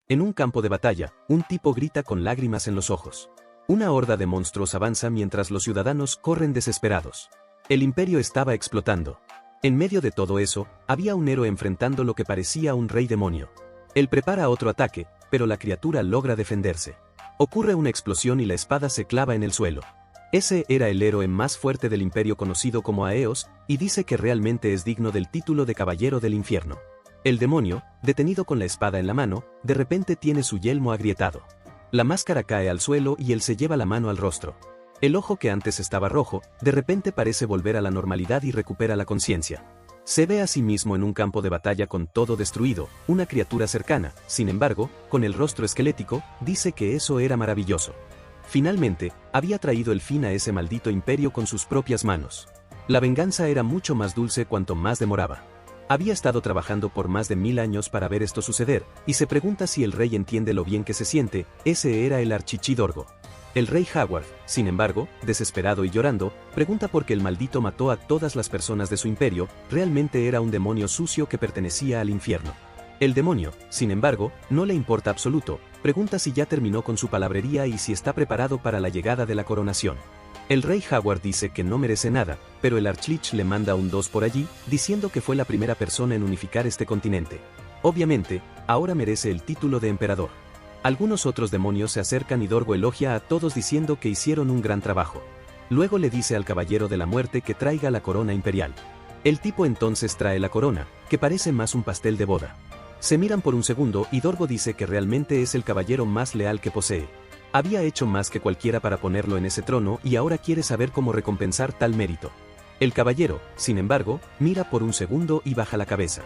En un campo de batalla, un tipo grita con lágrimas en los ojos. Una horda de monstruos avanza mientras los ciudadanos corren desesperados. El imperio estaba explotando. En medio de todo eso, había un héroe enfrentando lo que parecía un rey demonio. Él prepara otro ataque, pero la criatura logra defenderse. Ocurre una explosión y la espada se clava en el suelo. Ese era el héroe más fuerte del imperio conocido como Aeos, y dice que realmente es digno del título de caballero del infierno. El demonio, detenido con la espada en la mano, de repente tiene su yelmo agrietado. La máscara cae al suelo y él se lleva la mano al rostro. El ojo que antes estaba rojo, de repente parece volver a la normalidad y recupera la conciencia. Se ve a sí mismo en un campo de batalla con todo destruido, una criatura cercana, sin embargo, con el rostro esquelético, dice que eso era maravilloso. Finalmente, había traído el fin a ese maldito imperio con sus propias manos. La venganza era mucho más dulce cuanto más demoraba. Había estado trabajando por más de 1000 años para ver esto suceder, y se pregunta si el rey entiende lo bien que se siente. Ese era el Archichi Dorgo. El rey Howard, sin embargo, desesperado y llorando, pregunta por qué el maldito mató a todas las personas de su imperio. Realmente era un demonio sucio que pertenecía al infierno. El demonio, sin embargo, no le importa absoluto, pregunta si ya terminó con su palabrería y si está preparado para la llegada de la coronación. El rey Howard dice que no merece nada, pero el Archlich le manda un 2 por allí, diciendo que fue la primera persona en unificar este continente. Obviamente, ahora merece el título de emperador. Algunos otros demonios se acercan y Dorgo elogia a todos diciendo que hicieron un gran trabajo. Luego le dice al caballero de la muerte que traiga la corona imperial. El tipo entonces trae la corona, que parece más un pastel de boda. Se miran por un segundo y Dorgo dice que realmente es el caballero más leal que posee. Había hecho más que cualquiera para ponerlo en ese trono y ahora quiere saber cómo recompensar tal mérito. El caballero, sin embargo, mira por un segundo y baja la cabeza.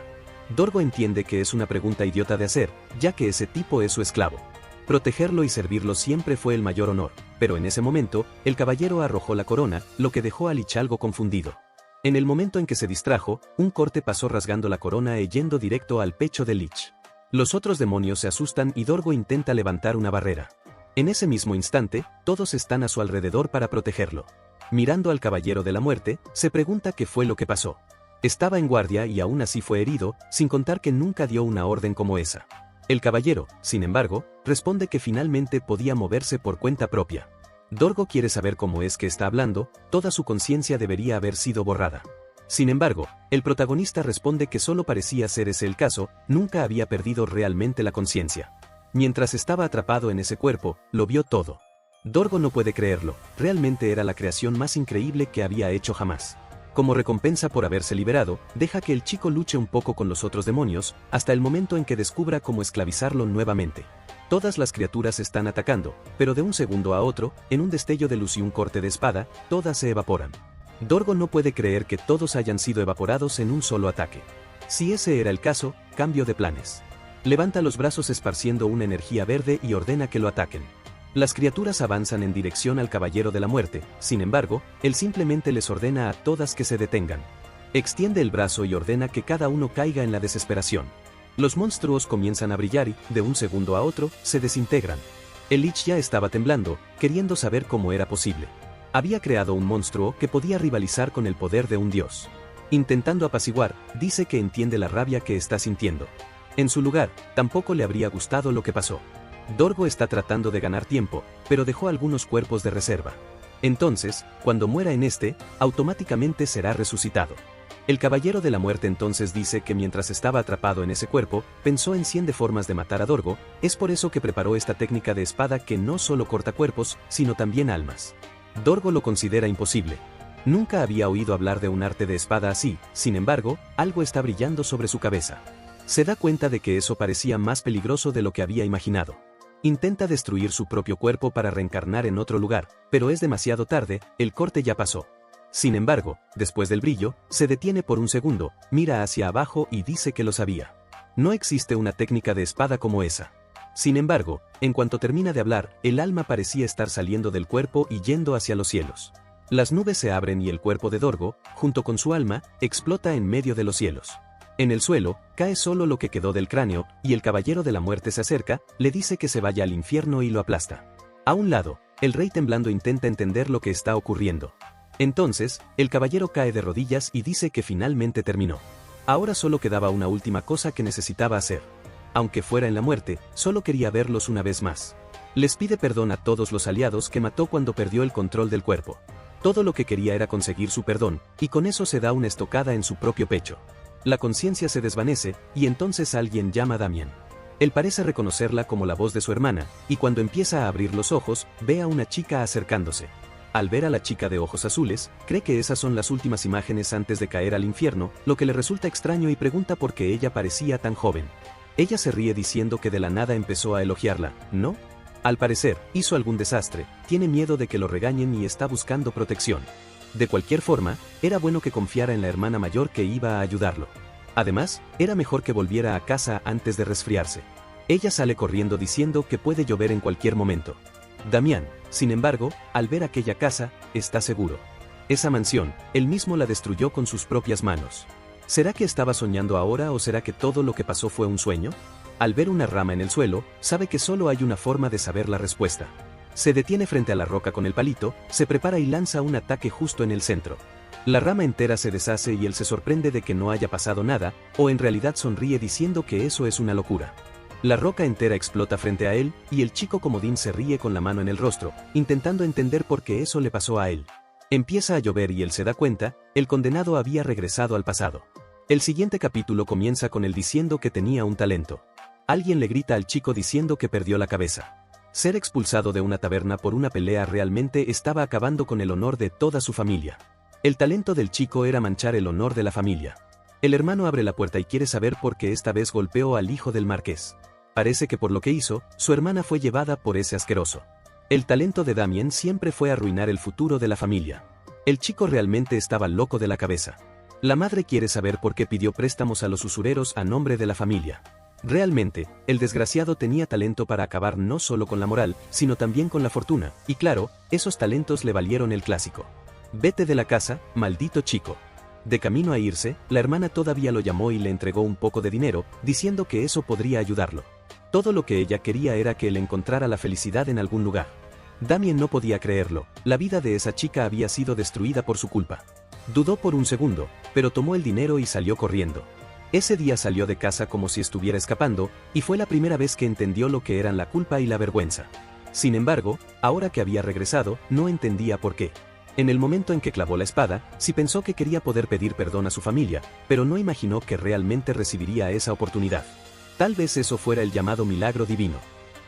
Dorgo entiende que es una pregunta idiota de hacer, ya que ese tipo es su esclavo. Protegerlo y servirlo siempre fue el mayor honor, pero en ese momento, el caballero arrojó la corona, lo que dejó a Lich algo confundido. En el momento en que se distrajo, un corte pasó rasgando la corona e yendo directo al pecho de Lich. Los otros demonios se asustan y Dorgo intenta levantar una barrera. En ese mismo instante, todos están a su alrededor para protegerlo. Mirando al caballero de la muerte, se pregunta qué fue lo que pasó. Estaba en guardia y aún así fue herido, sin contar que nunca dio una orden como esa. El caballero, sin embargo, responde que finalmente podía moverse por cuenta propia. Dorgo quiere saber cómo es que está hablando, toda su conciencia debería haber sido borrada. Sin embargo, el protagonista responde que solo parecía ser ese el caso, nunca había perdido realmente la conciencia. Mientras estaba atrapado en ese cuerpo, lo vio todo. Dorgo no puede creerlo, realmente era la creación más increíble que había hecho jamás. Como recompensa por haberse liberado, deja que el chico luche un poco con los otros demonios, hasta el momento en que descubra cómo esclavizarlo nuevamente. Todas las criaturas están atacando, pero de un segundo a otro, en un destello de luz y un corte de espada, todas se evaporan. Dorgo no puede creer que todos hayan sido evaporados en un solo ataque. Si ese era el caso, cambio de planes. Levanta los brazos esparciendo una energía verde y ordena que lo ataquen. Las criaturas avanzan en dirección al caballero de la muerte, sin embargo, él simplemente les ordena a todas que se detengan. Extiende el brazo y ordena que cada uno caiga en la desesperación. Los monstruos comienzan a brillar y, de un segundo a otro, se desintegran. El Lich ya estaba temblando, queriendo saber cómo era posible. Había creado un monstruo que podía rivalizar con el poder de un dios. Intentando apaciguar, dice que entiende la rabia que está sintiendo. En su lugar, tampoco le habría gustado lo que pasó. Dorgo está tratando de ganar tiempo, pero dejó algunos cuerpos de reserva. Entonces, cuando muera en este, automáticamente será resucitado. El caballero de la muerte entonces dice que mientras estaba atrapado en ese cuerpo, pensó en 100 formas de matar a Dorgo, es por eso que preparó esta técnica de espada que no solo corta cuerpos, sino también almas. Dorgo lo considera imposible. Nunca había oído hablar de un arte de espada así, sin embargo, algo está brillando sobre su cabeza. Se da cuenta de que eso parecía más peligroso de lo que había imaginado. Intenta destruir su propio cuerpo para reencarnar en otro lugar, pero es demasiado tarde, el corte ya pasó. Sin embargo, después del brillo, se detiene por un segundo, mira hacia abajo y dice que lo sabía. No existe una técnica de espada como esa. Sin embargo, en cuanto termina de hablar, el alma parecía estar saliendo del cuerpo y yendo hacia los cielos. Las nubes se abren y el cuerpo de Dorgo, junto con su alma, explota en medio de los cielos. En el suelo, cae solo lo que quedó del cráneo, y el caballero de la muerte se acerca, le dice que se vaya al infierno y lo aplasta. A un lado, el rey temblando intenta entender lo que está ocurriendo. Entonces, el caballero cae de rodillas y dice que finalmente terminó. Ahora solo quedaba una última cosa que necesitaba hacer. Aunque fuera en la muerte, solo quería verlos una vez más. Les pide perdón a todos los aliados que mató cuando perdió el control del cuerpo. Todo lo que quería era conseguir su perdón, y con eso se da una estocada en su propio pecho. La conciencia se desvanece, y entonces alguien llama a Damien. Él parece reconocerla como la voz de su hermana, y cuando empieza a abrir los ojos, ve a una chica acercándose. Al ver a la chica de ojos azules, cree que esas son las últimas imágenes antes de caer al infierno, lo que le resulta extraño y pregunta por qué ella parecía tan joven. Ella se ríe diciendo que de la nada empezó a elogiarla, ¿no? Al parecer, hizo algún desastre, tiene miedo de que lo regañen y está buscando protección. De cualquier forma, era bueno que confiara en la hermana mayor que iba a ayudarlo. Además, era mejor que volviera a casa antes de resfriarse. Ella sale corriendo diciendo que puede llover en cualquier momento. Damián, sin embargo, al ver aquella casa, está seguro. Esa mansión, él mismo la destruyó con sus propias manos. ¿Será que estaba soñando ahora o será que todo lo que pasó fue un sueño? Al ver una rama en el suelo, sabe que solo hay una forma de saber la respuesta. Se detiene frente a la roca con el palito, se prepara y lanza un ataque justo en el centro. La rama entera se deshace y él se sorprende de que no haya pasado nada, o en realidad sonríe diciendo que eso es una locura. La roca entera explota frente a él, y el chico comodín se ríe con la mano en el rostro, intentando entender por qué eso le pasó a él. Empieza a llover y él se da cuenta, el condenado había regresado al pasado. El siguiente capítulo comienza con él diciendo que tenía un talento. Alguien le grita al chico diciendo que perdió la cabeza. Ser expulsado de una taberna por una pelea realmente estaba acabando con el honor de toda su familia. El talento del chico era manchar el honor de la familia. El hermano abre la puerta y quiere saber por qué esta vez golpeó al hijo del marqués. Parece que por lo que hizo, su hermana fue llevada por ese asqueroso. El talento de Damien siempre fue arruinar el futuro de la familia. El chico realmente estaba loco de la cabeza. La madre quiere saber por qué pidió préstamos a los usureros a nombre de la familia. Realmente, el desgraciado tenía talento para acabar no solo con la moral, sino también con la fortuna, y claro, esos talentos le valieron el clásico. Vete de la casa, maldito chico. De camino a irse, la hermana todavía lo llamó y le entregó un poco de dinero, diciendo que eso podría ayudarlo. Todo lo que ella quería era que él encontrara la felicidad en algún lugar. Damien no podía creerlo, la vida de esa chica había sido destruida por su culpa. Dudó por un segundo, pero tomó el dinero y salió corriendo. Ese día salió de casa como si estuviera escapando, y fue la primera vez que entendió lo que eran la culpa y la vergüenza. Sin embargo, ahora que había regresado, no entendía por qué. En el momento en que clavó la espada, sí pensó que quería poder pedir perdón a su familia, pero no imaginó que realmente recibiría esa oportunidad. Tal vez eso fuera el llamado milagro divino.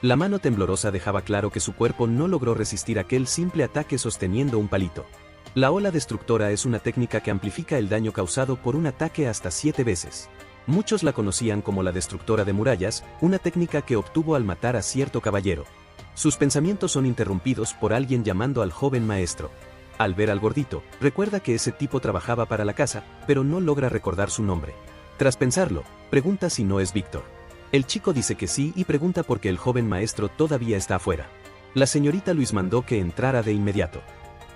La mano temblorosa dejaba claro que su cuerpo no logró resistir aquel simple ataque sosteniendo un palito. La ola destructora es una técnica que amplifica el daño causado por un ataque hasta 7 veces. Muchos la conocían como la destructora de murallas, una técnica que obtuvo al matar a cierto caballero. Sus pensamientos son interrumpidos por alguien llamando al joven maestro. Al ver al gordito, recuerda que ese tipo trabajaba para la casa, pero no logra recordar su nombre. Tras pensarlo, pregunta si no es Víctor. El chico dice que sí y pregunta por qué el joven maestro todavía está afuera. La señorita Luis mandó que entrara de inmediato.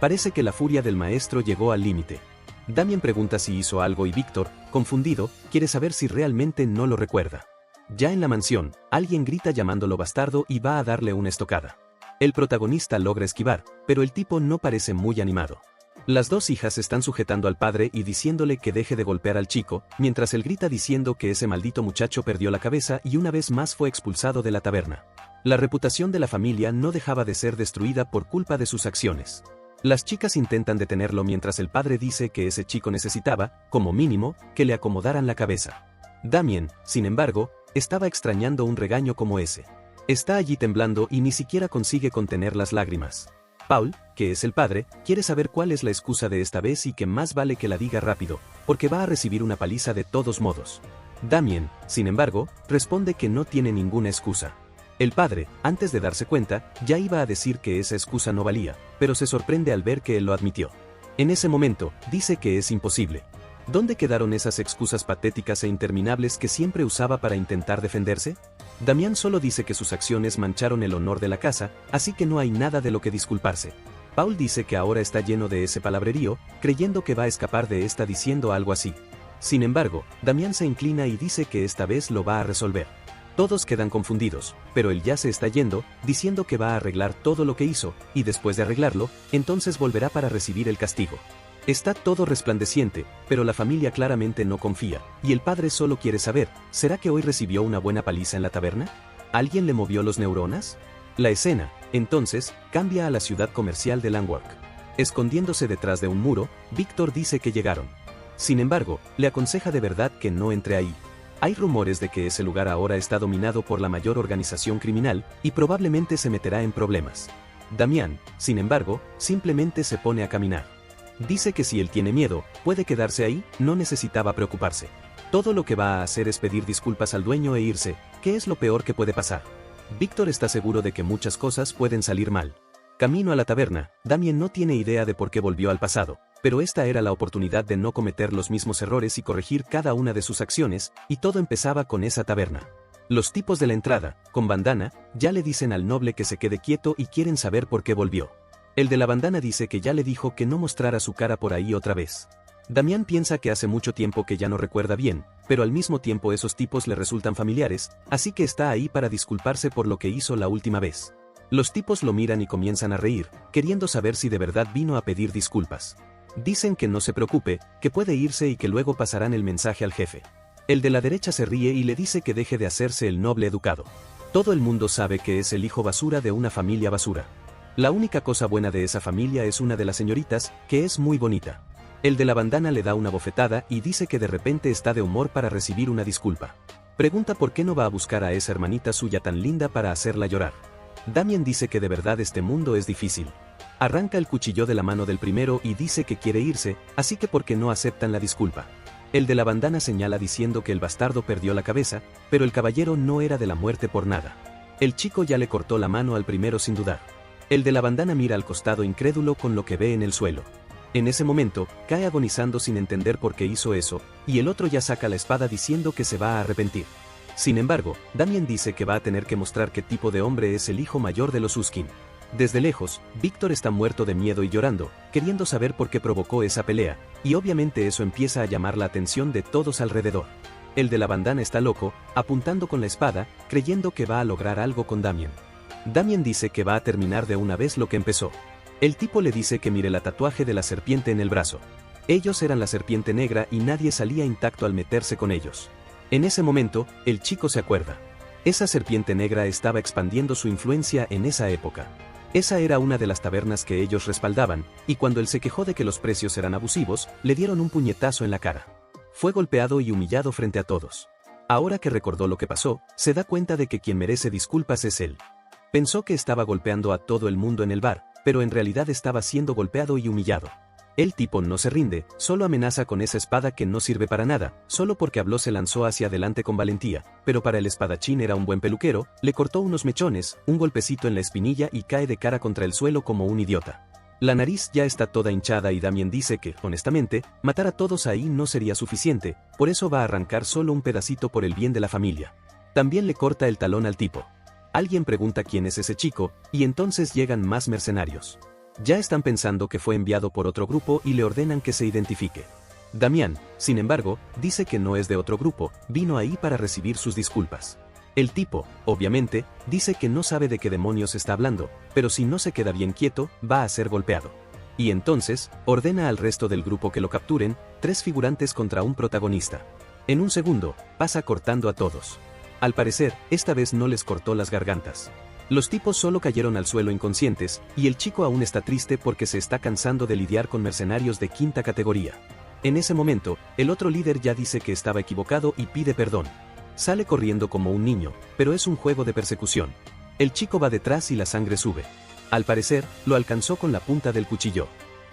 Parece que la furia del maestro llegó al límite. Damien pregunta si hizo algo y Víctor, confundido, quiere saber si realmente no lo recuerda. Ya en la mansión, alguien grita llamándolo bastardo y va a darle una estocada. El protagonista logra esquivar, pero el tipo no parece muy animado. Las dos hijas están sujetando al padre y diciéndole que deje de golpear al chico, mientras él grita diciendo que ese maldito muchacho perdió la cabeza y una vez más fue expulsado de la taberna. La reputación de la familia no dejaba de ser destruida por culpa de sus acciones. Las chicas intentan detenerlo mientras el padre dice que ese chico necesitaba, como mínimo, que le acomodaran la cabeza. Damien, sin embargo, estaba extrañando un regaño como ese. Está allí temblando y ni siquiera consigue contener las lágrimas. Paul, que es el padre, quiere saber cuál es la excusa de esta vez y que más vale que la diga rápido, porque va a recibir una paliza de todos modos. Damien, sin embargo, responde que no tiene ninguna excusa. El padre, antes de darse cuenta, ya iba a decir que esa excusa no valía, pero se sorprende al ver que él lo admitió. En ese momento, dice que es imposible. ¿Dónde quedaron esas excusas patéticas e interminables que siempre usaba para intentar defenderse? Damián solo dice que sus acciones mancharon el honor de la casa, así que no hay nada de lo que disculparse. Paul dice que ahora está lleno de ese palabrerío, creyendo que va a escapar de esta diciendo algo así. Sin embargo, Damián se inclina y dice que esta vez lo va a resolver. Todos quedan confundidos, pero él ya se está yendo, diciendo que va a arreglar todo lo que hizo, y después de arreglarlo, entonces volverá para recibir el castigo. Está todo resplandeciente, pero la familia claramente no confía, y el padre solo quiere saber, ¿será que hoy recibió una buena paliza en la taberna? ¿Alguien le movió los neuronas? La escena, entonces, cambia a la ciudad comercial de Landmark. Escondiéndose detrás de un muro, Víctor dice que llegaron. Sin embargo, le aconseja de verdad que no entre ahí. Hay rumores de que ese lugar ahora está dominado por la mayor organización criminal, y probablemente se meterá en problemas. Damián, sin embargo, simplemente se pone a caminar. Dice que si él tiene miedo, puede quedarse ahí, no necesitaba preocuparse. Todo lo que va a hacer es pedir disculpas al dueño e irse, que es lo peor que puede pasar. Víctor está seguro de que muchas cosas pueden salir mal. Camino a la taberna, Damien no tiene idea de por qué volvió al pasado, pero esta era la oportunidad de no cometer los mismos errores y corregir cada una de sus acciones, y todo empezaba con esa taberna. Los tipos de la entrada, con bandana, ya le dicen al noble que se quede quieto y quieren saber por qué volvió. El de la bandana dice que ya le dijo que no mostrara su cara por ahí otra vez. Damián piensa que hace mucho tiempo que ya no recuerda bien, pero al mismo tiempo esos tipos le resultan familiares, así que está ahí para disculparse por lo que hizo la última vez. Los tipos lo miran y comienzan a reír, queriendo saber si de verdad vino a pedir disculpas. Dicen que no se preocupe, que puede irse y que luego pasarán el mensaje al jefe. El de la derecha se ríe y le dice que deje de hacerse el noble educado. Todo el mundo sabe que es el hijo basura de una familia basura. La única cosa buena de esa familia es una de las señoritas, que es muy bonita. El de la bandana le da una bofetada y dice que de repente está de humor para recibir una disculpa. Pregunta por qué no va a buscar a esa hermanita suya tan linda para hacerla llorar. Damien dice que de verdad este mundo es difícil. Arranca el cuchillo de la mano del primero y dice que quiere irse, así que ¿por qué no aceptan la disculpa? El de la bandana señala diciendo que el bastardo perdió la cabeza, pero el caballero no era de la muerte por nada. El chico ya le cortó la mano al primero sin dudar. El de la bandana mira al costado incrédulo con lo que ve en el suelo. En ese momento, cae agonizando sin entender por qué hizo eso, y el otro ya saca la espada diciendo que se va a arrepentir. Sin embargo, Damien dice que va a tener que mostrar qué tipo de hombre es el hijo mayor de los Uskin. Desde lejos, Víctor está muerto de miedo y llorando, queriendo saber por qué provocó esa pelea, y obviamente eso empieza a llamar la atención de todos alrededor. El de la bandana está loco, apuntando con la espada, creyendo que va a lograr algo con Damien. Damien dice que va a terminar de una vez lo que empezó. El tipo le dice que mire la tatuaje de la serpiente en el brazo. Ellos eran la serpiente negra y nadie salía intacto al meterse con ellos. En ese momento, el chico se acuerda. Esa serpiente negra estaba expandiendo su influencia en esa época. Esa era una de las tabernas que ellos respaldaban, y cuando él se quejó de que los precios eran abusivos, le dieron un puñetazo en la cara. Fue golpeado y humillado frente a todos. Ahora que recordó lo que pasó, se da cuenta de que quien merece disculpas es él. Pensó que estaba golpeando a todo el mundo en el bar, pero en realidad estaba siendo golpeado y humillado. El tipo no se rinde, solo amenaza con esa espada que no sirve para nada, solo porque habló se lanzó hacia adelante con valentía, pero para el espadachín era un buen peluquero, le cortó unos mechones, un golpecito en la espinilla y cae de cara contra el suelo como un idiota. La nariz ya está toda hinchada y Damien dice que, honestamente, matar a todos ahí no sería suficiente, por eso va a arrancar solo un pedacito por el bien de la familia. También le corta el talón al tipo. Alguien pregunta quién es ese chico, y entonces llegan más mercenarios. Ya están pensando que fue enviado por otro grupo y le ordenan que se identifique. Damián, sin embargo, dice que no es de otro grupo, vino ahí para recibir sus disculpas. El tipo, obviamente, dice que no sabe de qué demonios está hablando, pero si no se queda bien quieto, va a ser golpeado. Y entonces, ordena al resto del grupo que lo capturen, 3 figurantes contra un protagonista. En un segundo, pasa cortando a todos. Al parecer, esta vez no les cortó las gargantas. Los tipos solo cayeron al suelo inconscientes, y el chico aún está triste porque se está cansando de lidiar con mercenarios de 5ª categoría. En ese momento, el otro líder ya dice que estaba equivocado y pide perdón. Sale corriendo como un niño, pero es un juego de persecución. El chico va detrás y la sangre sube. Al parecer, lo alcanzó con la punta del cuchillo.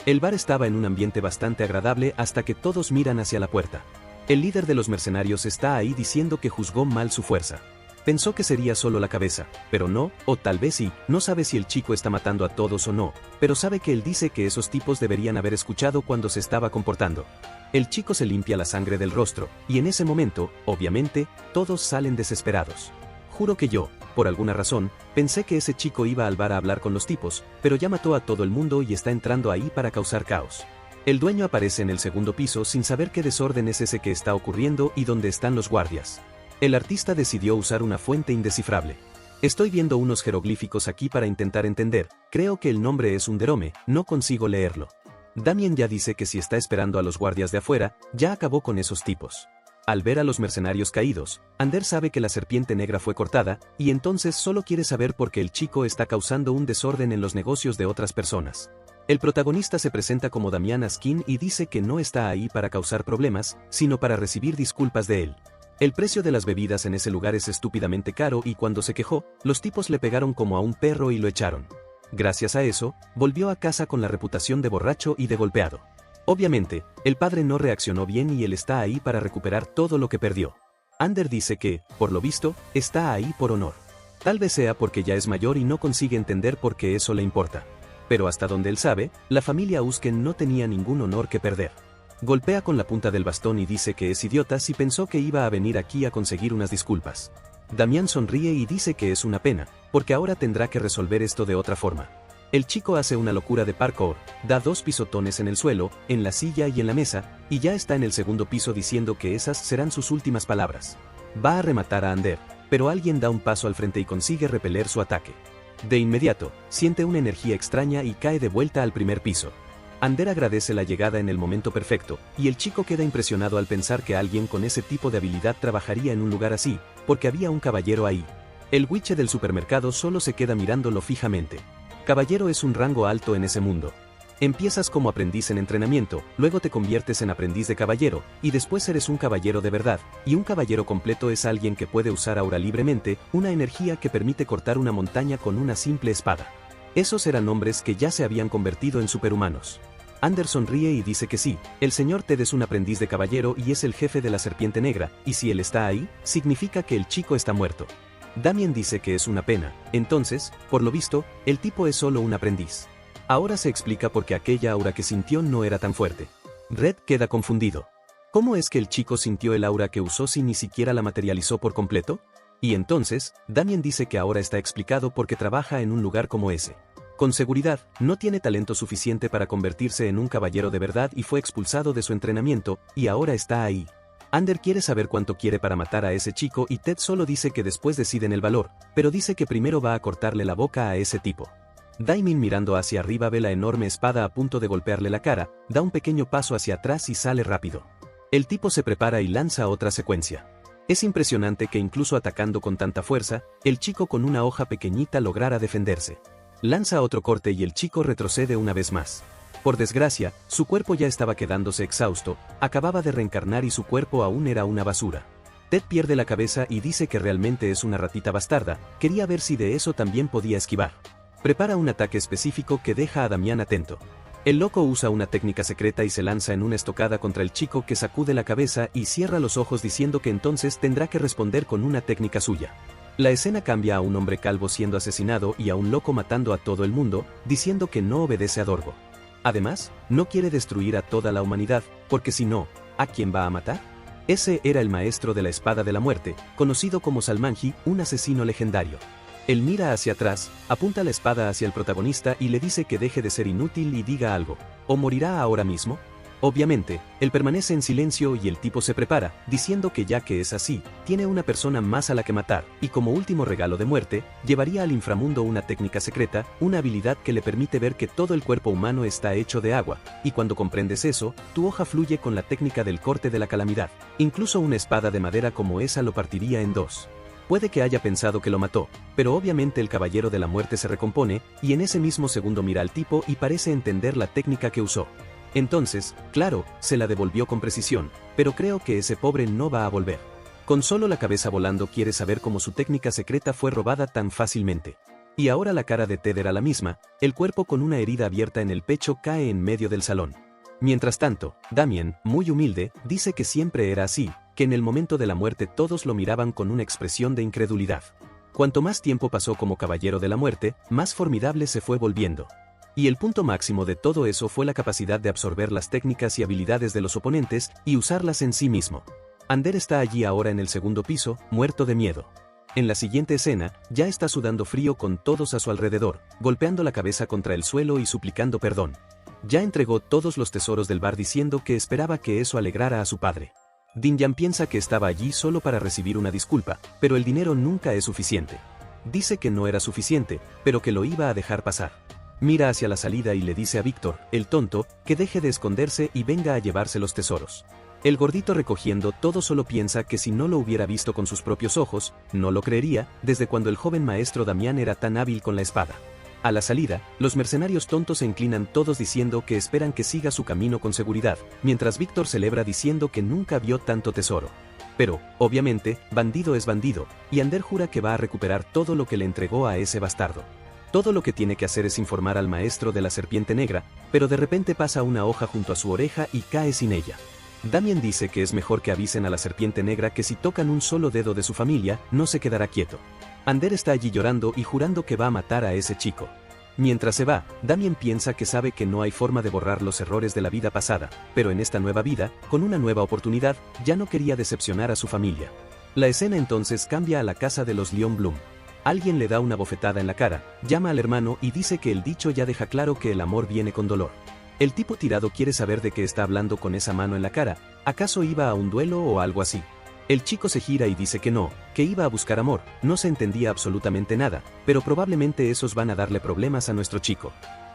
El bar estaba en un ambiente bastante agradable hasta que todos miran hacia la puerta. El líder de los mercenarios está ahí diciendo que juzgó mal su fuerza. Pensó que sería solo la cabeza, pero no, o tal vez sí, no sabe si el chico está matando a todos o no, pero sabe que él dice que esos tipos deberían haber escuchado cuando se estaba comportando. El chico se limpia la sangre del rostro, y en ese momento, obviamente, todos salen desesperados. Juro que yo, por alguna razón, pensé que ese chico iba al bar a hablar con los tipos, pero ya mató a todo el mundo y está entrando ahí para causar caos. El dueño aparece en el segundo piso sin saber qué desorden es ese que está ocurriendo y dónde están los guardias. El artista decidió usar una fuente indescifrable. Estoy viendo unos jeroglíficos aquí para intentar entender, creo que el nombre es un derome, no consigo leerlo. Damien ya dice que si está esperando a los guardias de afuera, ya acabó con esos tipos. Al ver a los mercenarios caídos, Ander sabe que la serpiente negra fue cortada, y entonces solo quiere saber por qué el chico está causando un desorden en los negocios de otras personas. El protagonista se presenta como Damian Askin y dice que no está ahí para causar problemas, sino para recibir disculpas de él. El precio de las bebidas en ese lugar es estúpidamente caro y cuando se quejó, los tipos le pegaron como a un perro y lo echaron. Gracias a eso, volvió a casa con la reputación de borracho y de golpeado. Obviamente, el padre no reaccionó bien y él está ahí para recuperar todo lo que perdió. Ander dice que, por lo visto, está ahí por honor. Tal vez sea porque ya es mayor y no consigue entender por qué eso le importa. Pero hasta donde él sabe, la familia Usken no tenía ningún honor que perder. Golpea con la punta del bastón y dice que es idiota si pensó que iba a venir aquí a conseguir unas disculpas. Damian sonríe y dice que es una pena, porque ahora tendrá que resolver esto de otra forma. El chico hace una locura de parkour, da 2 pisotones en el suelo, en la silla y en la mesa, y ya está en el segundo piso diciendo que esas serán sus últimas palabras. Va a rematar a Ander, pero alguien da un paso al frente y consigue repeler su ataque. De inmediato, siente una energía extraña y cae de vuelta al primer piso. Ander agradece la llegada en el momento perfecto, y el chico queda impresionado al pensar que alguien con ese tipo de habilidad trabajaría en un lugar así, porque había un caballero ahí. El wiche del supermercado solo se queda mirándolo fijamente. Caballero es un rango alto en ese mundo. Empiezas como aprendiz en entrenamiento, luego te conviertes en aprendiz de caballero, y después eres un caballero de verdad, y un caballero completo es alguien que puede usar aura libremente, una energía que permite cortar una montaña con una simple espada. Esos eran hombres que ya se habían convertido en superhumanos. Ander sonríe y dice que sí, el señor Ted es un aprendiz de caballero y es el jefe de la serpiente negra, y si él está ahí, significa que el chico está muerto. Damien dice que es una pena, entonces, por lo visto, el tipo es solo un aprendiz. Ahora se explica por qué aquella aura que sintió no era tan fuerte. Red queda confundido. ¿Cómo es que el chico sintió el aura que usó si ni siquiera la materializó por completo? Y entonces, Damien dice que ahora está explicado porque trabaja en un lugar como ese. Con seguridad, no tiene talento suficiente para convertirse en un caballero de verdad y fue expulsado de su entrenamiento, y ahora está ahí. Ander quiere saber cuánto quiere para matar a ese chico y Ted solo dice que después deciden el valor, pero dice que primero va a cortarle la boca a ese tipo. Daimin mirando hacia arriba ve la enorme espada a punto de golpearle la cara, da un pequeño paso hacia atrás y sale rápido. El tipo se prepara y lanza otra secuencia. Es impresionante que incluso atacando con tanta fuerza, el chico con una hoja pequeñita lograra defenderse. Lanza otro corte y el chico retrocede una vez más. Por desgracia, su cuerpo ya estaba quedándose exhausto, acababa de reencarnar y su cuerpo aún era una basura. Ted pierde la cabeza y dice que realmente es una ratita bastarda, quería ver si de eso también podía esquivar. Prepara un ataque específico que deja a Damian atento. El loco usa una técnica secreta y se lanza en una estocada contra el chico que sacude la cabeza y cierra los ojos diciendo que entonces tendrá que responder con una técnica suya. La escena cambia a un hombre calvo siendo asesinado y a un loco matando a todo el mundo, diciendo que no obedece a Dorgo. Además, no quiere destruir a toda la humanidad, porque si no, ¿a quién va a matar? Ese era el maestro de la espada de la muerte, conocido como Salmanji, un asesino legendario. Él mira hacia atrás, apunta la espada hacia el protagonista y le dice que deje de ser inútil y diga algo, ¿o morirá ahora mismo? Obviamente, él permanece en silencio y el tipo se prepara, diciendo que ya que es así, tiene una persona más a la que matar, y como último regalo de muerte, llevaría al inframundo una técnica secreta, una habilidad que le permite ver que todo el cuerpo humano está hecho de agua, y cuando comprendes eso, tu hoja fluye con la técnica del corte de la calamidad. Incluso una espada de madera como esa lo partiría en dos. Puede que haya pensado que lo mató, pero obviamente el caballero de la muerte se recompone, y en ese mismo segundo mira al tipo y parece entender la técnica que usó. Entonces, claro, se la devolvió con precisión, pero creo que ese pobre no va a volver. Con solo la cabeza volando quiere saber cómo su técnica secreta fue robada tan fácilmente. Y ahora la cara de Ted era la misma, el cuerpo con una herida abierta en el pecho cae en medio del salón. Mientras tanto, Damien, muy humilde, dice que siempre era así, que en el momento de la muerte todos lo miraban con una expresión de incredulidad. Cuanto más tiempo pasó como caballero de la muerte, más formidable se fue volviendo. Y el punto máximo de todo eso fue la capacidad de absorber las técnicas y habilidades de los oponentes y usarlas en sí mismo. Ander está allí ahora en el segundo piso, muerto de miedo. En la siguiente escena, ya está sudando frío con todos a su alrededor, golpeando la cabeza contra el suelo y suplicando perdón. Ya entregó todos los tesoros del bar diciendo que esperaba que eso alegrara a su padre. Dinjan piensa que estaba allí solo para recibir una disculpa, pero el dinero nunca es suficiente. Dice que no era suficiente, pero que lo iba a dejar pasar. Mira hacia la salida y le dice a Víctor, el tonto, que deje de esconderse y venga a llevarse los tesoros. El gordito recogiendo todo solo piensa que si no lo hubiera visto con sus propios ojos, no lo creería, desde cuando el joven maestro Damián era tan hábil con la espada. A la salida, los mercenarios tontos se inclinan todos diciendo que esperan que siga su camino con seguridad, mientras Víctor celebra diciendo que nunca vio tanto tesoro. Pero, obviamente, bandido es bandido, y Ander jura que va a recuperar todo lo que le entregó a ese bastardo. Todo lo que tiene que hacer es informar al maestro de la serpiente negra, pero de repente pasa una hoja junto a su oreja y cae sin ella. Damián dice que es mejor que avisen a la serpiente negra que si tocan un solo dedo de su familia, no se quedará quieto. Ander está allí llorando y jurando que va a matar a ese chico. Mientras se va, Damián piensa que sabe que no hay forma de borrar los errores de la vida pasada, pero en esta nueva vida, con una nueva oportunidad, ya no quería decepcionar a su familia. La escena entonces cambia a la casa de los Leon Bloom. Alguien le da una bofetada en la cara, llama al hermano y dice que el dicho ya deja claro que el amor viene con dolor. El tipo tirado quiere saber de qué está hablando con esa mano en la cara, ¿acaso iba a un duelo o algo así? El chico se gira y dice que no, que iba a buscar amor, no se entendía absolutamente nada, pero probablemente esos van a darle problemas a nuestro chico.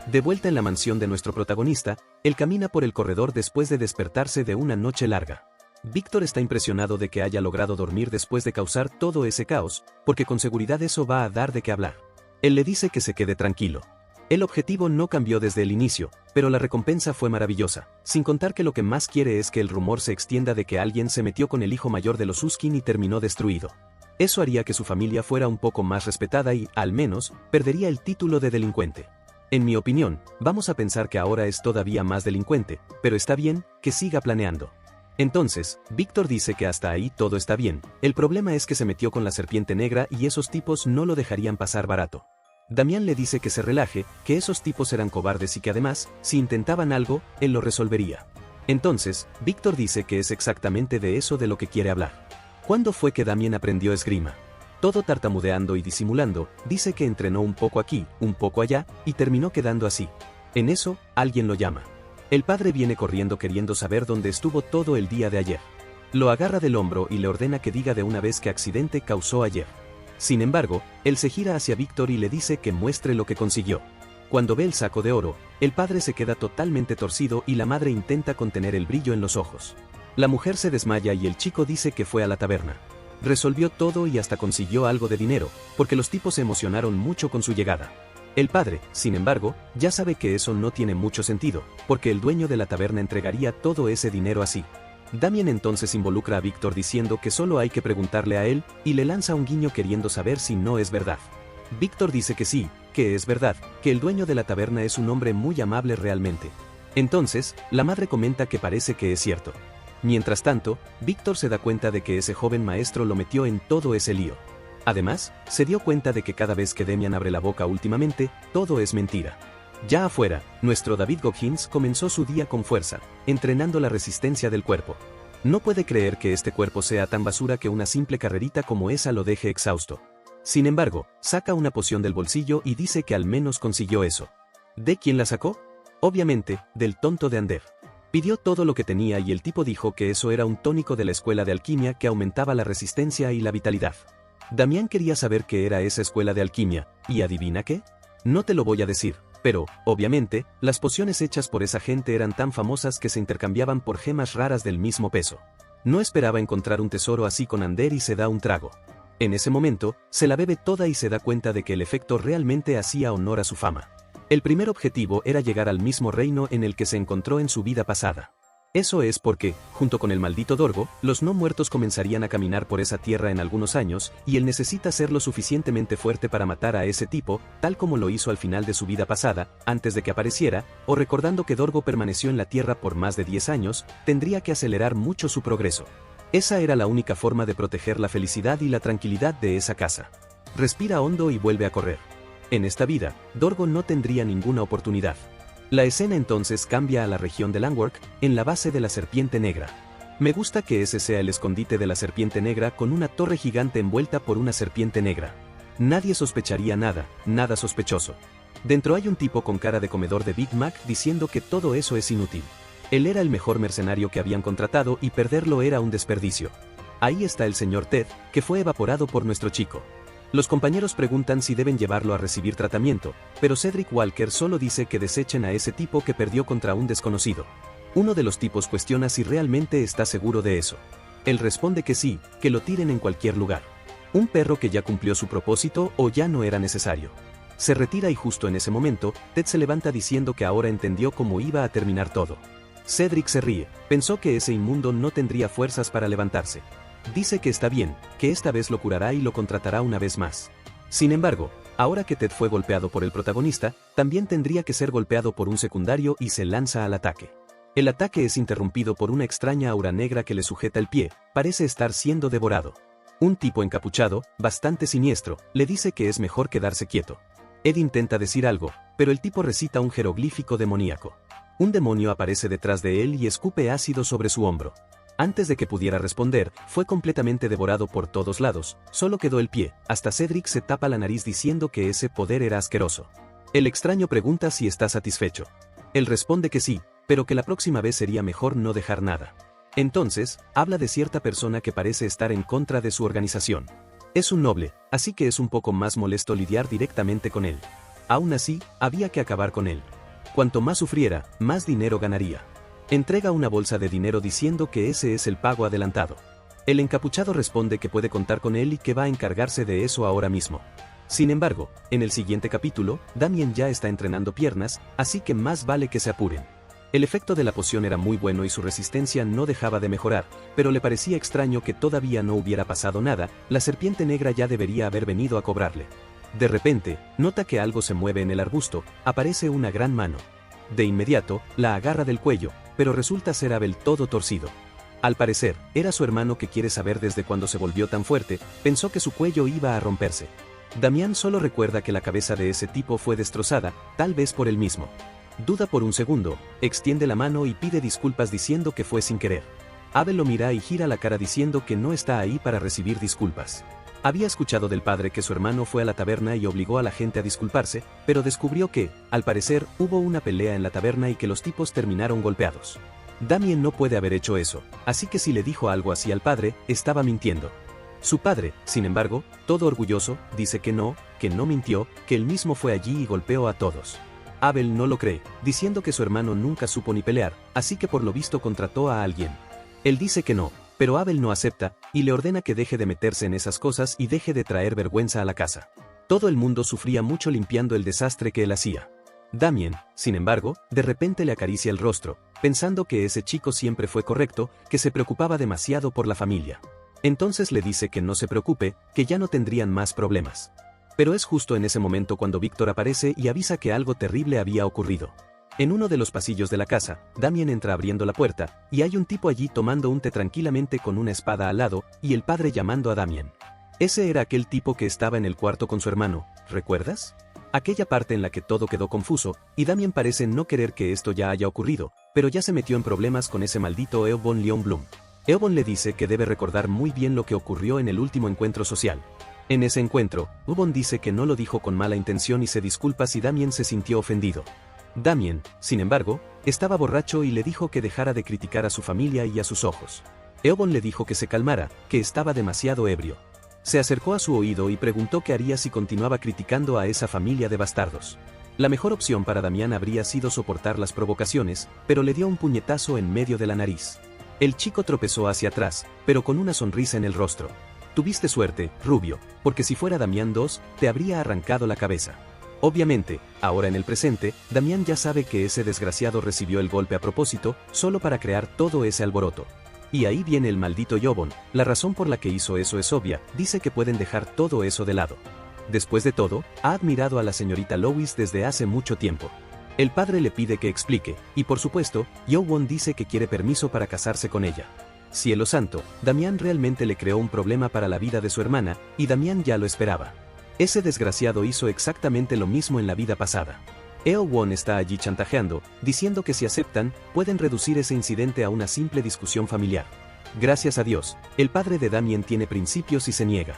De vuelta en la mansión de nuestro protagonista, él camina por el corredor después de despertarse de una noche larga. Víctor está impresionado de que haya logrado dormir después de causar todo ese caos, porque con seguridad eso va a dar de qué hablar. Él le dice que se quede tranquilo. El objetivo no cambió desde el inicio, pero la recompensa fue maravillosa, sin contar que lo que más quiere es que el rumor se extienda de que alguien se metió con el hijo mayor de los Uskin y terminó destruido. Eso haría que su familia fuera un poco más respetada y, al menos, perdería el título de delincuente. En mi opinión, vamos a pensar que ahora es todavía más delincuente, pero está bien, que siga planeando. Entonces, Víctor dice que hasta ahí todo está bien, el problema es que se metió con la serpiente negra y esos tipos no lo dejarían pasar barato. Damián le dice que se relaje, que esos tipos eran cobardes y que además, si intentaban algo, él lo resolvería. Entonces, Víctor dice que es exactamente de eso de lo que quiere hablar. ¿Cuándo fue que Damián aprendió esgrima? Todo tartamudeando y disimulando, dice que entrenó un poco aquí, un poco allá, y terminó quedando así. En eso, alguien lo llama. El padre viene corriendo queriendo saber dónde estuvo todo el día de ayer. Lo agarra del hombro y le ordena que diga de una vez qué accidente causó ayer. Sin embargo, él se gira hacia Víctor y le dice que muestre lo que consiguió. Cuando ve el saco de oro, el padre se queda totalmente torcido y la madre intenta contener el brillo en los ojos. La mujer se desmaya y el chico dice que fue a la taberna. Resolvió todo y hasta consiguió algo de dinero, porque los tipos se emocionaron mucho con su llegada. El padre, sin embargo, ya sabe que eso no tiene mucho sentido, porque el dueño de la taberna entregaría todo ese dinero así. Damián entonces involucra a Víctor diciendo que solo hay que preguntarle a él, y le lanza un guiño queriendo saber si no es verdad. Víctor dice que sí, que es verdad, que el dueño de la taberna es un hombre muy amable realmente. Entonces, la madre comenta que parece que es cierto. Mientras tanto, Víctor se da cuenta de que ese joven maestro lo metió en todo ese lío. Además, se dio cuenta de que cada vez que Damián abre la boca últimamente, todo es mentira. Ya afuera, nuestro David Goggins comenzó su día con fuerza, entrenando la resistencia del cuerpo. No puede creer que este cuerpo sea tan basura que una simple carrerita como esa lo deje exhausto. Sin embargo, saca una poción del bolsillo y dice que al menos consiguió eso. ¿De quién la sacó? Obviamente, del tonto de Ander. Pidió todo lo que tenía y el tipo dijo que eso era un tónico de la escuela de alquimia que aumentaba la resistencia y la vitalidad. Damián quería saber qué era esa escuela de alquimia, ¿y adivina qué? No te lo voy a decir, pero, obviamente, las pociones hechas por esa gente eran tan famosas que se intercambiaban por gemas raras del mismo peso. No esperaba encontrar un tesoro así con Ander y se da un trago. En ese momento, se la bebe toda y se da cuenta de que el efecto realmente hacía honor a su fama. El primer objetivo era llegar al mismo reino en el que se encontró en su vida pasada. Eso es porque, junto con el maldito Dorgo, los no muertos comenzarían a caminar por esa tierra en algunos años, y él necesita ser lo suficientemente fuerte para matar a ese tipo, tal como lo hizo al final de su vida pasada, antes de que apareciera, o recordando que Dorgo permaneció en la tierra por más de 10 años, tendría que acelerar mucho su progreso. Esa era la única forma de proteger la felicidad y la tranquilidad de esa casa. Respira hondo y vuelve a correr. En esta vida, Dorgo no tendría ninguna oportunidad. La escena entonces cambia a la región de Langwork, en la base de la Serpiente Negra. Me gusta que ese sea el escondite de la Serpiente Negra con una torre gigante envuelta por una serpiente negra. Nadie sospecharía nada, nada sospechoso. Dentro hay un tipo con cara de comedor de Big Mac diciendo que todo eso es inútil. Él era el mejor mercenario que habían contratado y perderlo era un desperdicio. Ahí está el señor Ted, que fue evaporado por nuestro chico. Los compañeros preguntan si deben llevarlo a recibir tratamiento, pero Cedric Walker solo dice que desechen a ese tipo que perdió contra un desconocido. Uno de los tipos cuestiona si realmente está seguro de eso. Él responde que sí, que lo tiren en cualquier lugar. Un perro que ya cumplió su propósito o ya no era necesario. Se retira y justo en ese momento, Ted se levanta diciendo que ahora entendió cómo iba a terminar todo. Cedric se ríe, pensó que ese inmundo no tendría fuerzas para levantarse. Dice que está bien, que esta vez lo curará y lo contratará una vez más. Sin embargo, ahora que Ted fue golpeado por el protagonista, también tendría que ser golpeado por un secundario y se lanza al ataque. El ataque es interrumpido por una extraña aura negra que le sujeta el pie, parece estar siendo devorado. Un tipo encapuchado, bastante siniestro, le dice que es mejor quedarse quieto. Ed intenta decir algo, pero el tipo recita un jeroglífico demoníaco. Un demonio aparece detrás de él y escupe ácido sobre su hombro. Antes de que pudiera responder, fue completamente devorado por todos lados, solo quedó el pie, hasta Cedric se tapa la nariz diciendo que ese poder era asqueroso. El extraño pregunta si está satisfecho. Él responde que sí, pero que la próxima vez sería mejor no dejar nada. Entonces, habla de cierta persona que parece estar en contra de su organización. Es un noble, así que es un poco más molesto lidiar directamente con él. Aún así, había que acabar con él. Cuanto más sufriera, más dinero ganaría. Entrega una bolsa de dinero diciendo que ese es el pago adelantado. El encapuchado responde que puede contar con él y que va a encargarse de eso ahora mismo. Sin embargo, en el siguiente capítulo, Damien ya está entrenando piernas, así que más vale que se apuren. El efecto de la poción era muy bueno y su resistencia no dejaba de mejorar, pero le parecía extraño que todavía no hubiera pasado nada, la serpiente negra ya debería haber venido a cobrarle. De repente, nota que algo se mueve en el arbusto, aparece una gran mano. De inmediato, la agarra del cuello, pero resulta ser Abel todo torcido. Al parecer, era su hermano que quiere saber desde cuándo se volvió tan fuerte, pensó que su cuello iba a romperse. Damián solo recuerda que la cabeza de ese tipo fue destrozada, tal vez por él mismo. Duda por un segundo, extiende la mano y pide disculpas diciendo que fue sin querer. Abel lo mira y gira la cara diciendo que no está ahí para recibir disculpas. Había escuchado del padre que su hermano fue a la taberna y obligó a la gente a disculparse, pero descubrió que, al parecer, hubo una pelea en la taberna y que los tipos terminaron golpeados. Damien no puede haber hecho eso, así que si le dijo algo así al padre, estaba mintiendo. Su padre, sin embargo, todo orgulloso, dice que no mintió, que él mismo fue allí y golpeó a todos. Abel no lo cree, diciendo que su hermano nunca supo ni pelear, así que por lo visto contrató a alguien. Él dice que no, pero Abel no acepta, y le ordena que deje de meterse en esas cosas y deje de traer vergüenza a la casa. Todo el mundo sufría mucho limpiando el desastre que él hacía. Damien, sin embargo, de repente le acaricia el rostro, pensando que ese chico siempre fue correcto, que se preocupaba demasiado por la familia. Entonces le dice que no se preocupe, que ya no tendrían más problemas. Pero es justo en ese momento cuando Víctor aparece y avisa que algo terrible había ocurrido. En uno de los pasillos de la casa, Damien entra abriendo la puerta, y hay un tipo allí tomando un té tranquilamente con una espada al lado, y el padre llamando a Damien. Ese era aquel tipo que estaba en el cuarto con su hermano, ¿recuerdas? Aquella parte en la que todo quedó confuso, y Damien parece no querer que esto ya haya ocurrido, pero ya se metió en problemas con ese maldito Eobon Leon Bloom. Eobon le dice que debe recordar muy bien lo que ocurrió en el último encuentro social. En ese encuentro, Eobon dice que no lo dijo con mala intención y se disculpa si Damien se sintió ofendido. Damien, sin embargo, estaba borracho y le dijo que dejara de criticar a su familia y a sus ojos. Eobon le dijo que se calmara, que estaba demasiado ebrio. Se acercó a su oído y preguntó qué haría si continuaba criticando a esa familia de bastardos. La mejor opción para Damián habría sido soportar las provocaciones, pero le dio un puñetazo en medio de la nariz. El chico tropezó hacia atrás, pero con una sonrisa en el rostro. Tuviste suerte, Rubio, porque si fuera Damián II, te habría arrancado la cabeza. Obviamente, ahora en el presente, Damián ya sabe que ese desgraciado recibió el golpe a propósito, solo para crear todo ese alboroto. Y ahí viene el maldito Eobon, la razón por la que hizo eso es obvia, dice que pueden dejar todo eso de lado. Después de todo, ha admirado a la señorita Lois desde hace mucho tiempo. El padre le pide que explique, y por supuesto, Eobon dice que quiere permiso para casarse con ella. Cielo santo, Damián realmente le creó un problema para la vida de su hermana, y Damián ya lo esperaba. Ese desgraciado hizo exactamente lo mismo en la vida pasada. Eowon está allí chantajeando, diciendo que si aceptan, pueden reducir ese incidente a una simple discusión familiar. Gracias a Dios, el padre de Damien tiene principios y se niega.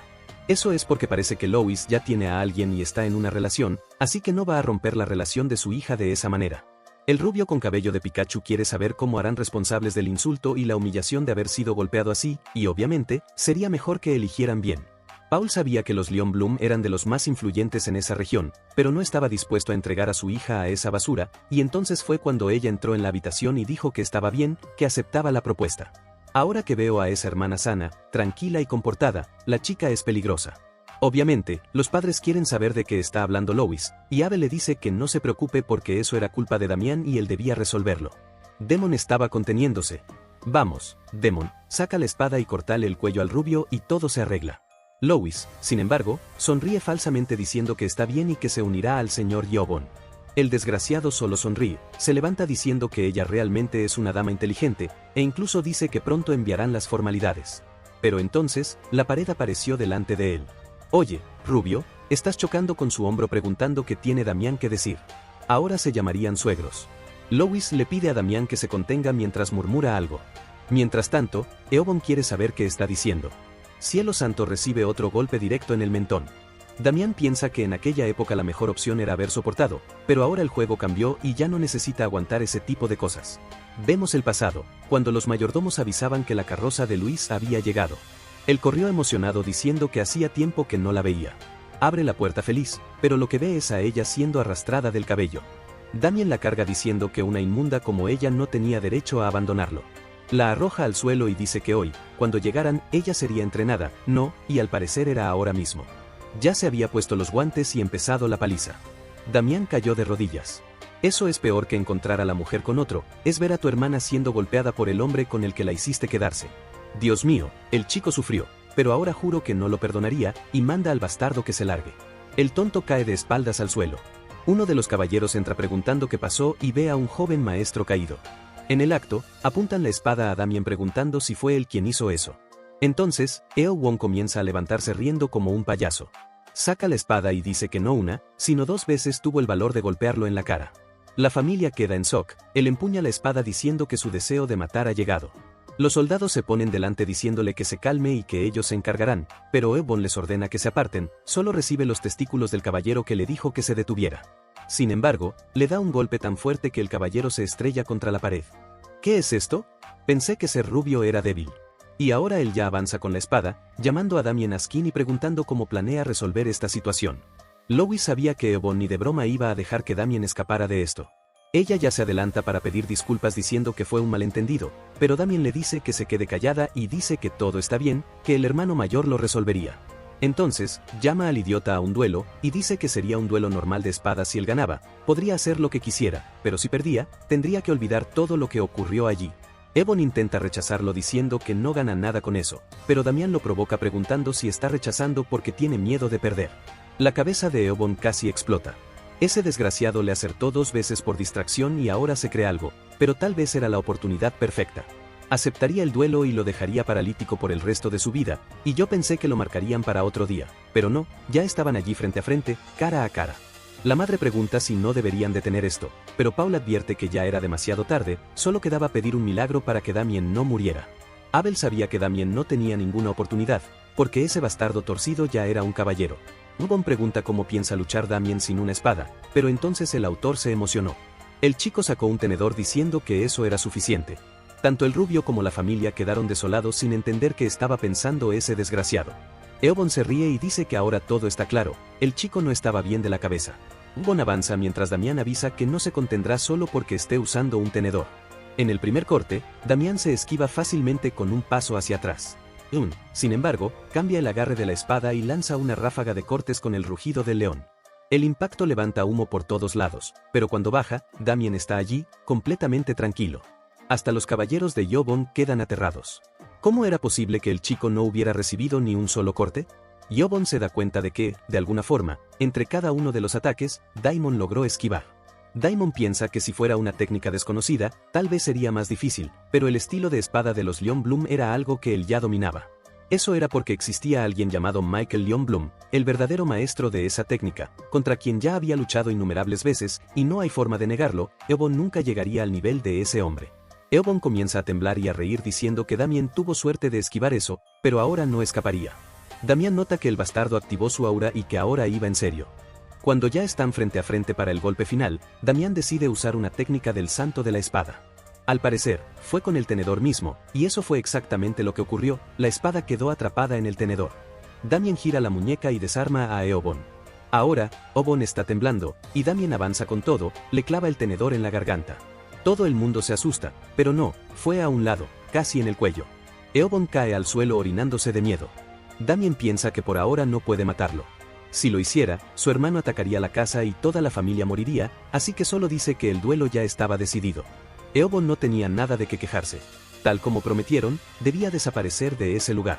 Eso es porque parece que Lois ya tiene a alguien y está en una relación, así que no va a romper la relación de su hija de esa manera. El rubio con cabello de Pikachu quiere saber cómo harán responsables del insulto y la humillación de haber sido golpeado así, y obviamente, sería mejor que eligieran bien. Paul sabía que los Leon Bloom eran de los más influyentes en esa región, pero no estaba dispuesto a entregar a su hija a esa basura, y entonces fue cuando ella entró en la habitación y dijo que estaba bien, que aceptaba la propuesta. Ahora que veo a esa hermana sana, tranquila y comportada, la chica es peligrosa. Obviamente, los padres quieren saber de qué está hablando Lois, y Abel le dice que no se preocupe porque eso era culpa de Damián y él debía resolverlo. Damon estaba conteniéndose. Vamos, Damon, saca la espada y cortale el cuello al rubio y todo se arregla. Lois, sin embargo, sonríe falsamente diciendo que está bien y que se unirá al señor Yobon. El desgraciado solo sonríe, se levanta diciendo que ella realmente es una dama inteligente, e incluso dice que pronto enviarán las formalidades. Pero entonces, la pared apareció delante de él. Oye, rubio, estás chocando con su hombro preguntando qué tiene Damián que decir. Ahora se llamarían suegros. Lois le pide a Damián que se contenga mientras murmura algo. Mientras tanto, Eobon quiere saber qué está diciendo. Cielo Santo recibe otro golpe directo en el mentón. Damián piensa que en aquella época la mejor opción era haber soportado, pero ahora el juego cambió y ya no necesita aguantar ese tipo de cosas. Vemos el pasado, cuando los mayordomos avisaban que la carroza de Luis había llegado. Él corrió emocionado diciendo que hacía tiempo que no la veía. Abre la puerta feliz, pero lo que ve es a ella siendo arrastrada del cabello. Damien la carga diciendo que una inmunda como ella no tenía derecho a abandonarlo. La arroja al suelo y dice que hoy, cuando llegaran, ella sería entrenada, no, y al parecer era ahora mismo. Ya se había puesto los guantes y empezado la paliza. Damián cayó de rodillas. Eso es peor que encontrar a la mujer con otro, es ver a tu hermana siendo golpeada por el hombre con el que la hiciste quedarse. Dios mío, el chico sufrió, pero ahora juro que no lo perdonaría, y manda al bastardo que se largue. El tonto cae de espaldas al suelo. Uno de los caballeros entra preguntando qué pasó y ve a un joven maestro caído. En el acto, apuntan la espada a Damien preguntando si fue él quien hizo eso. Entonces, Eowon comienza a levantarse riendo como un payaso. Saca la espada y dice que no una, sino 2 veces tuvo el valor de golpearlo en la cara. La familia queda en shock, él empuña la espada diciendo que su deseo de matar ha llegado. Los soldados se ponen delante diciéndole que se calme y que ellos se encargarán, pero Eowon les ordena que se aparten, solo recibe los testículos del caballero que le dijo que se detuviera. Sin embargo, le da un golpe tan fuerte que el caballero se estrella contra la pared. ¿Qué es esto? Pensé que ser rubio era débil. Y ahora él ya avanza con la espada, llamando a Damien Askin y preguntando cómo planea resolver esta situación. Lois sabía que Eowon ni de broma iba a dejar que Damien escapara de esto. Ella ya se adelanta para pedir disculpas diciendo que fue un malentendido, pero Damien le dice que se quede callada y dice que todo está bien, que el hermano mayor lo resolvería. Entonces, llama al idiota a un duelo, y dice que sería un duelo normal de espadas si él ganaba, podría hacer lo que quisiera, pero si perdía, tendría que olvidar todo lo que ocurrió allí. Eowon intenta rechazarlo diciendo que no gana nada con eso, pero Damián lo provoca preguntando si está rechazando porque tiene miedo de perder. La cabeza de Eowon casi explota. Ese desgraciado le acertó 2 veces por distracción y ahora se cree algo, pero tal vez era la oportunidad perfecta. Aceptaría el duelo y lo dejaría paralítico por el resto de su vida, y yo pensé que lo marcarían para otro día, pero no, ya estaban allí frente a frente, cara a cara. La madre pregunta si no deberían detener esto, pero Paul advierte que ya era demasiado tarde, solo quedaba pedir un milagro para que Damien no muriera. Abel sabía que Damien no tenía ninguna oportunidad, porque ese bastardo torcido ya era un caballero. Eowon pregunta cómo piensa luchar Damien sin una espada, pero entonces el autor se emocionó. El chico sacó un tenedor diciendo que eso era suficiente. Tanto el rubio como la familia quedaron desolados sin entender qué estaba pensando ese desgraciado. Eowon se ríe y dice que ahora todo está claro, el chico no estaba bien de la cabeza. Eowon avanza mientras Damián avisa que no se contendrá solo porque esté usando un tenedor. En el primer corte, Damián se esquiva fácilmente con un paso hacia atrás. Sin embargo, cambia el agarre de la espada y lanza una ráfaga de cortes con el rugido del león. El impacto levanta humo por todos lados, pero cuando baja, Damien está allí, completamente tranquilo. Hasta los caballeros de Yobon quedan aterrados. ¿Cómo era posible que el chico no hubiera recibido ni un solo corte? Yobon se da cuenta de que, de alguna forma, entre cada uno de los ataques, Daimon logró esquivar. Daimon piensa que si fuera una técnica desconocida, tal vez sería más difícil, pero el estilo de espada de los Leon Bloom era algo que él ya dominaba. Eso era porque existía alguien llamado Michael Leon Bloom, el verdadero maestro de esa técnica, contra quien ya había luchado innumerables veces, y no hay forma de negarlo, Eowon nunca llegaría al nivel de ese hombre. Eowon comienza a temblar y a reír diciendo que Damien tuvo suerte de esquivar eso, pero ahora no escaparía. Damián nota que el bastardo activó su aura y que ahora iba en serio. Cuando ya están frente a frente para el golpe final, Damián decide usar una técnica del santo de la espada. Al parecer, fue con el tenedor mismo, y eso fue exactamente lo que ocurrió, la espada quedó atrapada en el tenedor. Damien gira la muñeca y desarma a Eobon. Ahora, Obon está temblando, y Damien avanza con todo, le clava el tenedor en la garganta. Todo el mundo se asusta, pero no, fue a un lado, casi en el cuello. Eobon cae al suelo orinándose de miedo. Damien piensa que por ahora no puede matarlo. Si lo hiciera, su hermano atacaría la casa y toda la familia moriría, así que solo dice que el duelo ya estaba decidido. Eobon no tenía nada de qué quejarse. Tal como prometieron, debía desaparecer de ese lugar.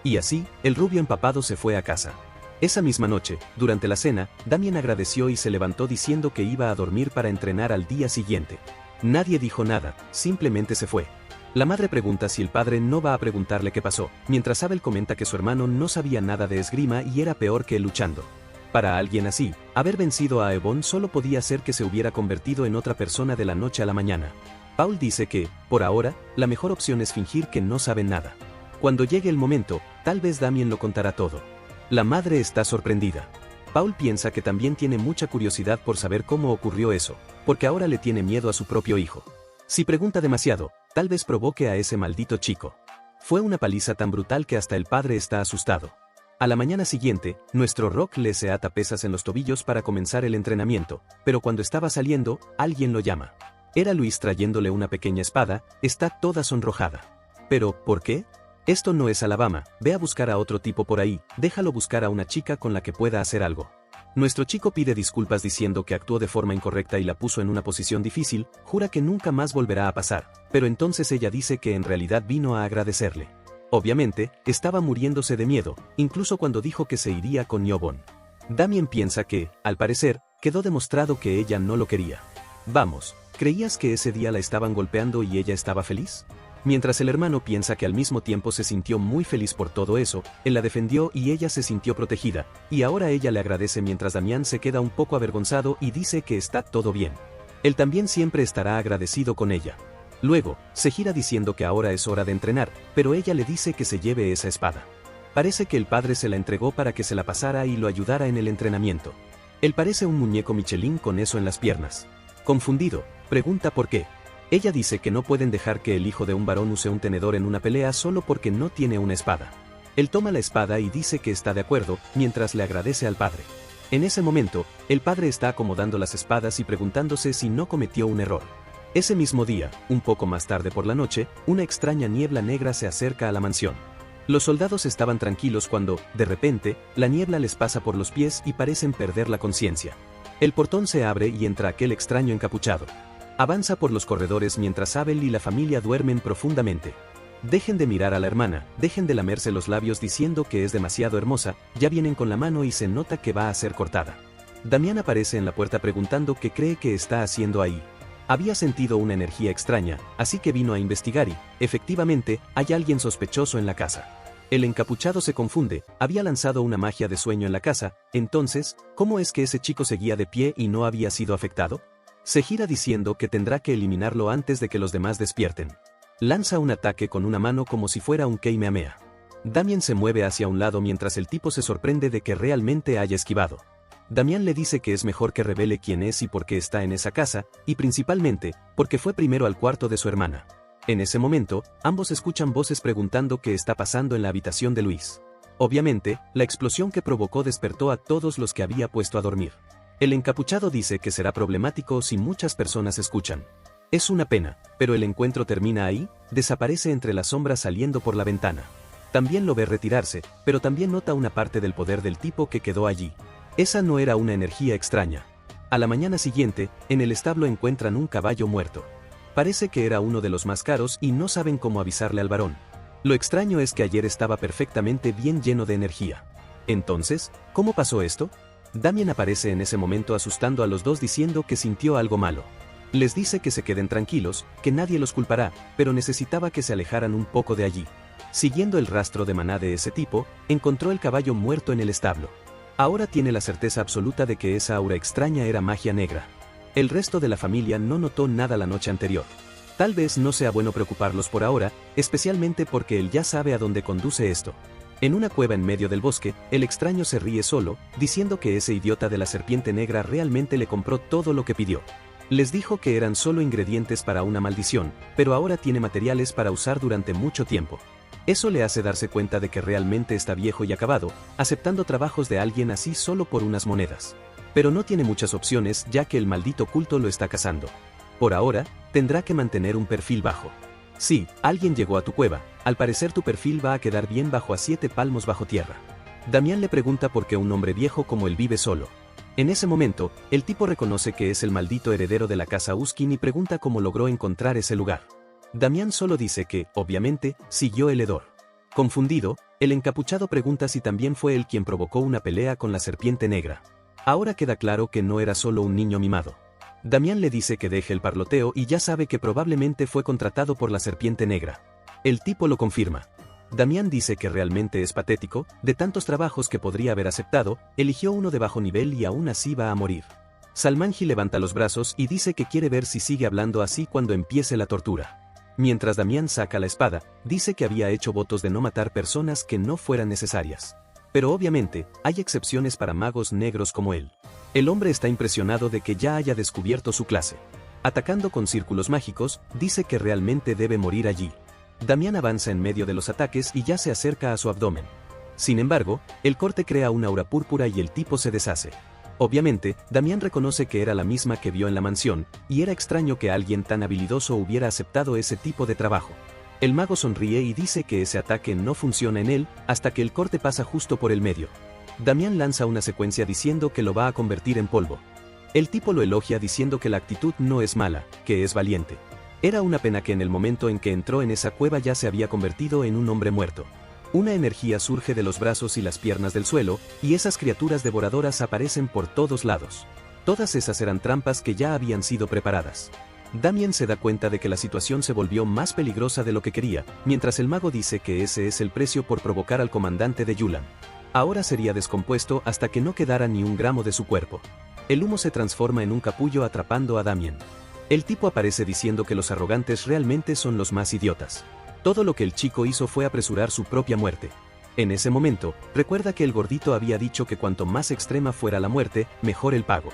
Y así, el rubio empapado se fue a casa. Esa misma noche, durante la cena, Damien agradeció y se levantó diciendo que iba a dormir para entrenar al día siguiente. Nadie dijo nada, simplemente se fue. La madre pregunta si el padre no va a preguntarle qué pasó, mientras Abel comenta que su hermano no sabía nada de esgrima y era peor que él luchando. Para alguien así, haber vencido a Eobon solo podía hacer que se hubiera convertido en otra persona de la noche a la mañana. Paul dice que, por ahora, la mejor opción es fingir que no saben nada. Cuando llegue el momento, tal vez Damien lo contará todo. La madre está sorprendida. Paul piensa que también tiene mucha curiosidad por saber cómo ocurrió eso, porque ahora le tiene miedo a su propio hijo. Si pregunta demasiado, tal vez provoque a ese maldito chico. Fue una paliza tan brutal que hasta el padre está asustado. A la mañana siguiente, nuestro Rock le se ata pesas en los tobillos para comenzar el entrenamiento, pero cuando estaba saliendo, alguien lo llama. Era Luis trayéndole una pequeña espada, está toda sonrojada. ¿Pero por qué? Esto no es Alabama, ve a buscar a otro tipo por ahí, déjalo buscar a una chica con la que pueda hacer algo. Nuestro chico pide disculpas diciendo que actuó de forma incorrecta y la puso en una posición difícil, jura que nunca más volverá a pasar, pero entonces ella dice que en realidad vino a agradecerle. Obviamente, estaba muriéndose de miedo, incluso cuando dijo que se iría con Eobon. Damien piensa que, al parecer, quedó demostrado que ella no lo quería. Vamos, ¿creías que ese día la estaban golpeando y ella estaba feliz? Mientras el hermano piensa que al mismo tiempo se sintió muy feliz por todo eso, él la defendió y ella se sintió protegida, y ahora ella le agradece mientras Damián se queda un poco avergonzado y dice que está todo bien. Él también siempre estará agradecido con ella. Luego, se gira diciendo que ahora es hora de entrenar, pero ella le dice que se lleve esa espada. Parece que el padre se la entregó para que se la pasara y lo ayudara en el entrenamiento. Él parece un muñeco Michelin con eso en las piernas. Confundido, pregunta por qué. Ella dice que no pueden dejar que el hijo de un varón use un tenedor en una pelea solo porque no tiene una espada. Él toma la espada y dice que está de acuerdo, mientras le agradece al padre. En ese momento, el padre está acomodando las espadas y preguntándose si no cometió un error. Ese mismo día, un poco más tarde por la noche, una extraña niebla negra se acerca a la mansión. Los soldados estaban tranquilos cuando, de repente, la niebla les pasa por los pies y parecen perder la conciencia. El portón se abre y entra aquel extraño encapuchado. Avanza por los corredores mientras Abel y la familia duermen profundamente. Dejen de mirar a la hermana, dejen de lamerse los labios diciendo que es demasiado hermosa, ya vienen con la mano y se nota que va a ser cortada. Damián aparece en la puerta preguntando qué cree que está haciendo ahí. Había sentido una energía extraña, así que vino a investigar y, efectivamente, hay alguien sospechoso en la casa. El encapuchado se confunde, había lanzado una magia de sueño en la casa, entonces, ¿cómo es que ese chico seguía de pie y no había sido afectado? Se gira diciendo que tendrá que eliminarlo antes de que los demás despierten. Lanza un ataque con una mano como si fuera un Kamehameha. Damien se mueve hacia un lado mientras el tipo se sorprende de que realmente haya esquivado. Damián le dice que es mejor que revele quién es y por qué está en esa casa, y principalmente, porque fue primero al cuarto de su hermana. En ese momento, ambos escuchan voces preguntando qué está pasando en la habitación de Luis. Obviamente, la explosión que provocó despertó a todos los que había puesto a dormir. El encapuchado dice que será problemático si muchas personas escuchan. Es una pena, pero el encuentro termina ahí, desaparece entre las sombras saliendo por la ventana. También lo ve retirarse, pero también nota una parte del poder del tipo que quedó allí. Esa no era una energía extraña. A la mañana siguiente, en el establo encuentran un caballo muerto. Parece que era uno de los más caros y no saben cómo avisarle al varón. Lo extraño es que ayer estaba perfectamente bien lleno de energía. Entonces, ¿cómo pasó esto? Damien aparece en ese momento asustando a los dos diciendo que sintió algo malo. Les dice que se queden tranquilos, que nadie los culpará, pero necesitaba que se alejaran un poco de allí. Siguiendo el rastro de maná de ese tipo, encontró el caballo muerto en el establo. Ahora tiene la certeza absoluta de que esa aura extraña era magia negra. El resto de la familia no notó nada la noche anterior. Tal vez no sea bueno preocuparlos por ahora, especialmente porque él ya sabe a dónde conduce esto. En una cueva en medio del bosque, el extraño se ríe solo, diciendo que ese idiota de la serpiente negra realmente le compró todo lo que pidió. Les dijo que eran solo ingredientes para una maldición, pero ahora tiene materiales para usar durante mucho tiempo. Eso le hace darse cuenta de que realmente está viejo y acabado, aceptando trabajos de alguien así solo por unas monedas. Pero no tiene muchas opciones ya que el maldito culto lo está cazando. Por ahora, tendrá que mantener un perfil bajo. Sí, alguien llegó a tu cueva, al parecer tu perfil va a quedar bien bajo a 7 palmos bajo tierra. Damián le pregunta por qué un hombre viejo como él vive solo. En ese momento, el tipo reconoce que es el maldito heredero de la casa Uskin y pregunta cómo logró encontrar ese lugar. Damián solo dice que, obviamente, siguió el hedor. Confundido, el encapuchado pregunta si también fue él quien provocó una pelea con la serpiente negra. Ahora queda claro que no era solo un niño mimado. Damián le dice que deje el parloteo y ya sabe que probablemente fue contratado por la serpiente negra. El tipo lo confirma. Damián dice que realmente es patético, de tantos trabajos que podría haber aceptado, eligió uno de bajo nivel y aún así va a morir. Salmanji levanta los brazos y dice que quiere ver si sigue hablando así cuando empiece la tortura. Mientras Damián saca la espada, dice que había hecho votos de no matar personas que no fueran necesarias. Pero obviamente, hay excepciones para magos negros como él. El hombre está impresionado de que ya haya descubierto su clase. Atacando con círculos mágicos, dice que realmente debe morir allí. Damián avanza en medio de los ataques y ya se acerca a su abdomen. Sin embargo, el corte crea una aura púrpura y el tipo se deshace. Obviamente, Damián reconoce que era la misma que vio en la mansión, y era extraño que alguien tan habilidoso hubiera aceptado ese tipo de trabajo. El mago sonríe y dice que ese ataque no funciona en él, hasta que el corte pasa justo por el medio. Damián lanza una secuencia diciendo que lo va a convertir en polvo. El tipo lo elogia diciendo que la actitud no es mala, que es valiente. Era una pena que en el momento en que entró en esa cueva ya se había convertido en un hombre muerto. Una energía surge de los brazos y las piernas del suelo, y esas criaturas devoradoras aparecen por todos lados. Todas esas eran trampas que ya habían sido preparadas. Damián se da cuenta de que la situación se volvió más peligrosa de lo que quería, mientras el mago dice que ese es el precio por provocar al comandante de Yulan. Ahora sería descompuesto hasta que no quedara ni un gramo de su cuerpo. El humo se transforma en un capullo atrapando a Damián. El tipo aparece diciendo que los arrogantes realmente son los más idiotas. Todo lo que el chico hizo fue apresurar su propia muerte. En ese momento, recuerda que el gordito había dicho que cuanto más extrema fuera la muerte, mejor el pago.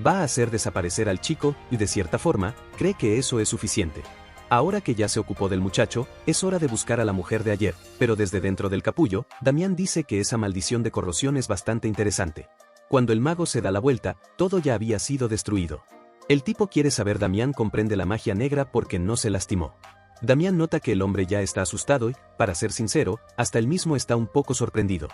Va a hacer desaparecer al chico, y de cierta forma, cree que eso es suficiente. Ahora que ya se ocupó del muchacho, es hora de buscar a la mujer de ayer, pero desde dentro del capullo, Damián dice que esa maldición de corrosión es bastante interesante. Cuando el mago se da la vuelta, todo ya había sido destruido. El tipo quiere saber. Damián comprende la magia negra porque no se lastimó. Damián nota que el hombre ya está asustado y, para ser sincero, hasta él mismo está un poco sorprendido.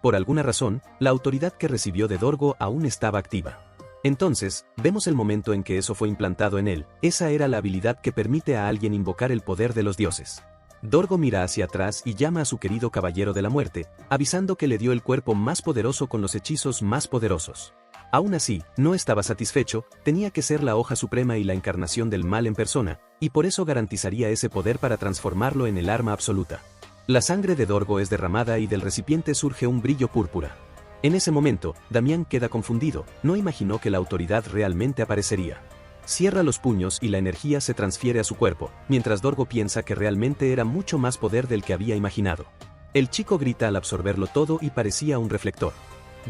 Por alguna razón, la autoridad que recibió de Dorgo aún estaba activa. Entonces, vemos el momento en que eso fue implantado en él. Esa era la habilidad que permite a alguien invocar el poder de los dioses. Dorgo mira hacia atrás y llama a su querido caballero de la muerte, avisando que le dio el cuerpo más poderoso con los hechizos más poderosos. Aún así, no estaba satisfecho, tenía que ser la hoja suprema y la encarnación del mal en persona, y por eso garantizaría ese poder para transformarlo en el arma absoluta. La sangre de Dorgo es derramada y del recipiente surge un brillo púrpura. En ese momento, Damián queda confundido, no imaginó que la autoridad realmente aparecería. Cierra los puños y la energía se transfiere a su cuerpo, mientras Dorgo piensa que realmente era mucho más poder del que había imaginado. El chico grita al absorberlo todo y parecía un reflector.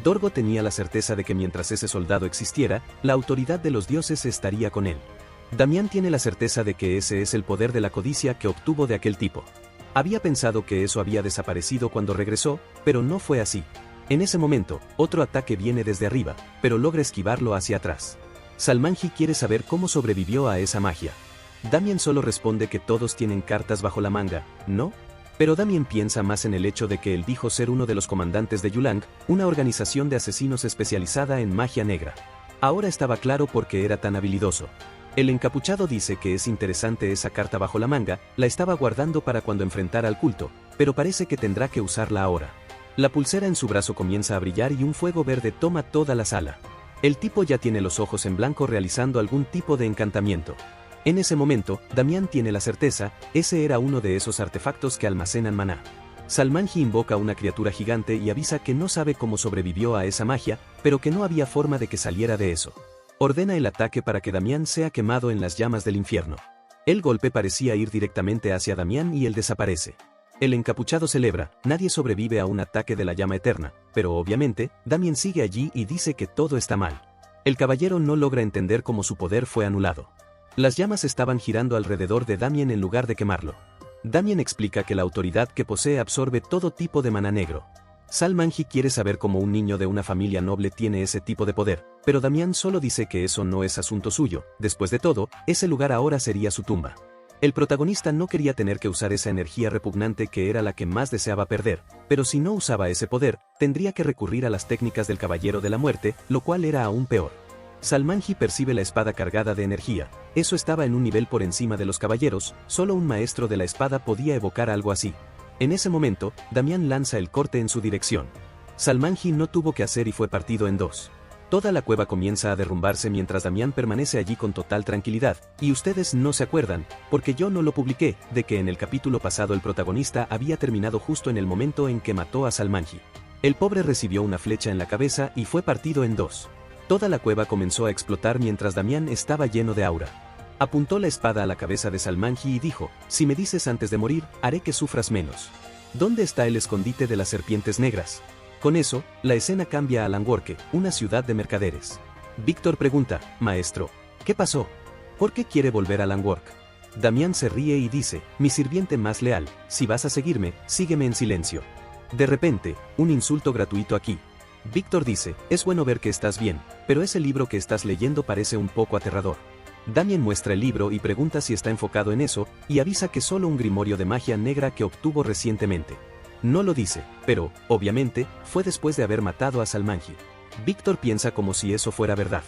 Dorgo tenía la certeza de que mientras ese soldado existiera, la autoridad de los dioses estaría con él. Damián tiene la certeza de que ese es el poder de la codicia que obtuvo de aquel tipo. Había pensado que eso había desaparecido cuando regresó, pero no fue así. En ese momento, otro ataque viene desde arriba, pero logra esquivarlo hacia atrás. Salmanji quiere saber cómo sobrevivió a esa magia. Damián solo responde que todos tienen cartas bajo la manga, ¿no? Pero Damián piensa más en el hecho de que él dijo ser uno de los comandantes de Yulang, una organización de asesinos especializada en magia negra. Ahora estaba claro por qué era tan habilidoso. El encapuchado dice que es interesante esa carta bajo la manga, la estaba guardando para cuando enfrentara al culto, pero parece que tendrá que usarla ahora. La pulsera en su brazo comienza a brillar y un fuego verde toma toda la sala. El tipo ya tiene los ojos en blanco realizando algún tipo de encantamiento. En ese momento, Damián tiene la certeza, ese era uno de esos artefactos que almacenan maná. Salmanji invoca a una criatura gigante y avisa que no sabe cómo sobrevivió a esa magia, pero que no había forma de que saliera de eso. Ordena el ataque para que Damián sea quemado en las llamas del infierno. El golpe parecía ir directamente hacia Damián y él desaparece. El encapuchado celebra, nadie sobrevive a un ataque de la llama eterna, pero obviamente, Damián sigue allí y dice que todo está mal. El caballero no logra entender cómo su poder fue anulado. Las llamas estaban girando alrededor de Damián en lugar de quemarlo. Damien explica que la autoridad que posee absorbe todo tipo de maná negro. Salmanji quiere saber cómo un niño de una familia noble tiene ese tipo de poder, pero Damián solo dice que eso no es asunto suyo. Después de todo, ese lugar ahora sería su tumba. El protagonista no quería tener que usar esa energía repugnante que era la que más deseaba perder, pero si no usaba ese poder, tendría que recurrir a las técnicas del Caballero de la Muerte, lo cual era aún peor. Salmanji percibe la espada cargada de energía. Eso estaba en un nivel por encima de los caballeros, solo un maestro de la espada podía evocar algo así. En ese momento, Damián lanza el corte en su dirección. Salmanji no tuvo que hacer y fue partido en dos. Toda la cueva comienza a derrumbarse mientras Damián permanece allí con total tranquilidad, y ustedes no se acuerdan, porque yo no lo publiqué, de que en el capítulo pasado el protagonista había terminado justo en el momento en que mató a Salmanji. El pobre recibió una flecha en la cabeza y fue partido en dos. Toda la cueva comenzó a explotar mientras Damián estaba lleno de aura. Apuntó la espada a la cabeza de Salmanji y dijo, si me dices antes de morir, haré que sufras menos. ¿Dónde está el escondite de las serpientes negras? Con eso, la escena cambia a Langworke, una ciudad de mercaderes. Víctor pregunta, maestro, ¿qué pasó? ¿Por qué quiere volver a Langworke? Damián se ríe y dice, mi sirviente más leal, si vas a seguirme, sígueme en silencio. De repente, un insulto gratuito aquí. Víctor dice, es bueno ver que estás bien, pero ese libro que estás leyendo parece un poco aterrador. Damien muestra el libro y pregunta si está enfocado en eso, y avisa que solo un grimorio de magia negra que obtuvo recientemente. No lo dice, pero, obviamente, fue después de haber matado a Salmanji. Víctor piensa como si eso fuera verdad.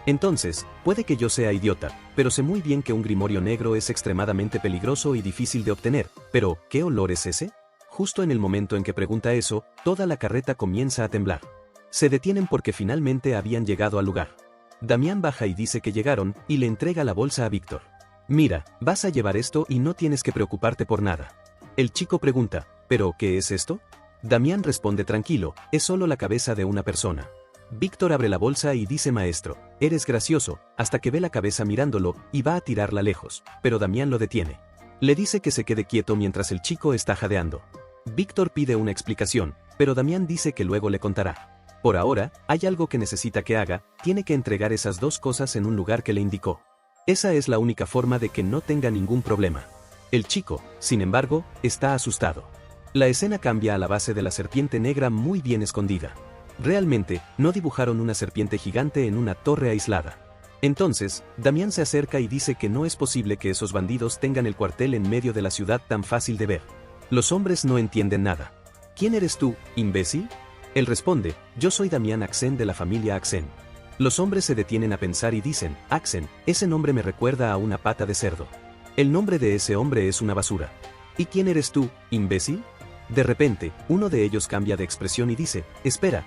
Entonces, puede que yo sea idiota, pero sé muy bien que un grimorio negro es extremadamente peligroso y difícil de obtener, pero, ¿qué olor es ese? Justo en el momento en que pregunta eso, toda la carreta comienza a temblar. Se detienen porque finalmente habían llegado al lugar. Damián baja y dice que llegaron, y le entrega la bolsa a Víctor. Mira, vas a llevar esto y no tienes que preocuparte por nada. El chico pregunta, ¿pero qué es esto? Damián responde tranquilo, es solo la cabeza de una persona. Víctor abre la bolsa y dice maestro, eres gracioso, hasta que ve la cabeza mirándolo, y va a tirarla lejos, pero Damián lo detiene. Le dice que se quede quieto mientras el chico está jadeando. Víctor pide una explicación, pero Damián dice que luego le contará. Por ahora, hay algo que necesita que haga, tiene que entregar esas dos cosas en un lugar que le indicó. Esa es la única forma de que no tenga ningún problema. El chico, sin embargo, está asustado. La escena cambia a la base de la serpiente negra muy bien escondida. Realmente, no dibujaron una serpiente gigante en una torre aislada. Entonces, Damián se acerca y dice que no es posible que esos bandidos tengan el cuartel en medio de la ciudad tan fácil de ver. Los hombres no entienden nada. ¿Quién eres tú, imbécil? Él responde, yo soy Damián Axen de la familia Axen. Los hombres se detienen a pensar y dicen, Axen, ese nombre me recuerda a una pata de cerdo. El nombre de ese hombre es una basura. ¿Y quién eres tú, imbécil? De repente, uno de ellos cambia de expresión y dice, espera,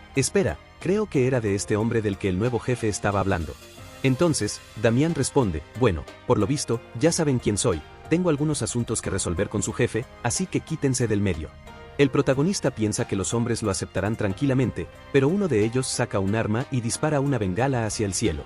creo que era de este hombre del que el nuevo jefe estaba hablando. Entonces, Damián responde, bueno, por lo visto, ya saben quién soy, tengo algunos asuntos que resolver con su jefe, así que quítense del medio. El protagonista piensa que los hombres lo aceptarán tranquilamente, pero uno de ellos saca un arma y dispara una bengala hacia el cielo.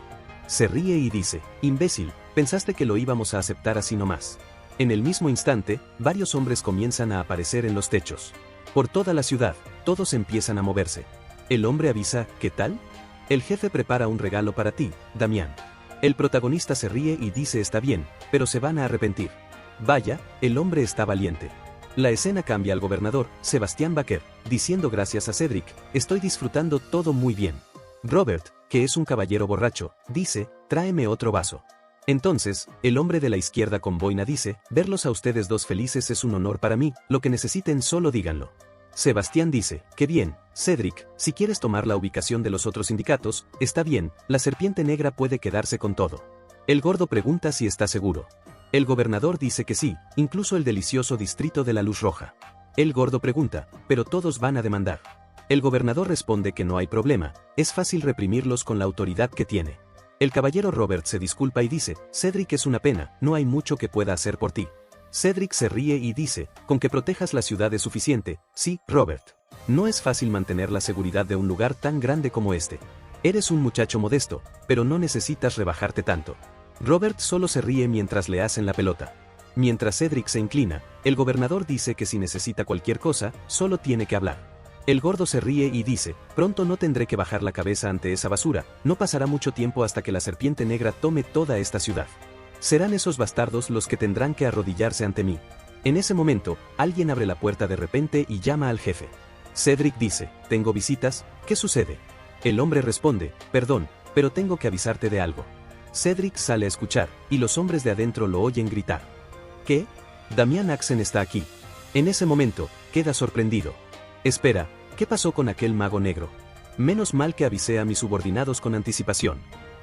Se ríe y dice, imbécil, pensaste que lo íbamos a aceptar así nomás. En el mismo instante, varios hombres comienzan a aparecer en los techos. Por toda la ciudad, todos empiezan a moverse. El hombre avisa, ¿qué tal? El jefe prepara un regalo para ti, Damián. El protagonista se ríe y dice está bien, pero se van a arrepentir. Vaya, el hombre está valiente. La escena cambia al gobernador, Sebastián Baker, diciendo gracias a Cedric, estoy disfrutando todo muy bien. Robert, que es un caballero borracho, dice, tráeme otro vaso. Entonces, el hombre de la izquierda con boina dice, verlos a ustedes dos felices es un honor para mí, lo que necesiten solo díganlo. Sebastián dice, qué bien, Cedric, si quieres tomar la ubicación de los otros sindicatos, está bien, la serpiente negra puede quedarse con todo. El gordo pregunta si está seguro. El gobernador dice que sí, incluso el delicioso distrito de la Luz Roja. El gordo pregunta, pero todos van a demandar. El gobernador responde que no hay problema, es fácil reprimirlos con la autoridad que tiene. El caballero Robert se disculpa y dice, Cedric es una pena, no hay mucho que pueda hacer por ti. Cedric se ríe y dice, con que protejas la ciudad es suficiente, sí, Robert. No es fácil mantener la seguridad de un lugar tan grande como este. Eres un muchacho modesto, pero no necesitas rebajarte tanto. Robert solo se ríe mientras le hacen la pelota. Mientras Cedric se inclina, el gobernador dice que si necesita cualquier cosa, solo tiene que hablar. El gordo se ríe y dice, pronto no tendré que bajar la cabeza ante esa basura, no pasará mucho tiempo hasta que la serpiente negra tome toda esta ciudad. Serán esos bastardos los que tendrán que arrodillarse ante mí. En ese momento, alguien abre la puerta de repente y llama al jefe. Cedric dice, «Tengo visitas, ¿qué sucede?». El hombre responde, «Perdón, pero tengo que avisarte de algo». Cedric sale a escuchar, y los hombres de adentro lo oyen gritar. ¿Qué? Damián Axen está aquí. En ese momento, queda sorprendido. Espera, ¿qué pasó con aquel mago negro? Menos mal que avisé a mis subordinados con anticipación.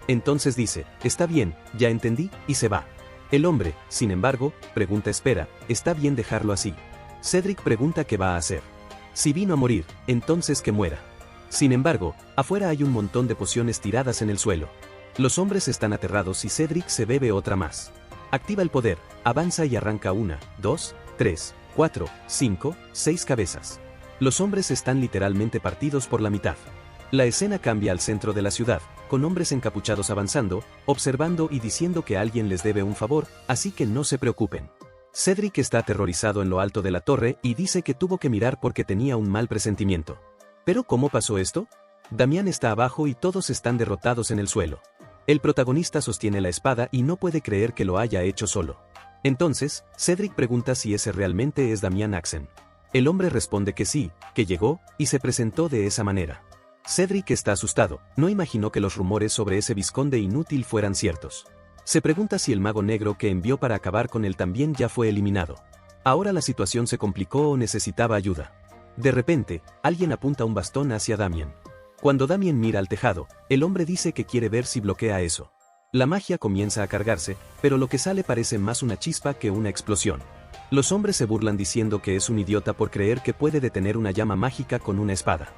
Entonces dice, está bien, ya entendí, y se va. El hombre, sin embargo, pregunta espera, ¿está bien dejarlo así? Cedric pregunta qué va a hacer. Si vino a morir, entonces que muera. Sin embargo, afuera hay un montón de pociones tiradas en el suelo. Los hombres están aterrados y Cedric se bebe otra más. Activa el poder, avanza y arranca 1, 2, 3, 4, 5, 6 cabezas. Los hombres están literalmente partidos por la mitad. La escena cambia al centro de la ciudad, con hombres encapuchados avanzando, observando y diciendo que alguien les debe un favor, así que no se preocupen. Cedric está aterrorizado en lo alto de la torre y dice que tuvo que mirar porque tenía un mal presentimiento. ¿Pero cómo pasó esto? Damián está abajo y todos están derrotados en el suelo. El protagonista sostiene la espada y no puede creer que lo haya hecho solo. Entonces, Cedric pregunta si ese realmente es Damián Axen. El hombre responde que sí, que llegó, y se presentó de esa manera. Cedric está asustado, no imaginó que los rumores sobre ese vizconde inútil fueran ciertos. Se pregunta si el mago negro que envió para acabar con él también ya fue eliminado. Ahora la situación se complicó o necesitaba ayuda. De repente, alguien apunta un bastón hacia Damián. Cuando Damián mira al tejado, el hombre dice que quiere ver si bloquea eso. La magia comienza a cargarse, pero lo que sale parece más una chispa que una explosión. Los hombres se burlan diciendo que es un idiota por creer que puede detener una llama mágica con una espada.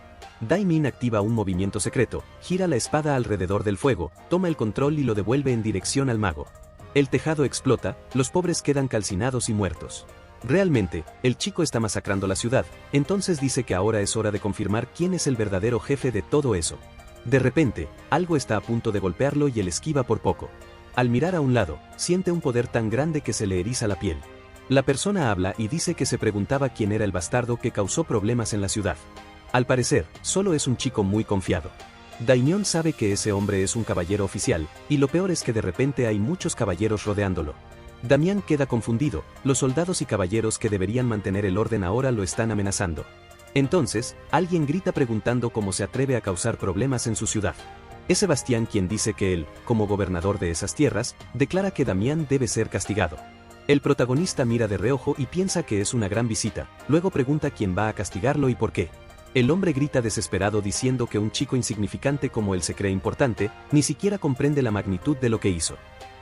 Daimin activa un movimiento secreto, gira la espada alrededor del fuego, toma el control y lo devuelve en dirección al mago. El tejado explota, los pobres quedan calcinados y muertos. Realmente, el chico está masacrando la ciudad, entonces dice que ahora es hora de confirmar quién es el verdadero jefe de todo eso. De repente, algo está a punto de golpearlo y él esquiva por poco. Al mirar a un lado, siente un poder tan grande que se le eriza la piel. La persona habla y dice que se preguntaba quién era el bastardo que causó problemas en la ciudad. Al parecer, solo es un chico muy confiado. Daimyon sabe que ese hombre es un caballero oficial, y lo peor es que de repente hay muchos caballeros rodeándolo. Damián queda confundido, los soldados y caballeros que deberían mantener el orden ahora lo están amenazando. Entonces, alguien grita preguntando cómo se atreve a causar problemas en su ciudad. Es Sebastián quien dice que él, como gobernador de esas tierras, declara que Damián debe ser castigado. El protagonista mira de reojo y piensa que es una gran visita, luego pregunta quién va a castigarlo y por qué. El hombre grita desesperado diciendo que un chico insignificante como él se cree importante, ni siquiera comprende la magnitud de lo que hizo.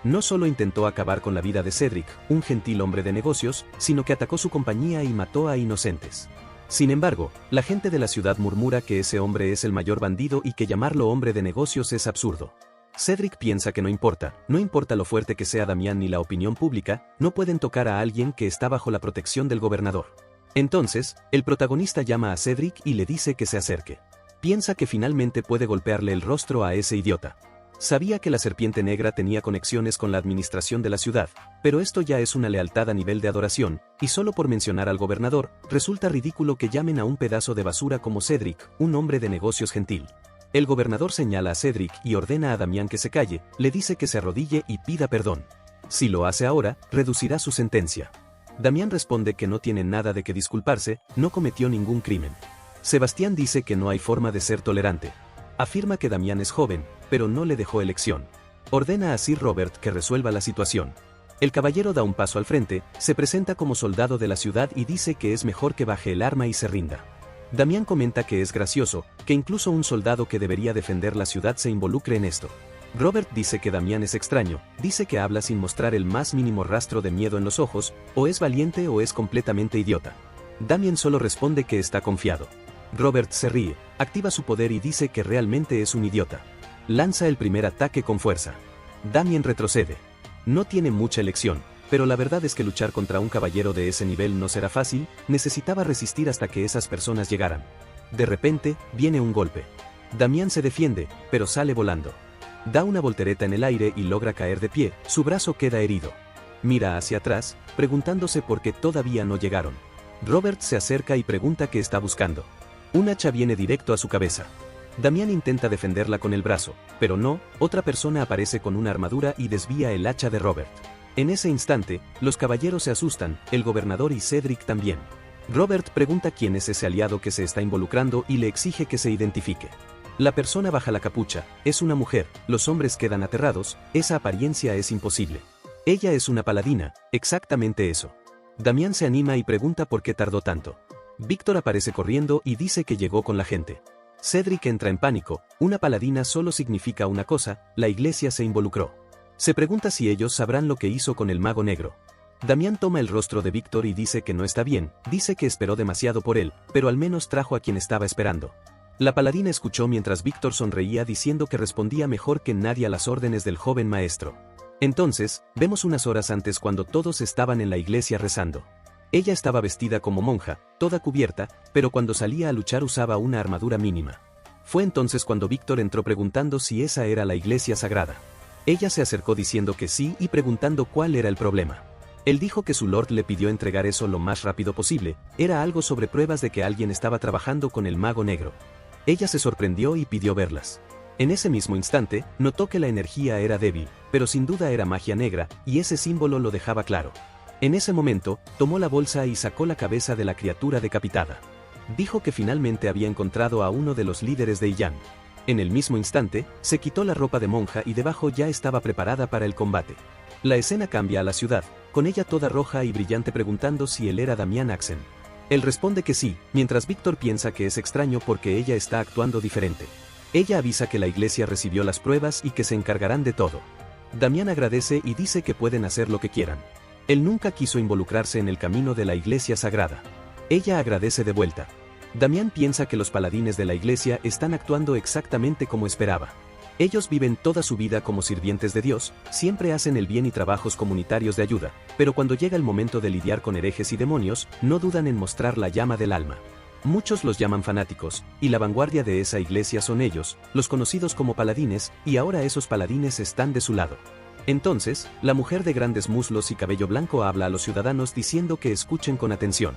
No solo intentó acabar con la vida de Cedric, un gentil hombre de negocios, sino que atacó su compañía y mató a inocentes. Sin embargo, la gente de la ciudad murmura que ese hombre es el mayor bandido y que llamarlo hombre de negocios es absurdo. Cedric piensa que no importa lo fuerte que sea Damián ni la opinión pública, no pueden tocar a alguien que está bajo la protección del gobernador. Entonces, el protagonista llama a Cedric y le dice que se acerque. Piensa que finalmente puede golpearle el rostro a ese idiota. Sabía que la serpiente negra tenía conexiones con la administración de la ciudad, pero esto ya es una lealtad a nivel de adoración, y solo por mencionar al gobernador, resulta ridículo que llamen a un pedazo de basura como Cedric, un hombre de negocios gentil. El gobernador señala a Cedric y ordena a Damián que se calle, le dice que se arrodille y pida perdón. Si lo hace ahora, reducirá su sentencia. Damián responde que no tiene nada de que disculparse, no cometió ningún crimen. Sebastián dice que no hay forma de ser tolerante. Afirma que Damián es joven, pero no le dejó elección. Ordena a Sir Robert que resuelva la situación. El caballero da un paso al frente, se presenta como soldado de la ciudad y dice que es mejor que baje el arma y se rinda. Damián comenta que es gracioso, que incluso un soldado que debería defender la ciudad se involucre en esto. Robert dice que Damián es extraño, dice que habla sin mostrar el más mínimo rastro de miedo en los ojos, o es valiente o es completamente idiota. Damián solo responde que está confiado. Robert se ríe, activa su poder y dice que realmente es un idiota. Lanza el primer ataque con fuerza. Damián retrocede. No tiene mucha elección, pero la verdad es que luchar contra un caballero de ese nivel no será fácil, necesitaba resistir hasta que esas personas llegaran. De repente, viene un golpe. Damián se defiende, pero sale volando. Da una voltereta en el aire y logra caer de pie, su brazo queda herido. Mira hacia atrás, preguntándose por qué todavía no llegaron. Robert se acerca y pregunta qué está buscando. Un hacha viene directo a su cabeza. Damián intenta defenderla con el brazo, pero no, otra persona aparece con una armadura y desvía el hacha de Robert. En ese instante, los caballeros se asustan, el gobernador y Cedric también. Robert pregunta quién es ese aliado que se está involucrando y le exige que se identifique. La persona baja la capucha, es una mujer, los hombres quedan aterrados, esa apariencia es imposible. Ella es una paladina, exactamente eso. Damián se anima y pregunta por qué tardó tanto. Víctor aparece corriendo y dice que llegó con la gente. Cedric entra en pánico, una paladina solo significa una cosa, la iglesia se involucró. Se pregunta si ellos sabrán lo que hizo con el mago negro. Damián toma el rostro de Víctor y dice que no está bien, dice que esperó demasiado por él, pero al menos trajo a quien estaba esperando. La paladina escuchó mientras Víctor sonreía diciendo que respondía mejor que nadie a las órdenes del joven maestro. Entonces, vemos unas horas antes cuando todos estaban en la iglesia rezando. Ella estaba vestida como monja, toda cubierta, pero cuando salía a luchar usaba una armadura mínima. Fue entonces cuando Víctor entró preguntando si esa era la iglesia sagrada. Ella se acercó diciendo que sí y preguntando cuál era el problema. Él dijo que su lord le pidió entregar eso lo más rápido posible, era algo sobre pruebas de que alguien estaba trabajando con el mago negro. Ella se sorprendió y pidió verlas. En ese mismo instante, notó que la energía era débil, pero sin duda era magia negra, y ese símbolo lo dejaba claro. En ese momento, tomó la bolsa y sacó la cabeza de la criatura decapitada. Dijo que finalmente había encontrado a uno de los líderes de Iyán. En el mismo instante, se quitó la ropa de monja y debajo ya estaba preparada para el combate. La escena cambia a la ciudad, con ella toda roja y brillante preguntando si él era Damián Axen. Él responde que sí, mientras Víctor piensa que es extraño porque ella está actuando diferente. Ella avisa que la iglesia recibió las pruebas y que se encargarán de todo. Damián agradece y dice que pueden hacer lo que quieran. Él nunca quiso involucrarse en el camino de la iglesia sagrada. Ella agradece de vuelta. Damián piensa que los paladines de la iglesia están actuando exactamente como esperaba. Ellos viven toda su vida como sirvientes de Dios, siempre hacen el bien y trabajos comunitarios de ayuda, pero cuando llega el momento de lidiar con herejes y demonios, no dudan en mostrar la llama del alma. Muchos los llaman fanáticos, y la vanguardia de esa iglesia son ellos, los conocidos como paladines, y ahora esos paladines están de su lado. Entonces, la mujer de grandes muslos y cabello blanco habla a los ciudadanos diciendo que escuchen con atención.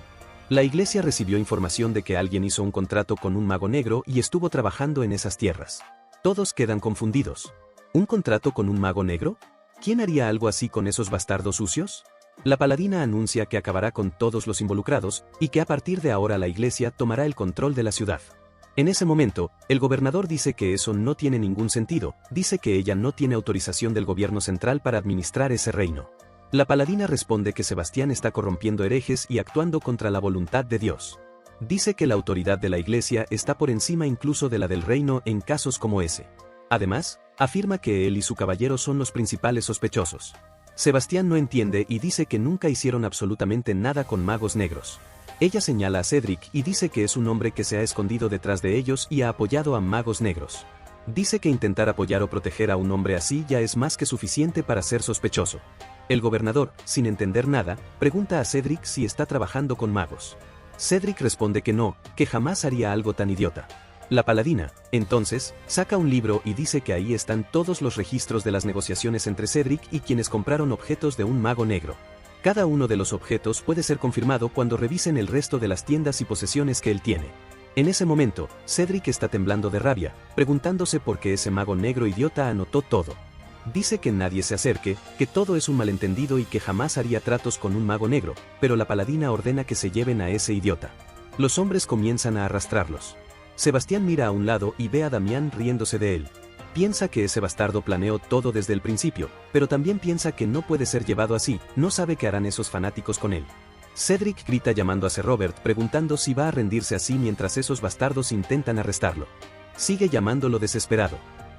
La iglesia recibió información de que alguien hizo un contrato con un mago negro y estuvo trabajando en esas tierras. Todos quedan confundidos. ¿Un contrato con un mago negro? ¿Quién haría algo así con esos bastardos sucios? La paladina anuncia que acabará con todos los involucrados, y que a partir de ahora la iglesia tomará el control de la ciudad. En ese momento, el gobernador dice que eso no tiene ningún sentido, dice que ella no tiene autorización del gobierno central para administrar ese reino. La paladina responde que Sebastián está corrompiendo herejes y actuando contra la voluntad de Dios. Dice que la autoridad de la iglesia está por encima incluso de la del reino en casos como ese. Además, afirma que él y su caballero son los principales sospechosos. Sebastián no entiende y dice que nunca hicieron absolutamente nada con magos negros. Ella señala a Cedric y dice que es un hombre que se ha escondido detrás de ellos y ha apoyado a magos negros. Dice que intentar apoyar o proteger a un hombre así ya es más que suficiente para ser sospechoso. El gobernador, sin entender nada, pregunta a Cedric si está trabajando con magos. Cedric responde que no, que jamás haría algo tan idiota. La paladina, entonces, saca un libro y dice que ahí están todos los registros de las negociaciones entre Cedric y quienes compraron objetos de un mago negro. Cada uno de los objetos puede ser confirmado cuando revisen el resto de las tiendas y posesiones que él tiene. En ese momento, Cedric está temblando de rabia, preguntándose por qué ese mago negro idiota anotó todo. Dice que nadie se acerque, que todo es un malentendido y que jamás haría tratos con un mago negro, pero la paladina ordena que se lleven a ese idiota. Los hombres comienzan a arrastrarlos. Sebastián mira a un lado y ve a Damián riéndose de él. Piensa que ese bastardo planeó todo desde el principio, pero también piensa que no puede ser llevado así, no sabe qué harán esos fanáticos con él. Cedric grita llamando a Sir Robert preguntando si va a rendirse así mientras esos bastardos intentan arrestarlo. Sigue llamándolo desesperado.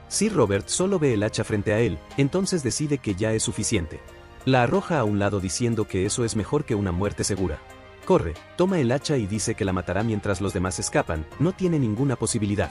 Sir Robert solo ve el hacha frente a él, entonces decide que ya es suficiente. La arroja a un lado diciendo que eso es mejor que una muerte segura. Corre, toma el hacha y dice que la matará mientras los demás escapan, no tiene ninguna posibilidad.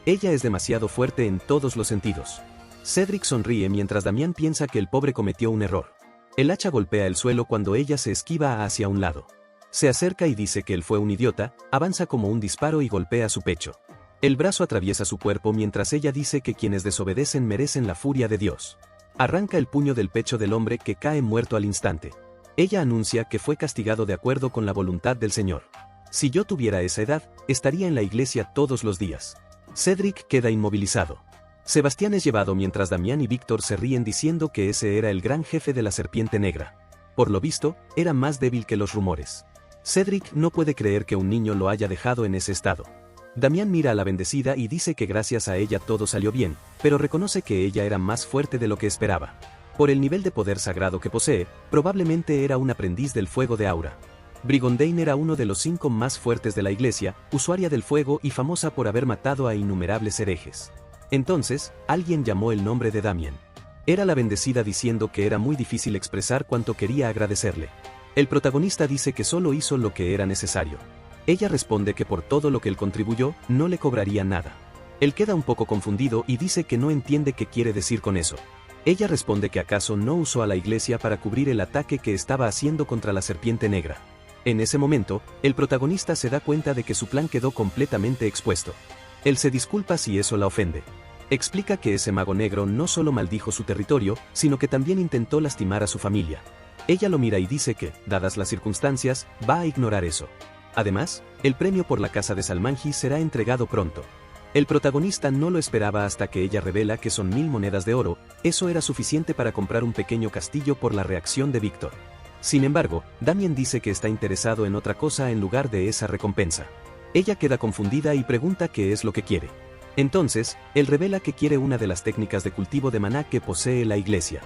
Ella es demasiado fuerte en todos los sentidos. Cedric sonríe mientras Damián piensa que el pobre cometió un error. El hacha golpea el suelo cuando ella se esquiva hacia un lado. Se acerca y dice que él fue un idiota, avanza como un disparo y golpea su pecho. El brazo atraviesa su cuerpo mientras ella dice que quienes desobedecen merecen la furia de Dios. Arranca el puño del pecho del hombre que cae muerto al instante. Ella anuncia que fue castigado de acuerdo con la voluntad del Señor. Si yo tuviera esa edad, estaría en la iglesia todos los días. Cedric queda inmovilizado. Sebastián es llevado mientras Damián y Víctor se ríen diciendo que ese era el gran jefe de la Serpiente Negra. Por lo visto, era más débil que los rumores. Cedric no puede creer que un niño lo haya dejado en ese estado. Damián mira a la bendecida y dice que gracias a ella todo salió bien, pero reconoce que ella era más fuerte de lo que esperaba. Por el nivel de poder sagrado que posee, probablemente era un aprendiz del fuego de Aura. Brigondane era uno de los 5 más fuertes de la iglesia, usuaria del fuego y famosa por haber matado a innumerables herejes. Entonces, alguien llamó el nombre de Damián. Era la bendecida diciendo que era muy difícil expresar cuánto quería agradecerle. El protagonista dice que solo hizo lo que era necesario. Ella responde que por todo lo que él contribuyó, no le cobraría nada. Él queda un poco confundido y dice que no entiende qué quiere decir con eso. Ella responde que acaso no usó a la iglesia para cubrir el ataque que estaba haciendo contra la Serpiente Negra. En ese momento, el protagonista se da cuenta de que su plan quedó completamente expuesto. Él se disculpa si eso la ofende. Explica que ese mago negro no solo maldijo su territorio, sino que también intentó lastimar a su familia. Ella lo mira y dice que, dadas las circunstancias, va a ignorar eso. Además, el premio por la casa de Salmanji será entregado pronto. El protagonista no lo esperaba hasta que ella revela que son 1000 monedas de oro, eso era suficiente para comprar un pequeño castillo por la reacción de Víctor. Sin embargo, Damián dice que está interesado en otra cosa en lugar de esa recompensa. Ella queda confundida y pregunta qué es lo que quiere. Entonces, él revela que quiere una de las técnicas de cultivo de maná que posee la iglesia.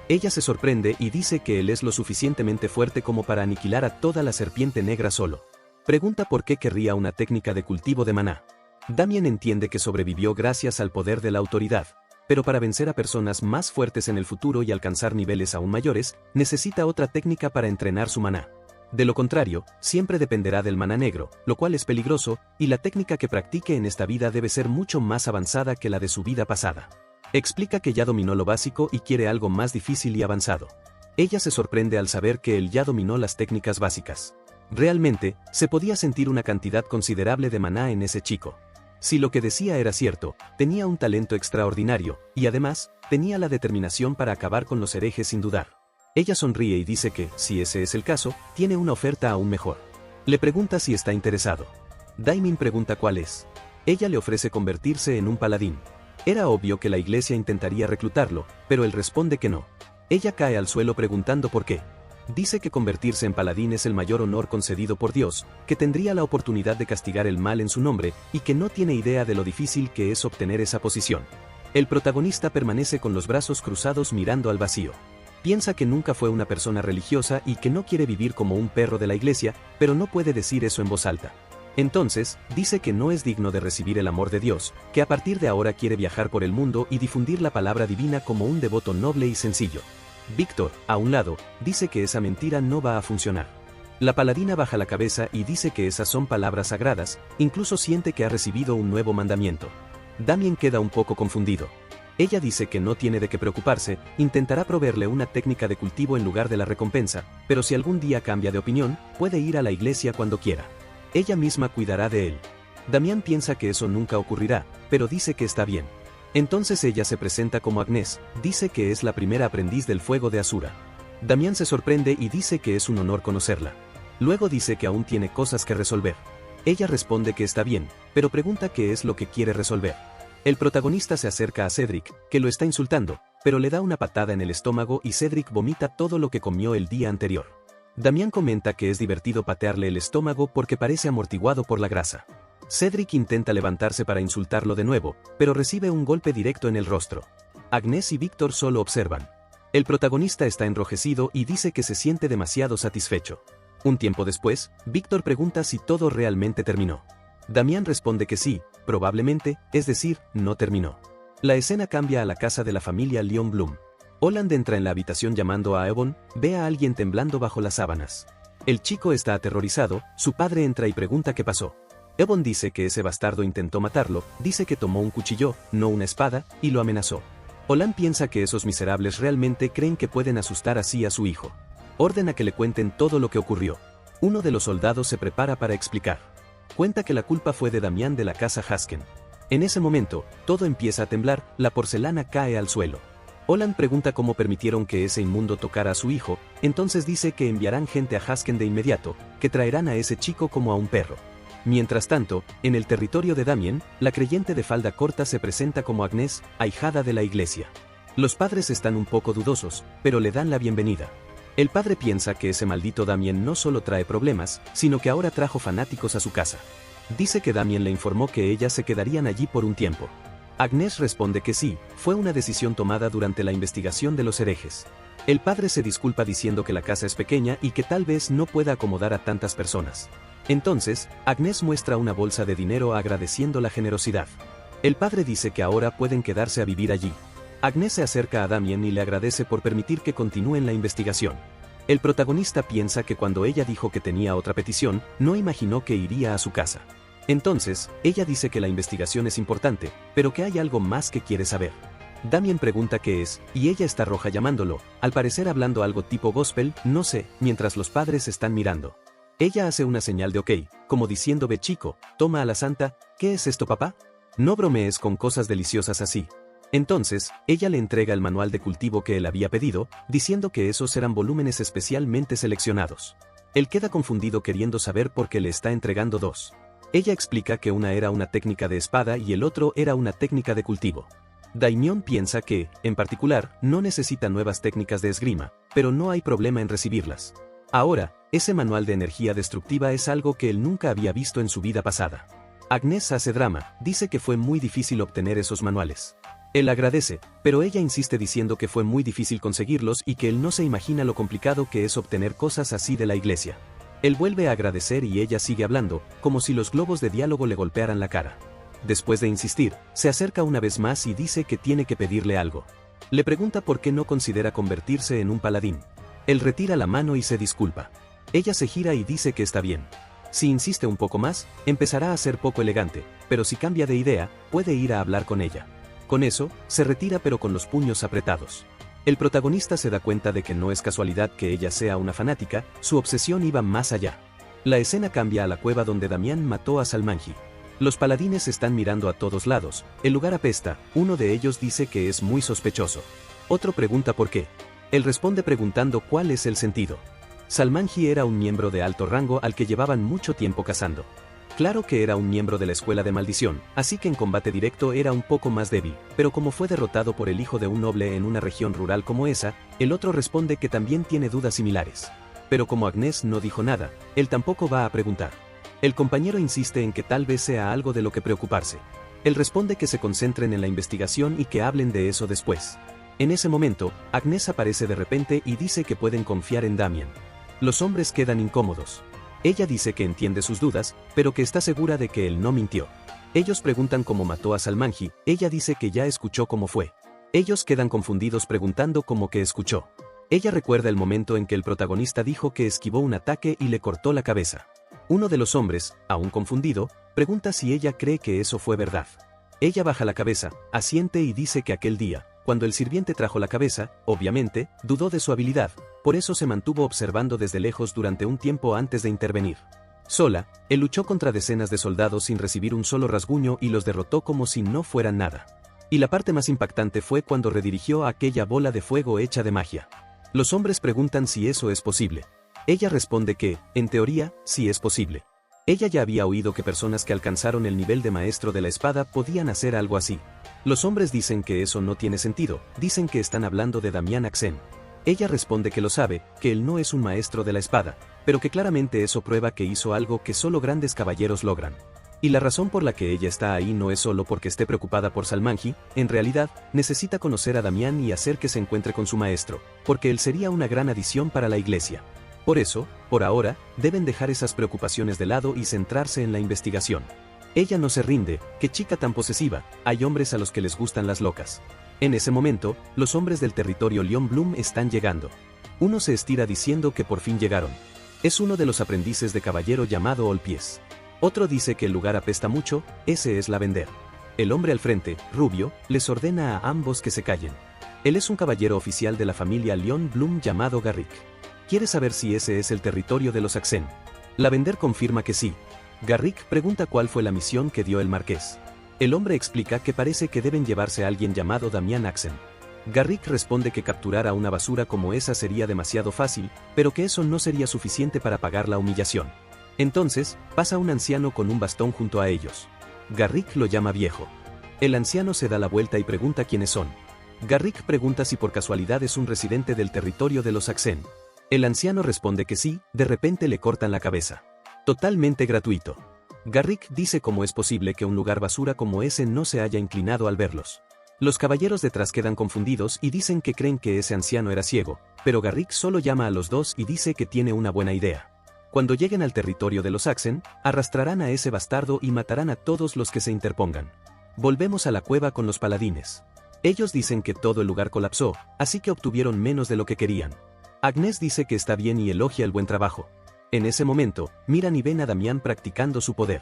Ella se sorprende y dice que él es lo suficientemente fuerte como para aniquilar a toda la Serpiente Negra solo. Pregunta por qué querría una técnica de cultivo de maná. Damián entiende que sobrevivió gracias al poder de la autoridad, pero para vencer a personas más fuertes en el futuro y alcanzar niveles aún mayores, necesita otra técnica para entrenar su maná. De lo contrario, siempre dependerá del maná negro, lo cual es peligroso, y la técnica que practique en esta vida debe ser mucho más avanzada que la de su vida pasada. Explica que ya dominó lo básico y quiere algo más difícil y avanzado. Ella se sorprende al saber que él ya dominó las técnicas básicas. Realmente, se podía sentir una cantidad considerable de maná en ese chico. Si lo que decía era cierto, tenía un talento extraordinario, y además, tenía la determinación para acabar con los herejes sin dudar. Ella sonríe y dice que, si ese es el caso, tiene una oferta aún mejor. Le pregunta si está interesado. Daimin pregunta cuál es. Ella le ofrece convertirse en un paladín. Era obvio que la iglesia intentaría reclutarlo, pero él responde que no. Ella cae al suelo preguntando por qué. Dice que convertirse en paladín es el mayor honor concedido por Dios, que tendría la oportunidad de castigar el mal en su nombre, y que no tiene idea de lo difícil que es obtener esa posición. El protagonista permanece con los brazos cruzados mirando al vacío. Piensa que nunca fue una persona religiosa y que no quiere vivir como un perro de la iglesia, pero no puede decir eso en voz alta. Entonces, dice que no es digno de recibir el amor de Dios, que a partir de ahora quiere viajar por el mundo y difundir la palabra divina como un devoto noble y sencillo. Víctor, a un lado, dice que esa mentira no va a funcionar. La paladina baja la cabeza y dice que esas son palabras sagradas, incluso siente que ha recibido un nuevo mandamiento. Damián queda un poco confundido. Ella dice que no tiene de qué preocuparse, intentará proveerle una técnica de cultivo en lugar de la recompensa, pero si algún día cambia de opinión, puede ir a la iglesia cuando quiera. Ella misma cuidará de él. Damián piensa que eso nunca ocurrirá, pero dice que está bien. Entonces ella se presenta como Agnès, dice que es la primera aprendiz del fuego de Asura. Damián se sorprende y dice que es un honor conocerla. Luego dice que aún tiene cosas que resolver. Ella responde que está bien, pero pregunta qué es lo que quiere resolver. El protagonista se acerca a Cedric, que lo está insultando, pero le da una patada en el estómago y Cedric vomita todo lo que comió el día anterior. Damián comenta que es divertido patearle el estómago porque parece amortiguado por la grasa. Cedric intenta levantarse para insultarlo de nuevo, pero recibe un golpe directo en el rostro. Agnès y Víctor solo observan. El protagonista está enrojecido y dice que se siente demasiado satisfecho. Un tiempo después, Víctor pregunta si todo realmente terminó. Damián responde que sí, probablemente, es decir, no terminó. La escena cambia a la casa de la familia Leon Bloom. Holland entra en la habitación llamando a Ebon, ve a alguien temblando bajo las sábanas. El chico está aterrorizado, su padre entra y pregunta qué pasó. Ebon dice que ese bastardo intentó matarlo, dice que tomó un cuchillo, no una espada, y lo amenazó. Holland piensa que esos miserables realmente creen que pueden asustar así a su hijo. Ordena que le cuenten todo lo que ocurrió. Uno de los soldados se prepara para explicar. Cuenta que la culpa fue de Damián de la casa Hasken. En ese momento, todo empieza a temblar, la porcelana cae al suelo. Holland pregunta cómo permitieron que ese inmundo tocara a su hijo, entonces dice que enviarán gente a Hasken de inmediato, que traerán a ese chico como a un perro. Mientras tanto, en el territorio de Damien, la creyente de falda corta se presenta como Agnes, ahijada de la iglesia. Los padres están un poco dudosos, pero le dan la bienvenida. El padre piensa que ese maldito Damien no solo trae problemas, sino que ahora trajo fanáticos a su casa. Dice que Damien le informó que ellas se quedarían allí por un tiempo. Agnes responde que sí, fue una decisión tomada durante la investigación de los herejes. El padre se disculpa diciendo que la casa es pequeña y que tal vez no pueda acomodar a tantas personas. Entonces, Agnes muestra una bolsa de dinero agradeciendo la generosidad. El padre dice que ahora pueden quedarse a vivir allí. Agnes se acerca a Damien y le agradece por permitir que continúen la investigación. El protagonista piensa que cuando ella dijo que tenía otra petición, no imaginó que iría a su casa. Entonces, ella dice que la investigación es importante, pero que hay algo más que quiere saber. Damien pregunta qué es, y ella está roja llamándolo, al parecer hablando algo tipo gospel, no sé, mientras los padres están mirando. Ella hace una señal de ok, como diciendo ve chico, toma a la santa, ¿qué es esto papá? No bromees con cosas deliciosas así. Entonces, ella le entrega el manual de cultivo que él había pedido, diciendo que esos eran volúmenes especialmente seleccionados. Él queda confundido queriendo saber por qué le está entregando dos. Ella explica que una era una técnica de espada y el otro era una técnica de cultivo. Daimyon piensa que, en particular, no necesita nuevas técnicas de esgrima, pero no hay problema en recibirlas. Ahora, ese manual de energía destructiva es algo que él nunca había visto en su vida pasada. Agnes hace drama, dice que fue muy difícil obtener esos manuales. Él agradece, pero ella insiste diciendo que fue muy difícil conseguirlos y que él no se imagina lo complicado que es obtener cosas así de la iglesia. Él vuelve a agradecer y ella sigue hablando, como si los globos de diálogo le golpearan la cara. Después de insistir, se acerca una vez más y dice que tiene que pedirle algo. Le pregunta por qué no considera convertirse en un paladín. Él retira la mano y se disculpa. Ella se gira y dice que está bien. Si insiste un poco más, empezará a ser poco elegante, pero si cambia de idea, puede ir a hablar con ella. Con eso, se retira pero con los puños apretados. El protagonista se da cuenta de que no es casualidad que ella sea una fanática, su obsesión iba más allá. La escena cambia a la cueva donde Damián mató a Salmanji. Los paladines están mirando a todos lados, el lugar apesta, uno de ellos dice que es muy sospechoso. Otro pregunta por qué. Él responde preguntando cuál es el sentido. Salmanji era un miembro de alto rango al que llevaban mucho tiempo cazando. Claro que era un miembro de la escuela de maldición, así que en combate directo era un poco más débil, pero como fue derrotado por el hijo de un noble en una región rural como esa, el otro responde que también tiene dudas similares. Pero como Agnes no dijo nada, él tampoco va a preguntar. El compañero insiste en que tal vez sea algo de lo que preocuparse. Él responde que se concentren en la investigación y que hablen de eso después. En ese momento, Agnes aparece de repente y dice que pueden confiar en Damien. Los hombres quedan incómodos. Ella dice que entiende sus dudas, pero que está segura de que él no mintió. Ellos preguntan cómo mató a Salmanji, ella dice que ya escuchó cómo fue. Ellos quedan confundidos preguntando cómo que escuchó. Ella recuerda el momento en que el protagonista dijo que esquivó un ataque y le cortó la cabeza. Uno de los hombres, aún confundido, pregunta si ella cree que eso fue verdad. Ella baja la cabeza, asiente y dice que aquel día, cuando el sirviente trajo la cabeza, obviamente, dudó de su habilidad, por eso se mantuvo observando desde lejos durante un tiempo antes de intervenir. Sola, él luchó contra decenas de soldados sin recibir un solo rasguño y los derrotó como si no fueran nada. Y la parte más impactante fue cuando redirigió a aquella bola de fuego hecha de magia. Los hombres preguntan si eso es posible. Ella responde que, en teoría, sí es posible. Ella ya había oído que personas que alcanzaron el nivel de maestro de la espada podían hacer algo así. Los hombres dicen que eso no tiene sentido, dicen que están hablando de Damián Axen. Ella responde que lo sabe, que él no es un maestro de la espada, pero que claramente eso prueba que hizo algo que solo grandes caballeros logran. Y la razón por la que ella está ahí no es solo porque esté preocupada por Salmanji, en realidad, necesita conocer a Damián y hacer que se encuentre con su maestro, porque él sería una gran adición para la iglesia. Por eso, por ahora, deben dejar esas preocupaciones de lado y centrarse en la investigación. Ella no se rinde, qué chica tan posesiva, hay hombres a los que les gustan las locas. En ese momento, los hombres del territorio Leon Bloom están llegando. Uno se estira diciendo que por fin llegaron. Es uno de los aprendices de caballero llamado Olpies. Otro dice que el lugar apesta mucho, ese es Lavender. El hombre al frente, rubio, les ordena a ambos que se callen. Él es un caballero oficial de la familia Leon Bloom llamado Garrick. Quiere saber si ese es el territorio de los Axen. Lavender confirma que sí. Garrick pregunta cuál fue la misión que dio el marqués. El hombre explica que parece que deben llevarse a alguien llamado Damián Axen. Garrick responde que capturar a una basura como esa sería demasiado fácil, pero que eso no sería suficiente para pagar la humillación. Entonces, pasa un anciano con un bastón junto a ellos. Garrick lo llama viejo. El anciano se da la vuelta y pregunta quiénes son. Garrick pregunta si por casualidad es un residente del territorio de los Axen. El anciano responde que sí, de repente le cortan la cabeza. Totalmente gratuito. Garrick dice cómo es posible que un lugar basura como ese no se haya inclinado al verlos. Los caballeros detrás quedan confundidos y dicen que creen que ese anciano era ciego, pero Garrick solo llama a los dos y dice que tiene una buena idea. Cuando lleguen al territorio de los Axen, arrastrarán a ese bastardo y matarán a todos los que se interpongan. Volvemos a la cueva con los paladines. Ellos dicen que todo el lugar colapsó, así que obtuvieron menos de lo que querían. Agnes dice que está bien y elogia el buen trabajo. En ese momento, miran y ven a Damián practicando su poder.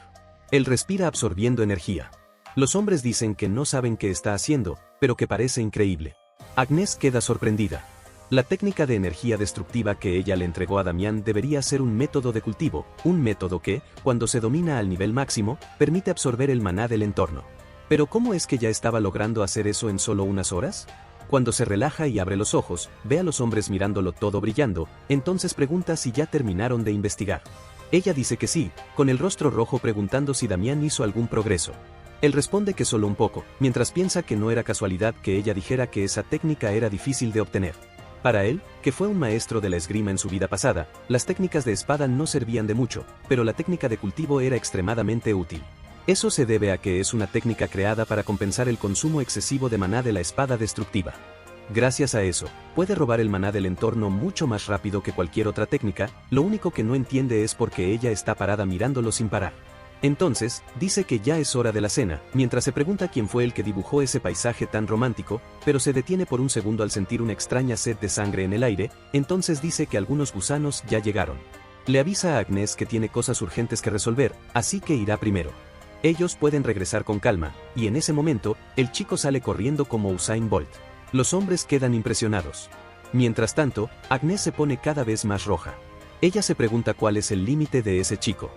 Él respira absorbiendo energía. Los hombres dicen que no saben qué está haciendo, pero que parece increíble. Agnes queda sorprendida. La técnica de energía destructiva que ella le entregó a Damián debería ser un método de cultivo, un método que, cuando se domina al nivel máximo, permite absorber el maná del entorno. Pero ¿cómo es que ya estaba logrando hacer eso en solo unas horas? Cuando se relaja y abre los ojos, ve a los hombres mirándolo todo brillando, entonces pregunta si ya terminaron de investigar. Ella dice que sí, con el rostro rojo preguntando si Damián hizo algún progreso. Él responde que solo un poco, mientras piensa que no era casualidad que ella dijera que esa técnica era difícil de obtener. Para él, que fue un maestro de la esgrima en su vida pasada, las técnicas de espada no servían de mucho, pero la técnica de cultivo era extremadamente útil. Eso se debe a que es una técnica creada para compensar el consumo excesivo de maná de la espada destructiva. Gracias a eso, puede robar el maná del entorno mucho más rápido que cualquier otra técnica, lo único que no entiende es por qué ella está parada mirándolo sin parar. Entonces, dice que ya es hora de la cena, mientras se pregunta quién fue el que dibujó ese paisaje tan romántico, pero se detiene por un segundo al sentir una extraña sed de sangre en el aire, entonces dice que algunos gusanos ya llegaron. Le avisa a Agnes que tiene cosas urgentes que resolver, así que irá primero. Ellos pueden regresar con calma, y en ese momento, el chico sale corriendo como Usain Bolt. Los hombres quedan impresionados. Mientras tanto, Agnes se pone cada vez más roja. Ella se pregunta cuál es el límite de ese chico.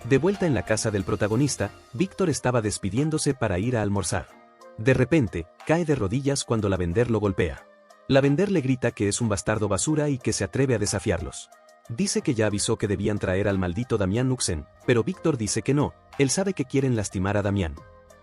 De vuelta en la casa del protagonista, Víctor estaba despidiéndose para ir a almorzar. De repente, cae de rodillas cuando Lavender lo golpea. Lavender le grita que es un bastardo basura y que se atreve a desafiarlos. Dice que ya avisó que debían traer al maldito Damián Uxen, pero Víctor dice que no, él sabe que quieren lastimar a Damián.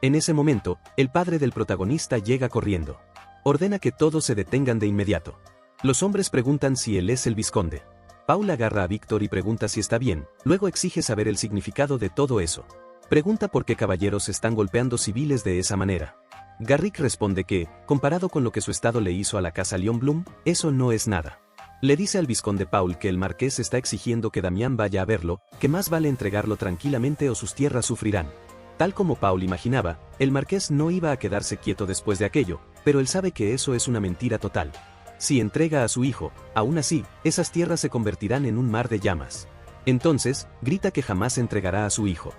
En ese momento, el padre del protagonista llega corriendo. Ordena que todos se detengan de inmediato. Los hombres preguntan si él es el vizconde. Paul agarra a Víctor y pregunta si está bien, luego exige saber el significado de todo eso. Pregunta por qué caballeros están golpeando civiles de esa manera. Garrick responde que, comparado con lo que su estado le hizo a la casa Leon Blum, eso no es nada. Le dice al vizconde Paul que el marqués está exigiendo que Damián vaya a verlo, que más vale entregarlo tranquilamente o sus tierras sufrirán. Tal como Paul imaginaba, el marqués no iba a quedarse quieto después de aquello, pero él sabe que eso es una mentira total. Si entrega a su hijo, aún así, esas tierras se convertirán en un mar de llamas. Entonces, grita que jamás entregará a su hijo.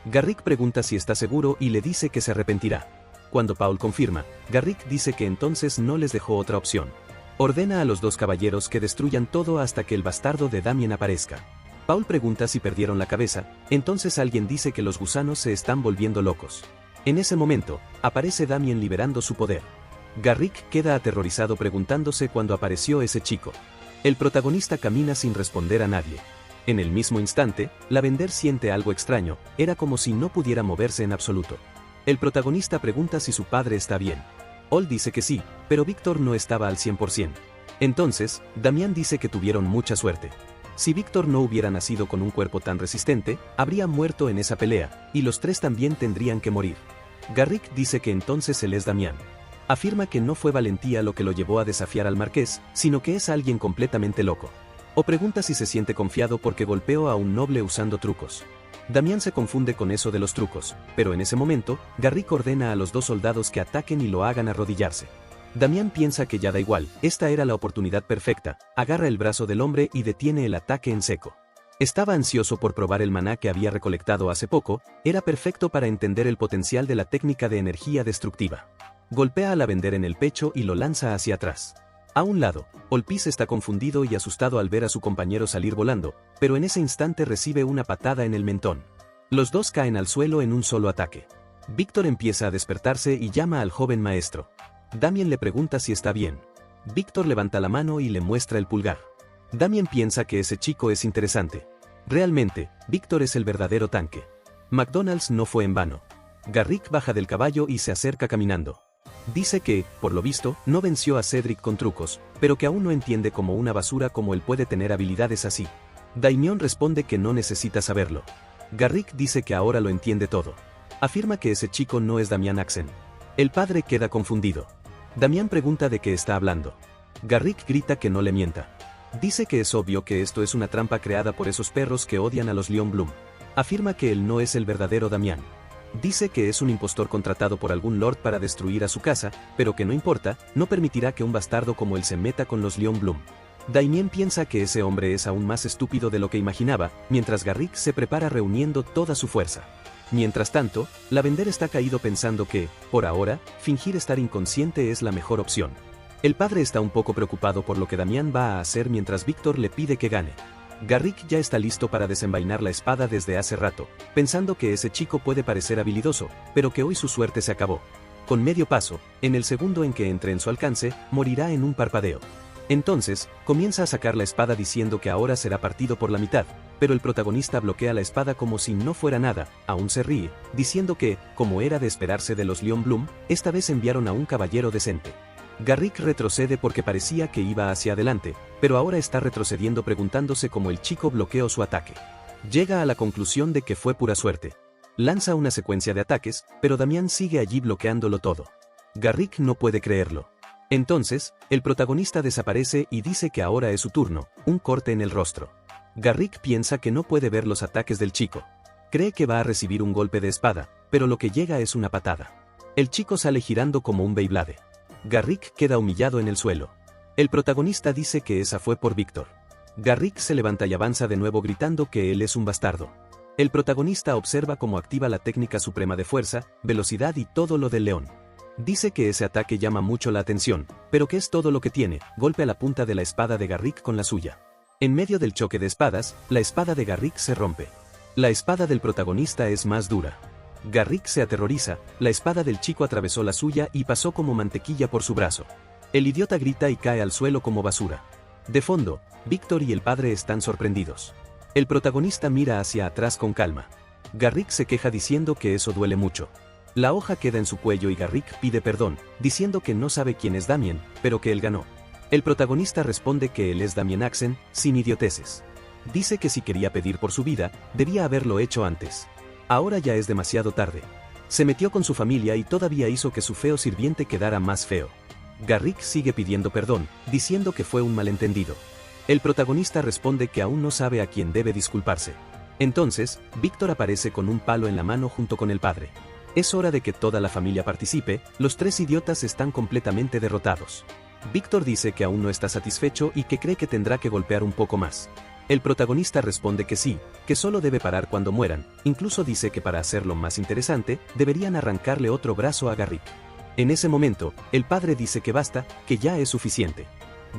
Garrick pregunta si está seguro y le dice que se arrepentirá. Cuando Paul confirma, Garrick dice que entonces no les dejó otra opción. Ordena a los dos caballeros que destruyan todo hasta que el bastardo de Damien aparezca. Paul pregunta si perdieron la cabeza, entonces alguien dice que los gusanos se están volviendo locos. En ese momento, aparece Damien liberando su poder. Garrick queda aterrorizado preguntándose cuándo apareció ese chico. El protagonista camina sin responder a nadie. En el mismo instante, Lavender siente algo extraño, era como si no pudiera moverse en absoluto. El protagonista pregunta si su padre está bien. Ol dice que sí, pero Víctor no estaba al 100%. Entonces, Damián dice que tuvieron mucha suerte. Si Víctor no hubiera nacido con un cuerpo tan resistente, habría muerto en esa pelea, y los tres también tendrían que morir. Garrick dice que entonces él es Damián. Afirma que no fue valentía lo que lo llevó a desafiar al marqués, sino que es alguien completamente loco. O pregunta si se siente confiado porque golpeó a un noble usando trucos. Damián se confunde con eso de los trucos, pero en ese momento, Garrick ordena a los dos soldados que ataquen y lo hagan arrodillarse. Damián piensa que ya da igual, esta era la oportunidad perfecta, agarra el brazo del hombre y detiene el ataque en seco. Estaba ansioso por probar el maná que había recolectado hace poco, era perfecto para entender el potencial de la técnica de energía destructiva. Golpea a Lavender en el pecho y lo lanza hacia atrás. A un lado, Olpis está confundido y asustado al ver a su compañero salir volando, pero en ese instante recibe una patada en el mentón. Los dos caen al suelo en un solo ataque. Víctor empieza a despertarse y llama al joven maestro. Damien le pregunta si está bien. Víctor levanta la mano y le muestra el pulgar. Damien piensa que ese chico es interesante. Realmente, Víctor es el verdadero tanque. McDonald's no fue en vano. Garrick baja del caballo y se acerca caminando. Dice que, por lo visto, no venció a Cedric con trucos, pero que aún no entiende cómo una basura como él puede tener habilidades así. Daimion responde que no necesita saberlo. Garrick dice que ahora lo entiende todo. Afirma que ese chico no es Damián Axen. El padre queda confundido. Damián pregunta de qué está hablando. Garrick grita que no le mienta. Dice que es obvio que esto es una trampa creada por esos perros que odian a los Leon Bloom. Afirma que él no es el verdadero Damián. Dice que es un impostor contratado por algún lord para destruir a su casa, pero que no importa, no permitirá que un bastardo como él se meta con los Leon Bloom. Daimien piensa que ese hombre es aún más estúpido de lo que imaginaba, mientras Garrick se prepara reuniendo toda su fuerza. Mientras tanto, Lavender está caído pensando que, por ahora, fingir estar inconsciente es la mejor opción. El padre está un poco preocupado por lo que Damián va a hacer mientras Víctor le pide que gane. Garrick ya está listo para desenvainar la espada desde hace rato, pensando que ese chico puede parecer habilidoso, pero que hoy su suerte se acabó. Con medio paso, en el segundo en que entre en su alcance, morirá en un parpadeo. Entonces, comienza a sacar la espada diciendo que ahora será partido por la mitad, pero el protagonista bloquea la espada como si no fuera nada, aún se ríe, diciendo que, como era de esperarse de los Leon Bloom, esta vez enviaron a un caballero decente. Garrick retrocede porque parecía que iba hacia adelante, pero ahora está retrocediendo preguntándose cómo el chico bloqueó su ataque. Llega a la conclusión de que fue pura suerte. Lanza una secuencia de ataques, pero Damián sigue allí bloqueándolo todo. Garrick no puede creerlo. Entonces, el protagonista desaparece y dice que ahora es su turno, un corte en el rostro. Garrick piensa que no puede ver los ataques del chico. Cree que va a recibir un golpe de espada, pero lo que llega es una patada. El chico sale girando como un Beyblade. Garrick queda humillado en el suelo. El protagonista dice que esa fue por Víctor. Garrick se levanta y avanza de nuevo gritando que él es un bastardo. El protagonista observa cómo activa la técnica suprema de fuerza, velocidad y todo lo del león. Dice que ese ataque llama mucho la atención, pero que es todo lo que tiene, golpea la punta de la espada de Garrick con la suya. En medio del choque de espadas, la espada de Garrick se rompe. La espada del protagonista es más dura. Garrick se aterroriza, la espada del chico atravesó la suya y pasó como mantequilla por su brazo. El idiota grita y cae al suelo como basura. De fondo, Víctor y el padre están sorprendidos. El protagonista mira hacia atrás con calma. Garrick se queja diciendo que eso duele mucho. La hoja queda en su cuello y Garrick pide perdón, diciendo que no sabe quién es Damien, pero que él ganó. El protagonista responde que él es Damián Axen, sin idioteces. Dice que si quería pedir por su vida, debía haberlo hecho antes. Ahora ya es demasiado tarde. Se metió con su familia y todavía hizo que su feo sirviente quedara más feo. Garrick sigue pidiendo perdón, diciendo que fue un malentendido. El protagonista responde que aún no sabe a quién debe disculparse. Entonces, Víctor aparece con un palo en la mano junto con el padre. Es hora de que toda la familia participe, los tres idiotas están completamente derrotados. Víctor dice que aún no está satisfecho y que cree que tendrá que golpear un poco más. El protagonista responde que sí, que solo debe parar cuando mueran, incluso dice que para hacerlo más interesante, deberían arrancarle otro brazo a Garrick. En ese momento, el padre dice que basta, que ya es suficiente.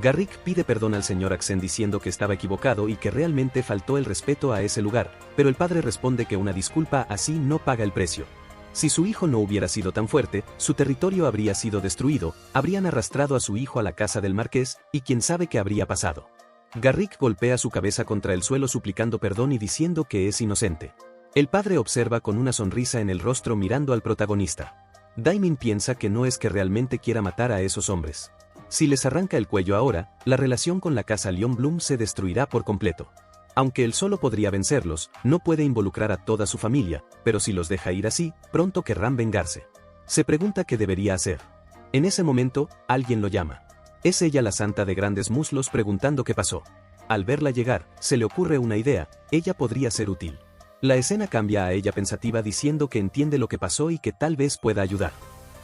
Garrick pide perdón al señor Axen diciendo que estaba equivocado y que realmente faltó el respeto a ese lugar, pero el padre responde que una disculpa así no paga el precio. Si su hijo no hubiera sido tan fuerte, su territorio habría sido destruido, habrían arrastrado a su hijo a la casa del marqués, y quién sabe qué habría pasado. Garrick golpea su cabeza contra el suelo suplicando perdón y diciendo que es inocente. El padre observa con una sonrisa en el rostro mirando al protagonista. Daimon piensa que no es que realmente quiera matar a esos hombres. Si les arranca el cuello ahora, la relación con la casa Leon Bloom se destruirá por completo. Aunque él solo podría vencerlos, no puede involucrar a toda su familia, pero si los deja ir así, pronto querrán vengarse. Se pregunta qué debería hacer. En ese momento, alguien lo llama. Es ella la santa de grandes muslos preguntando qué pasó. Al verla llegar, se le ocurre una idea, ella podría ser útil. La escena cambia a ella pensativa diciendo que entiende lo que pasó y que tal vez pueda ayudar.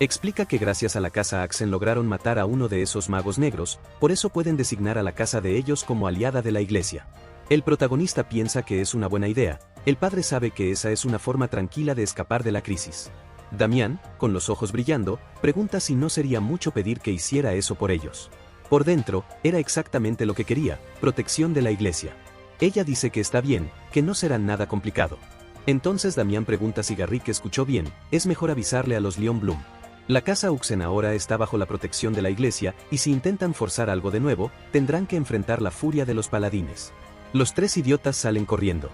Explica que gracias a la casa Axen lograron matar a uno de esos magos negros, por eso pueden designar a la casa de ellos como aliada de la iglesia. El protagonista piensa que es una buena idea, el padre sabe que esa es una forma tranquila de escapar de la crisis. Damián, con los ojos brillando, pregunta si no sería mucho pedir que hiciera eso por ellos. Por dentro, era exactamente lo que quería, protección de la iglesia. Ella dice que está bien, que no será nada complicado. Entonces Damián pregunta si Garrick escuchó bien, es mejor avisarle a los Leon Bloom. La casa Uxen ahora está bajo la protección de la iglesia, y si intentan forzar algo de nuevo, tendrán que enfrentar la furia de los paladines. Los tres idiotas salen corriendo.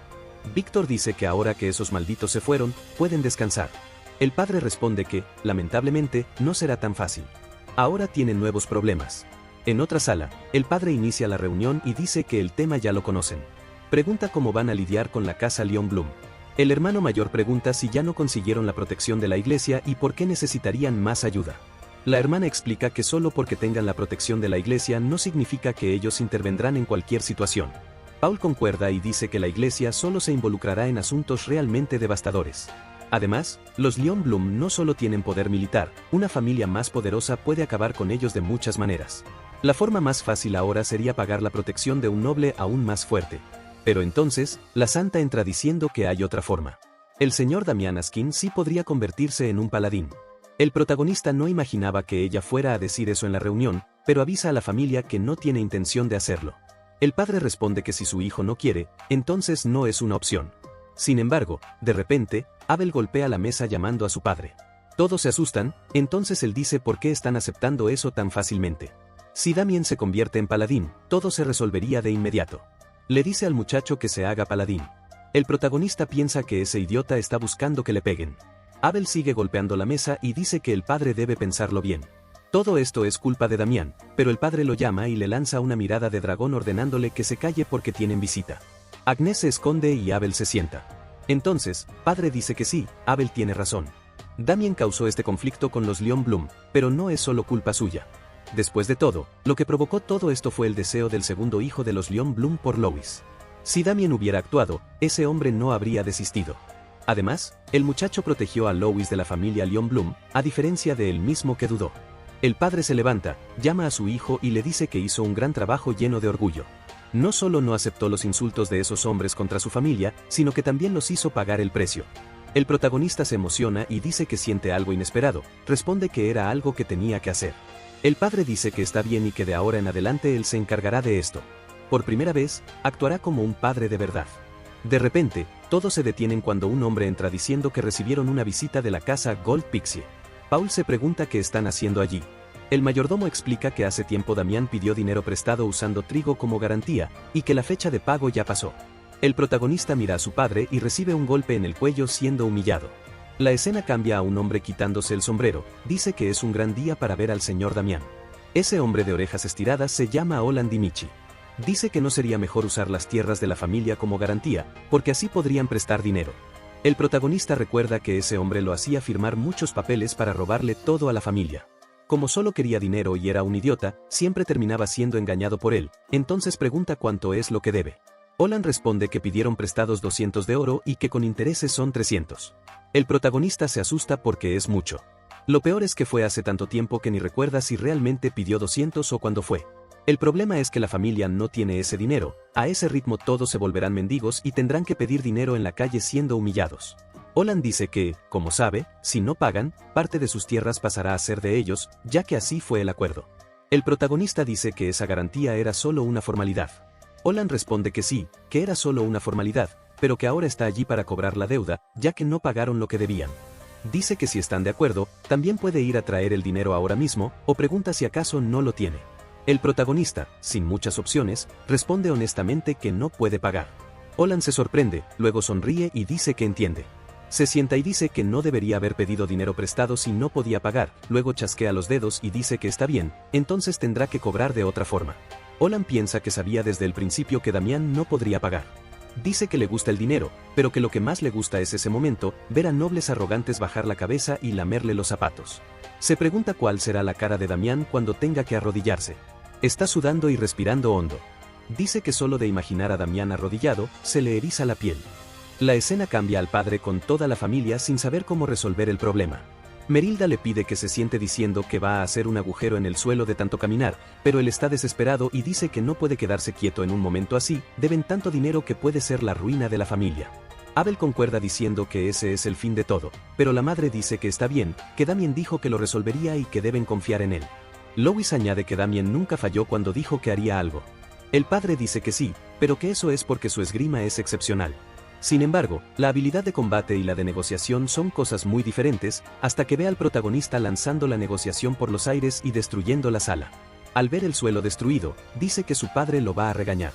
Víctor dice que ahora que esos malditos se fueron, pueden descansar. El padre responde que, lamentablemente, no será tan fácil. Ahora tienen nuevos problemas. En otra sala, el padre inicia la reunión y dice que el tema ya lo conocen. Pregunta cómo van a lidiar con la casa Leon Bloom. El hermano mayor pregunta si ya no consiguieron la protección de la iglesia y por qué necesitarían más ayuda. La hermana explica que solo porque tengan la protección de la iglesia no significa que ellos intervendrán en cualquier situación. Paul concuerda y dice que la iglesia solo se involucrará en asuntos realmente devastadores. Además, los Leon Bloom no solo tienen poder militar, una familia más poderosa puede acabar con ellos de muchas maneras. La forma más fácil ahora sería pagar la protección de un noble aún más fuerte. Pero entonces, la santa entra diciendo que hay otra forma. El señor Damian Askin sí podría convertirse en un paladín. El protagonista no imaginaba que ella fuera a decir eso en la reunión, pero avisa a la familia que no tiene intención de hacerlo. El padre responde que si su hijo no quiere, entonces no es una opción. Sin embargo, de repente, Abel golpea la mesa llamando a su padre. Todos se asustan, entonces él dice por qué están aceptando eso tan fácilmente. Si Damien se convierte en paladín, todo se resolvería de inmediato. Le dice al muchacho que se haga paladín. El protagonista piensa que ese idiota está buscando que le peguen. Abel sigue golpeando la mesa y dice que el padre debe pensarlo bien. Todo esto es culpa de Damián, pero el padre lo llama y le lanza una mirada de dragón ordenándole que se calle porque tienen visita. Agnes se esconde y Abel se sienta. Entonces, padre dice que sí, Abel tiene razón. Damien causó este conflicto con los Leon Bloom, pero no es solo culpa suya. Después de todo, lo que provocó todo esto fue el deseo del segundo hijo de los Leon Bloom por Lois. Si Damien hubiera actuado, ese hombre no habría desistido. Además, el muchacho protegió a Lois de la familia Leon Bloom, a diferencia de él mismo que dudó. El padre se levanta, llama a su hijo y le dice que hizo un gran trabajo lleno de orgullo. No solo no aceptó los insultos de esos hombres contra su familia, sino que también los hizo pagar el precio. El protagonista se emociona y dice que siente algo inesperado, responde que era algo que tenía que hacer. El padre dice que está bien y que de ahora en adelante él se encargará de esto. Por primera vez, actuará como un padre de verdad. De repente, todos se detienen cuando un hombre entra diciendo que recibieron una visita de la casa Gold Pixie. Paul se pregunta qué están haciendo allí. El mayordomo explica que hace tiempo Damián pidió dinero prestado usando trigo como garantía, y que la fecha de pago ya pasó. El protagonista mira a su padre y recibe un golpe en el cuello siendo humillado. La escena cambia a un hombre quitándose el sombrero, dice que es un gran día para ver al señor Damián. Ese hombre de orejas estiradas se llama Olan Dimichi. Dice que no sería mejor usar las tierras de la familia como garantía, porque así podrían prestar dinero. El protagonista recuerda que ese hombre lo hacía firmar muchos papeles para robarle todo a la familia. Como solo quería dinero y era un idiota, siempre terminaba siendo engañado por él, entonces pregunta cuánto es lo que debe. Olan responde que pidieron prestados 200 de oro y que con intereses son 300. El protagonista se asusta porque es mucho. Lo peor es que fue hace tanto tiempo que ni recuerda si realmente pidió 200 o cuándo fue. El problema es que la familia no tiene ese dinero, a ese ritmo todos se volverán mendigos y tendrán que pedir dinero en la calle siendo humillados. Olan dice que, como sabe, si no pagan, parte de sus tierras pasará a ser de ellos, ya que así fue el acuerdo. El protagonista dice que esa garantía era solo una formalidad. Olan responde que sí, que era solo una formalidad, pero que ahora está allí para cobrar la deuda, ya que no pagaron lo que debían. Dice que si están de acuerdo, también puede ir a traer el dinero ahora mismo, o pregunta si acaso no lo tiene. El protagonista, sin muchas opciones, responde honestamente que no puede pagar. Olan se sorprende, luego sonríe y dice que entiende. Se sienta y dice que no debería haber pedido dinero prestado si no podía pagar, luego chasquea los dedos y dice que está bien, entonces tendrá que cobrar de otra forma. Olan piensa que sabía desde el principio que Damián no podría pagar. Dice que le gusta el dinero, pero que lo que más le gusta es ese momento, ver a nobles arrogantes bajar la cabeza y lamerle los zapatos. Se pregunta cuál será la cara de Damián cuando tenga que arrodillarse. Está sudando y respirando hondo. Dice que solo de imaginar a Damián arrodillado, se le eriza la piel. La escena cambia al padre con toda la familia sin saber cómo resolver el problema. Merilda le pide que se siente diciendo que va a hacer un agujero en el suelo de tanto caminar, pero él está desesperado y dice que no puede quedarse quieto en un momento así, deben tanto dinero que puede ser la ruina de la familia. Abel concuerda diciendo que ese es el fin de todo, pero la madre dice que está bien, que Damien dijo que lo resolvería y que deben confiar en él. Lois añade que Damien nunca falló cuando dijo que haría algo. El padre dice que sí, pero que eso es porque su esgrima es excepcional. Sin embargo, la habilidad de combate y la de negociación son cosas muy diferentes, hasta que ve al protagonista lanzando la negociación por los aires y destruyendo la sala. Al ver el suelo destruido, dice que su padre lo va a regañar.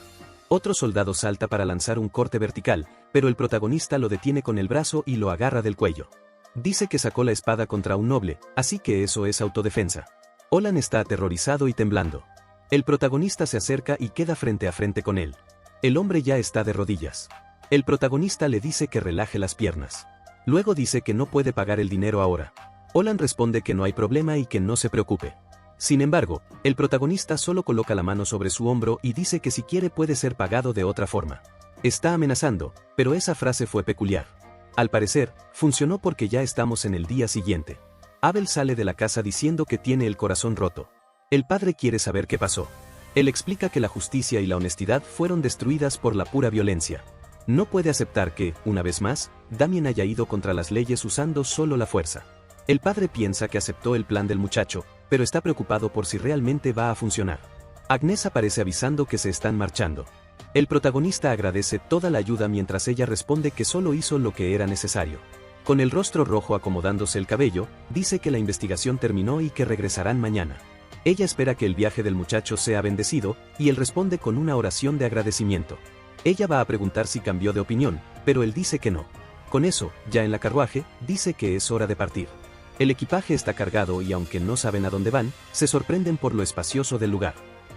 Otro soldado salta para lanzar un corte vertical, pero el protagonista lo detiene con el brazo y lo agarra del cuello. Dice que sacó la espada contra un noble, así que eso es autodefensa. Olan está aterrorizado y temblando. El protagonista se acerca y queda frente a frente con él. El hombre ya está de rodillas. El protagonista le dice que relaje las piernas. Luego dice que no puede pagar el dinero ahora. Olan responde que no hay problema y que no se preocupe. Sin embargo, el protagonista solo coloca la mano sobre su hombro y dice que si quiere puede ser pagado de otra forma. Está amenazando, pero esa frase fue peculiar. Al parecer, funcionó porque ya estamos en el día siguiente. Abel sale de la casa diciendo que tiene el corazón roto. El padre quiere saber qué pasó. Él explica que la justicia y la honestidad fueron destruidas por la pura violencia. No puede aceptar que, una vez más, Damien haya ido contra las leyes usando solo la fuerza. El padre piensa que aceptó el plan del muchacho, pero está preocupado por si realmente va a funcionar. Agnes aparece avisando que se están marchando. El protagonista agradece toda la ayuda mientras ella responde que solo hizo lo que era necesario. Con el rostro rojo acomodándose el cabello, dice que la investigación terminó y que regresarán mañana. Ella espera que el viaje del muchacho sea bendecido, y él responde con una oración de agradecimiento. Ella va a preguntar si cambió de opinión, pero él dice que no. Con eso, ya en la carruaje, dice que es hora de partir. El equipaje está cargado y aunque no saben a dónde van, se sorprenden por lo espacioso del lugar.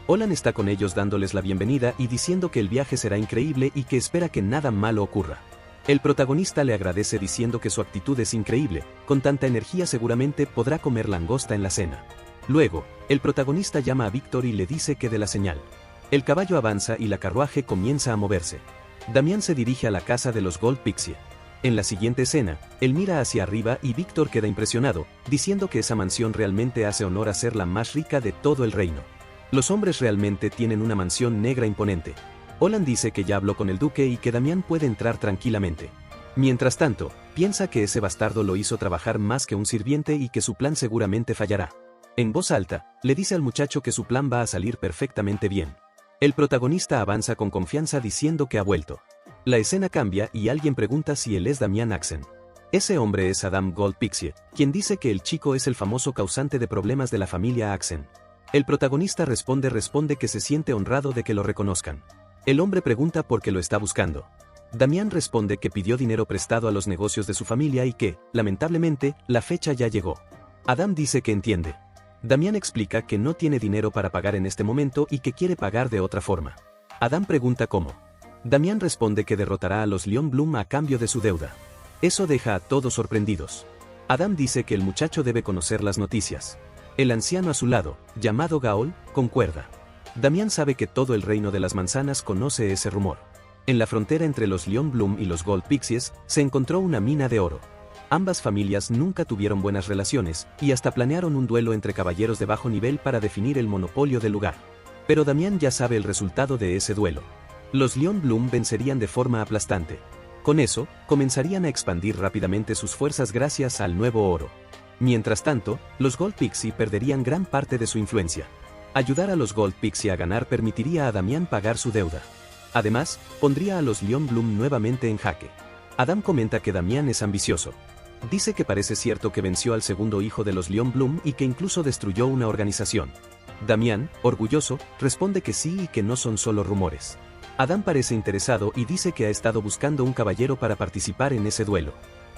Olan está con ellos dándoles la bienvenida y diciendo que el viaje será increíble y que espera que nada malo ocurra. El protagonista le agradece diciendo que su actitud es increíble, con tanta energía seguramente podrá comer langosta en la cena. Luego, el protagonista llama a Víctor y le dice que dé la señal. El caballo avanza y la carruaje comienza a moverse. Damián se dirige a la casa de los Gold Pixie. En la siguiente escena, él mira hacia arriba y Víctor queda impresionado, diciendo que esa mansión realmente hace honor a ser la más rica de todo el reino. Los hombres realmente tienen una mansión negra imponente. Olan dice que ya habló con el duque y que Damián puede entrar tranquilamente. Mientras tanto, piensa que ese bastardo lo hizo trabajar más que un sirviente y que su plan seguramente fallará. En voz alta, le dice al muchacho que su plan va a salir perfectamente bien. El protagonista avanza con confianza diciendo que ha vuelto. La escena cambia y alguien pregunta si él es Damián Axen. Ese hombre es Adam Goldpixie, quien dice que el chico es el famoso causante de problemas de la familia Axen. El protagonista responde que se siente honrado de que lo reconozcan. El hombre pregunta por qué lo está buscando. Damián responde que pidió dinero prestado a los negocios de su familia y que, lamentablemente, la fecha ya llegó. Adam dice que entiende. Damián explica que no tiene dinero para pagar en este momento y que quiere pagar de otra forma. Adam pregunta cómo. Damián responde que derrotará a los Leon Bloom a cambio de su deuda. Eso deja a todos sorprendidos. Adam dice que el muchacho debe conocer las noticias. El anciano a su lado, llamado Gaol, concuerda. Damián sabe que todo el reino de las manzanas conoce ese rumor. En la frontera entre los Leon Bloom y los Gold Pixies, se encontró una mina de oro. Ambas familias nunca tuvieron buenas relaciones, y hasta planearon un duelo entre caballeros de bajo nivel para definir el monopolio del lugar. Pero Damián ya sabe el resultado de ese duelo. Los Leon Bloom vencerían de forma aplastante. Con eso, comenzarían a expandir rápidamente sus fuerzas gracias al nuevo oro. Mientras tanto, los Gold Pixie perderían gran parte de su influencia. Ayudar a los Gold Pixie a ganar permitiría a Damián pagar su deuda. Además, pondría a los Leon Bloom nuevamente en jaque. Adam comenta que Damián es ambicioso. Dice que parece cierto que venció al segundo hijo de los Leon Bloom y que incluso destruyó una organización. Damián, orgulloso, responde que sí y que no son solo rumores. Adam parece interesado y dice que ha estado buscando un caballero para participar en ese duelo.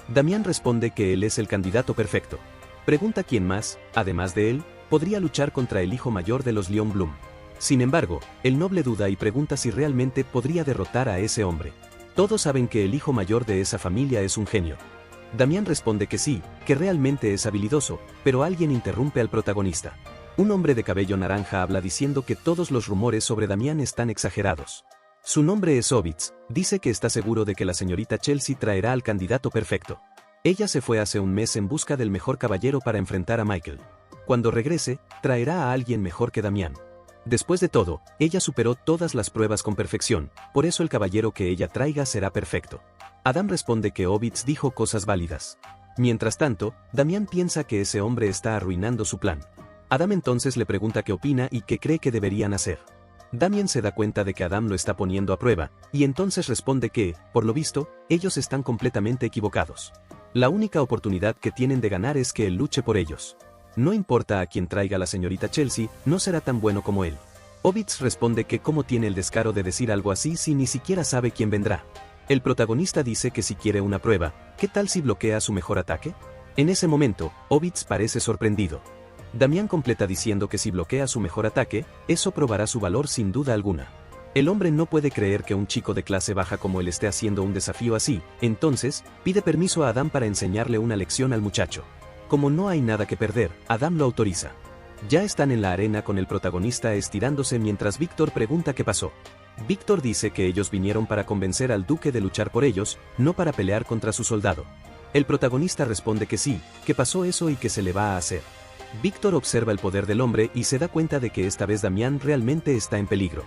Damián responde que él es el candidato perfecto. Pregunta quién más, además de él, podría luchar contra el hijo mayor de los Leon Bloom. Sin embargo, el noble duda y pregunta si realmente podría derrotar a ese hombre. Todos saben que el hijo mayor de esa familia es un genio. Damián responde que sí, que realmente es habilidoso, pero alguien interrumpe al protagonista. Un hombre de cabello naranja habla diciendo que todos los rumores sobre Damián están exagerados. Su nombre es Ovitz, dice que está seguro de que la señorita Chelsea traerá al candidato perfecto. Ella se fue hace un mes en busca del mejor caballero para enfrentar a Michael. Cuando regrese, traerá a alguien mejor que Damián. Después de todo, ella superó todas las pruebas con perfección, por eso el caballero que ella traiga será perfecto. Adam responde que Ovitz dijo cosas válidas. Mientras tanto, Damián piensa que ese hombre está arruinando su plan. Adam entonces le pregunta qué opina y qué cree que deberían hacer. Damián se da cuenta de que Adam lo está poniendo a prueba, y entonces responde que, por lo visto, ellos están completamente equivocados. La única oportunidad que tienen de ganar es que él luche por ellos. No importa a quién traiga la señorita Chelsea, no será tan bueno como él. Obits responde que cómo tiene el descaro de decir algo así si ni siquiera sabe quién vendrá. El protagonista dice que si quiere una prueba, ¿qué tal si bloquea su mejor ataque? En ese momento, Obits parece sorprendido. Damián completa diciendo que si bloquea su mejor ataque, eso probará su valor sin duda alguna. El hombre no puede creer que un chico de clase baja como él esté haciendo un desafío así, entonces, pide permiso a Adam para enseñarle una lección al muchacho. Como no hay nada que perder, Adam lo autoriza. Ya están en la arena con el protagonista estirándose mientras Víctor pregunta qué pasó. Víctor dice que ellos vinieron para convencer al duque de luchar por ellos, no para pelear contra su soldado. El protagonista responde que sí, que pasó eso y que se le va a hacer. Víctor observa el poder del hombre y se da cuenta de que esta vez Damián realmente está en peligro.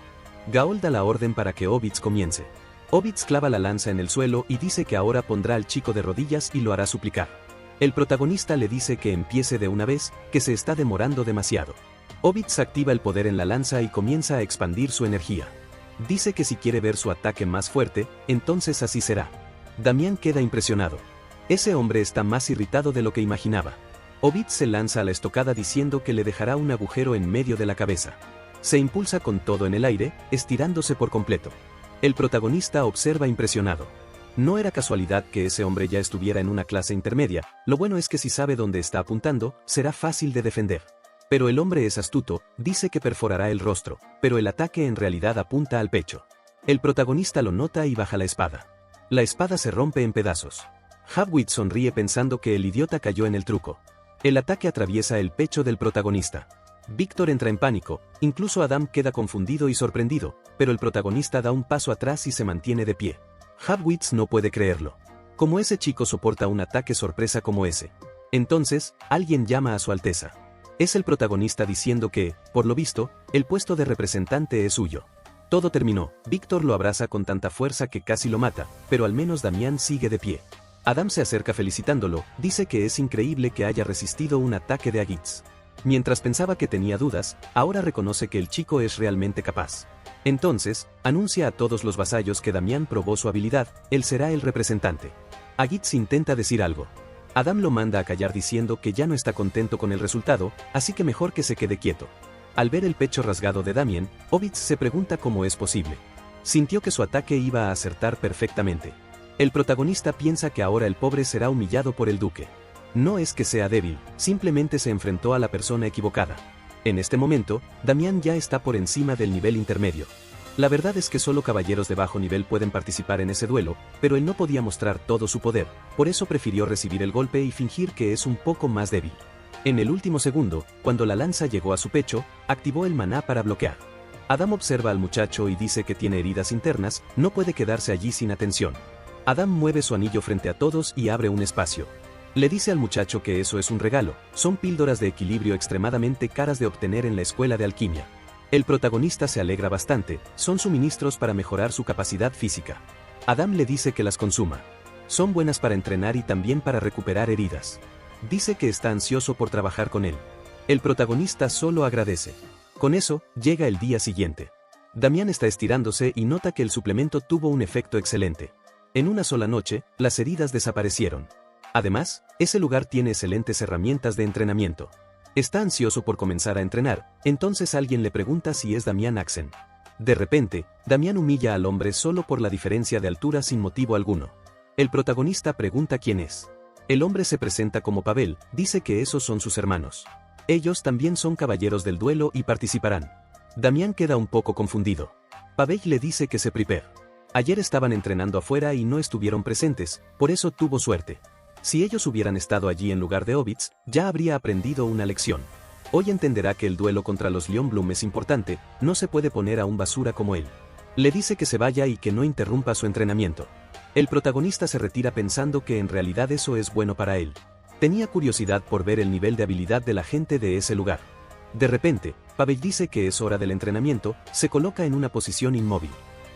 Gaol da la orden para que Obits comience. Obits clava la lanza en el suelo y dice que ahora pondrá al chico de rodillas y lo hará suplicar. El protagonista le dice que empiece de una vez, que se está demorando demasiado. Obits activa el poder en la lanza y comienza a expandir su energía. Dice que si quiere ver su ataque más fuerte, entonces así será. Damián queda impresionado. Ese hombre está más irritado de lo que imaginaba. Obits se lanza a la estocada diciendo que le dejará un agujero en medio de la cabeza. Se impulsa con todo en el aire, estirándose por completo. El protagonista observa impresionado. No era casualidad que ese hombre ya estuviera en una clase intermedia, lo bueno es que si sabe dónde está apuntando, será fácil de defender. Pero el hombre es astuto, dice que perforará el rostro, pero el ataque en realidad apunta al pecho. El protagonista lo nota y baja la espada. La espada se rompe en pedazos. Habwit sonríe pensando que el idiota cayó en el truco. El ataque atraviesa el pecho del protagonista. Víctor entra en pánico, incluso Adam queda confundido y sorprendido, pero el protagonista da un paso atrás y se mantiene de pie. Habwits no puede creerlo. ¿Cómo ese chico soporta un ataque sorpresa como ese? Entonces, alguien llama a su alteza. Es el protagonista diciendo que, por lo visto, el puesto de representante es suyo. Todo terminó, Víctor lo abraza con tanta fuerza que casi lo mata, pero al menos Damián sigue de pie. Adam se acerca felicitándolo, dice que es increíble que haya resistido un ataque de Agits. Mientras pensaba que tenía dudas, ahora reconoce que el chico es realmente capaz. Entonces, anuncia a todos los vasallos que Damián probó su habilidad, él será el representante. Agits intenta decir algo. Adam lo manda a callar diciendo que ya no está contento con el resultado, así que mejor que se quede quieto. Al ver el pecho rasgado de Damián, Obits se pregunta cómo es posible. Sintió que su ataque iba a acertar perfectamente. El protagonista piensa que ahora el pobre será humillado por el duque. No es que sea débil, simplemente se enfrentó a la persona equivocada. En este momento, Damián ya está por encima del nivel intermedio. La verdad es que solo caballeros de bajo nivel pueden participar en ese duelo, pero él no podía mostrar todo su poder, por eso prefirió recibir el golpe y fingir que es un poco más débil. En el último segundo, cuando la lanza llegó a su pecho, activó el maná para bloquear. Adam observa al muchacho y dice que tiene heridas internas, no puede quedarse allí sin atención. Adam mueve su anillo frente a todos y abre un espacio. Le dice al muchacho que eso es un regalo, son píldoras de equilibrio extremadamente caras de obtener en la escuela de alquimia. El protagonista se alegra bastante, son suministros para mejorar su capacidad física. Adam le dice que las consuma. Son buenas para entrenar y también para recuperar heridas. Dice que está ansioso por trabajar con él. El protagonista solo agradece. Con eso, llega el día siguiente. Damián está estirándose y nota que el suplemento tuvo un efecto excelente. En una sola noche, las heridas desaparecieron. Además, ese lugar tiene excelentes herramientas de entrenamiento. Está ansioso por comenzar a entrenar, entonces alguien le pregunta si es Damián Axen. De repente, Damián humilla al hombre solo por la diferencia de altura sin motivo alguno. El protagonista pregunta quién es. El hombre se presenta como Pavel, dice que esos son sus hermanos. Ellos también son caballeros del duelo y participarán. Damián queda un poco confundido. Pavel le dice que se prepare. Ayer estaban entrenando afuera y no estuvieron presentes, por eso tuvo suerte. Si ellos hubieran estado allí en lugar de Obits, ya habría aprendido una lección. Hoy entenderá que el duelo contra los Lionblum es importante, no se puede poner a un basura como él. Le dice que se vaya y que no interrumpa su entrenamiento. El protagonista se retira pensando que en realidad eso es bueno para él. Tenía curiosidad por ver el nivel de habilidad de la gente de ese lugar. De repente, Pavel dice que es hora del entrenamiento, se coloca en una posición inmóvil.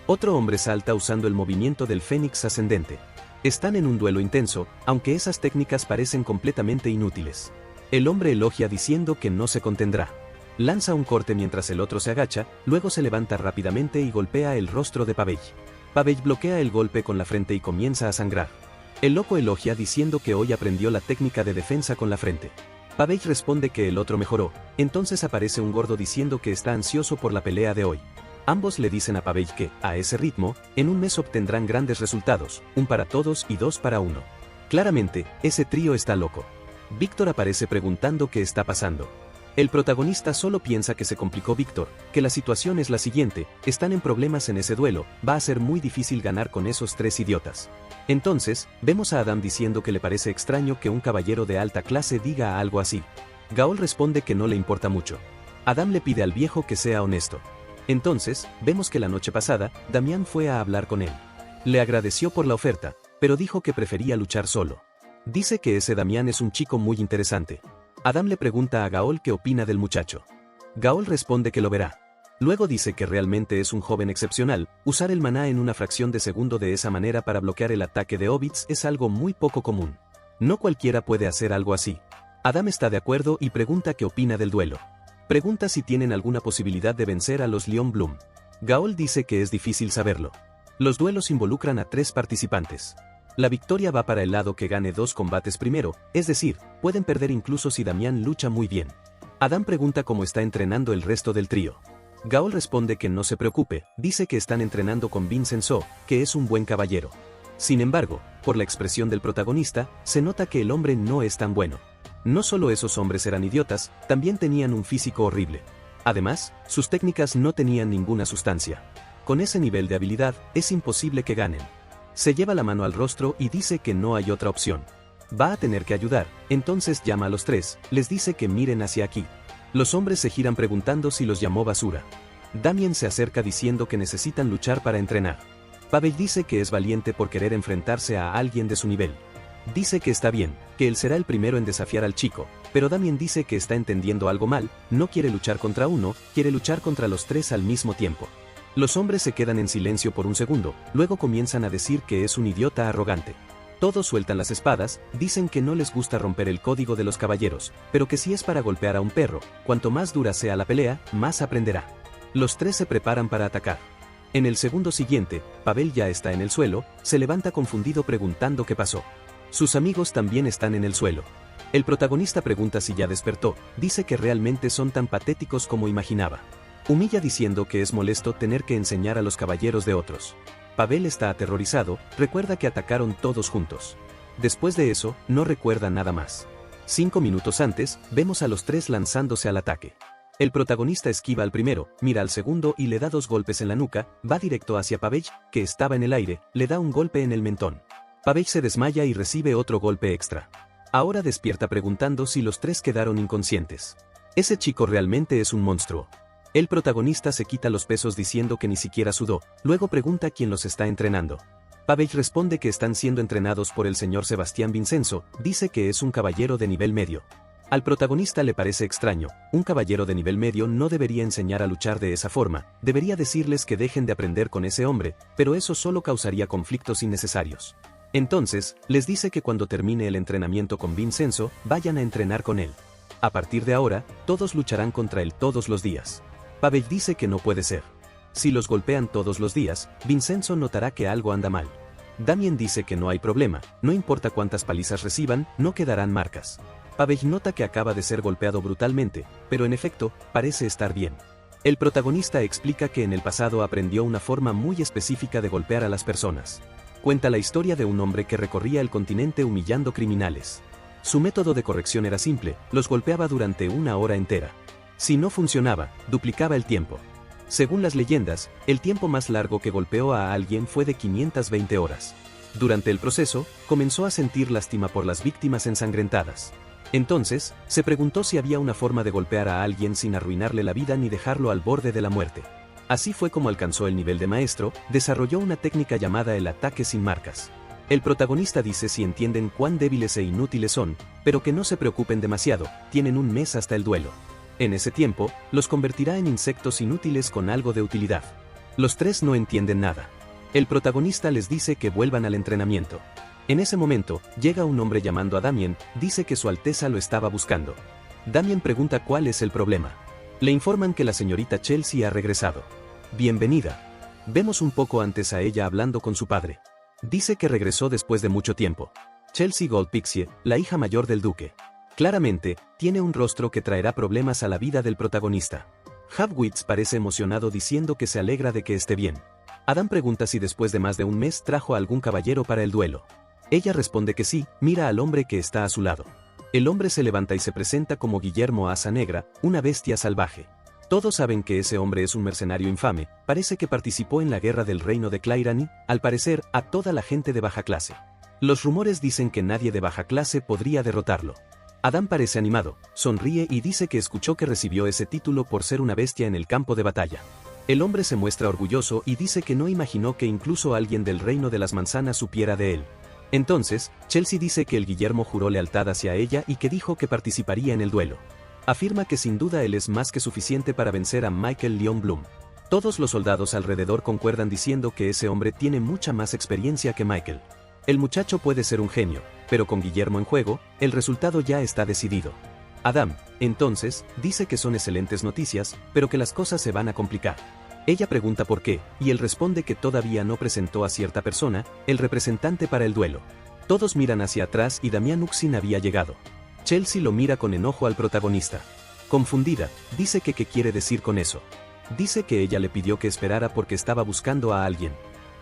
Otro hombre salta usando el movimiento del Fénix ascendente. Están en un duelo intenso, aunque esas técnicas parecen completamente inútiles. El hombre elogia diciendo que no se contendrá. Lanza un corte mientras el otro se agacha, luego se levanta rápidamente y golpea el rostro de Pavel. Pavel bloquea el golpe con la frente y comienza a sangrar. El loco elogia diciendo que hoy aprendió la técnica de defensa con la frente. Pavey responde que el otro mejoró, entonces aparece un gordo diciendo que está ansioso por la pelea de hoy. Ambos le dicen a Pavey que, a ese ritmo, en un mes obtendrán grandes resultados, 1 para todos y 2 para 1. Claramente, ese trío está loco. Víctor aparece preguntando qué está pasando. El protagonista solo piensa que se complicó Víctor, que la situación es la siguiente, están en problemas en ese duelo, va a ser muy difícil ganar con esos 3 idiotas. Entonces, vemos a Adam diciendo que le parece extraño que un caballero de alta clase diga algo así. Gaol responde que no le importa mucho. Adam le pide al viejo que sea honesto. Entonces, vemos que la noche pasada, Damián fue a hablar con él. Le agradeció por la oferta, pero dijo que prefería luchar solo. Dice que ese Damián es un chico muy interesante. Adam le pregunta a Gaol qué opina del muchacho. Gaol responde que lo verá. Luego dice que realmente es un joven excepcional, usar el maná en una fracción de segundo de esa manera para bloquear el ataque de Obits es algo muy poco común. No cualquiera puede hacer algo así. Adam está de acuerdo y pregunta qué opina del duelo. Pregunta si tienen alguna posibilidad de vencer a los Leon Bloom. Gaol dice que es difícil saberlo. Los duelos involucran a 3 participantes. La victoria va para el lado que gane 2 combates primero, es decir, pueden perder incluso si Damián lucha muy bien. Adam pregunta cómo está entrenando el resto del trío. Gaol responde que no se preocupe, dice que están entrenando con Vincenzo, que es un buen caballero. Sin embargo, por la expresión del protagonista, se nota que el hombre no es tan bueno. No solo esos hombres eran idiotas, también tenían un físico horrible. Además, sus técnicas no tenían ninguna sustancia. Con ese nivel de habilidad, es imposible que ganen. Se lleva la mano al rostro y dice que no hay otra opción. Va a tener que ayudar, entonces llama a los 3, les dice que miren hacia aquí. Los hombres se giran preguntando si los llamó basura. Damien se acerca diciendo que necesitan luchar para entrenar. Pavel dice que es valiente por querer enfrentarse a alguien de su nivel. Dice que está bien, que él será el primero en desafiar al chico, pero Damien dice que está entendiendo algo mal, no quiere luchar contra uno, quiere luchar contra los 3 al mismo tiempo. Los hombres se quedan en silencio por un segundo, luego comienzan a decir que es un idiota arrogante. Todos sueltan las espadas, dicen que no les gusta romper el código de los caballeros, pero que si es para golpear a un perro, cuanto más dura sea la pelea, más aprenderá. Los 3 se preparan para atacar. En el segundo siguiente, Pavel ya está en el suelo, se levanta confundido preguntando qué pasó. Sus amigos también están en el suelo. El protagonista pregunta si ya despertó, dice que realmente son tan patéticos como imaginaba. Humilla diciendo que es molesto tener que enseñar a los caballeros de otros. Pavel está aterrorizado, recuerda que atacaron todos juntos. Después de eso, no recuerda nada más. 5 minutos antes, vemos a los 3 lanzándose al ataque. El protagonista esquiva al primero, mira al segundo y le da 2 golpes en la nuca, va directo hacia Pavel, que estaba en el aire, le da un golpe en el mentón. Pavel se desmaya y recibe otro golpe extra. Ahora despierta preguntando si los 3 quedaron inconscientes. Ese chico realmente es un monstruo. El protagonista se quita los pesos diciendo que ni siquiera sudó, luego pregunta quién los está entrenando. Pavel responde que están siendo entrenados por el señor Sebastián Vincenzo, dice que es un caballero de nivel medio. Al protagonista le parece extraño, un caballero de nivel medio no debería enseñar a luchar de esa forma, debería decirles que dejen de aprender con ese hombre, pero eso solo causaría conflictos innecesarios. Entonces, les dice que cuando termine el entrenamiento con Vincenzo, vayan a entrenar con él. A partir de ahora, todos lucharán contra él todos los días. Pavel dice que no puede ser. Si los golpean todos los días, Vincenzo notará que algo anda mal. Damien dice que no hay problema, no importa cuántas palizas reciban, no quedarán marcas. Pavel nota que acaba de ser golpeado brutalmente, pero en efecto, parece estar bien. El protagonista explica que en el pasado aprendió una forma muy específica de golpear a las personas. Cuenta la historia de un hombre que recorría el continente humillando criminales. Su método de corrección era simple, los golpeaba durante 1 hora entera. Si no funcionaba, duplicaba el tiempo. Según las leyendas, el tiempo más largo que golpeó a alguien fue de 520 horas. Durante el proceso, comenzó a sentir lástima por las víctimas ensangrentadas. Entonces, se preguntó si había una forma de golpear a alguien sin arruinarle la vida ni dejarlo al borde de la muerte. Así fue como alcanzó el nivel de maestro, desarrolló una técnica llamada el ataque sin marcas. El protagonista dice si entienden cuán débiles e inútiles son, pero que no se preocupen demasiado, tienen un mes hasta el duelo. En ese tiempo, los convertirá en insectos inútiles con algo de utilidad. Los 3 no entienden nada. El protagonista les dice que vuelvan al entrenamiento. En ese momento, llega un hombre llamando a Damien, dice que su Alteza lo estaba buscando. Damien pregunta cuál es el problema. Le informan que la señorita Chelsea ha regresado. Bienvenida. Vemos un poco antes a ella hablando con su padre. Dice que regresó después de mucho tiempo. Chelsea Goldpixie, la hija mayor del duque. Claramente, tiene un rostro que traerá problemas a la vida del protagonista. Half-Wits parece emocionado diciendo que se alegra de que esté bien. Adam pregunta si después de más de un mes trajo a algún caballero para el duelo. Ella responde que sí, mira al hombre que está a su lado. El hombre se levanta y se presenta como Guillermo Asa Negra, una bestia salvaje. Todos saben que ese hombre es un mercenario infame, parece que participó en la guerra del reino de Clairan y, al parecer, a toda la gente de baja clase. Los rumores dicen que nadie de baja clase podría derrotarlo. Adam parece animado, sonríe y dice que escuchó que recibió ese título por ser una bestia en el campo de batalla. El hombre se muestra orgulloso y dice que no imaginó que incluso alguien del reino de las manzanas supiera de él. Entonces, Chelsea dice que el Guillermo juró lealtad hacia ella y que dijo que participaría en el duelo. Afirma que sin duda él es más que suficiente para vencer a Michael Leon Bloom. Todos los soldados alrededor concuerdan diciendo que ese hombre tiene mucha más experiencia que Michael. El muchacho puede ser un genio, pero con Guillermo en juego, el resultado ya está decidido. Adam, entonces, dice que son excelentes noticias, pero que las cosas se van a complicar. Ella pregunta por qué, y él responde que todavía no presentó a cierta persona, el representante para el duelo. Todos miran hacia atrás y Damián Uxin había llegado. Chelsea lo mira con enojo al protagonista. Confundida, dice que qué quiere decir con eso. Dice que ella le pidió que esperara porque estaba buscando a alguien.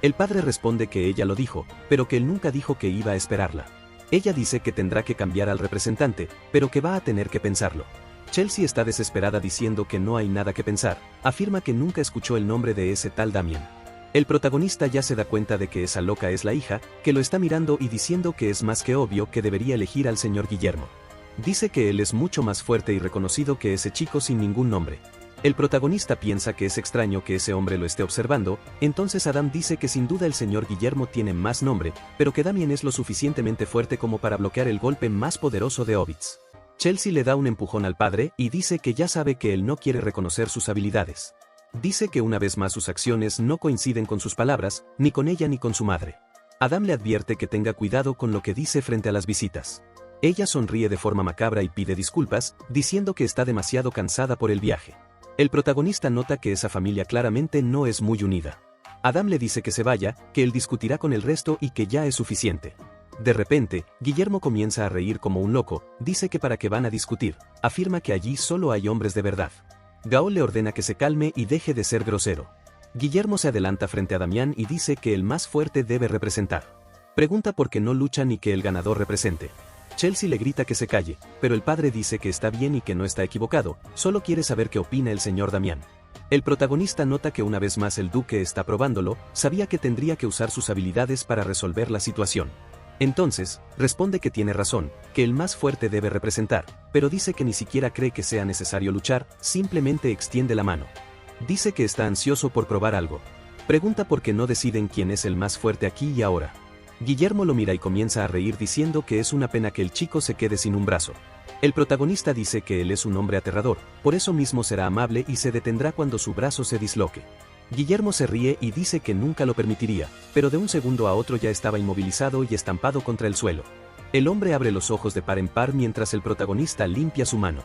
El padre responde que ella lo dijo, pero que él nunca dijo que iba a esperarla. Ella dice que tendrá que cambiar al representante, pero que va a tener que pensarlo. Chelsea está desesperada diciendo que no hay nada que pensar, afirma que nunca escuchó el nombre de ese tal Damien. El protagonista ya se da cuenta de que esa loca es la hija, que lo está mirando y diciendo que es más que obvio que debería elegir al señor Guillermo. Dice que él es mucho más fuerte y reconocido que ese chico sin ningún nombre. El protagonista piensa que es extraño que ese hombre lo esté observando, entonces Adam dice que sin duda el señor Guillermo tiene más nombre, pero que Damien es lo suficientemente fuerte como para bloquear el golpe más poderoso de Ovitz. Chelsea le da un empujón al padre y dice que ya sabe que él no quiere reconocer sus habilidades. Dice que una vez más sus acciones no coinciden con sus palabras, ni con ella ni con su madre. Adam le advierte que tenga cuidado con lo que dice frente a las visitas. Ella sonríe de forma macabra y pide disculpas, diciendo que está demasiado cansada por el viaje. El protagonista nota que esa familia claramente no es muy unida. Adam le dice que se vaya, que él discutirá con el resto y que ya es suficiente. De repente, Guillermo comienza a reír como un loco, dice que para qué van a discutir, afirma que allí solo hay hombres de verdad. Gaol le ordena que se calme y deje de ser grosero. Guillermo se adelanta frente a Damián y dice que el más fuerte debe representar. Pregunta por qué no lucha ni que el ganador represente. Chelsea le grita que se calle, pero el padre dice que está bien y que no está equivocado, solo quiere saber qué opina el señor Damián. El protagonista nota que una vez más el duque está probándolo, sabía que tendría que usar sus habilidades para resolver la situación. Entonces, responde que tiene razón, que el más fuerte debe representar, pero dice que ni siquiera cree que sea necesario luchar, simplemente extiende la mano. Dice que está ansioso por probar algo. Pregunta por qué no deciden quién es el más fuerte aquí y ahora. Guillermo lo mira y comienza a reír diciendo que es una pena que el chico se quede sin un brazo. El protagonista dice que él es un hombre aterrador, por eso mismo será amable y se detendrá cuando su brazo se disloque. Guillermo se ríe y dice que nunca lo permitiría, pero de un segundo a otro ya estaba inmovilizado y estampado contra el suelo. El hombre abre los ojos de par en par mientras el protagonista limpia su mano.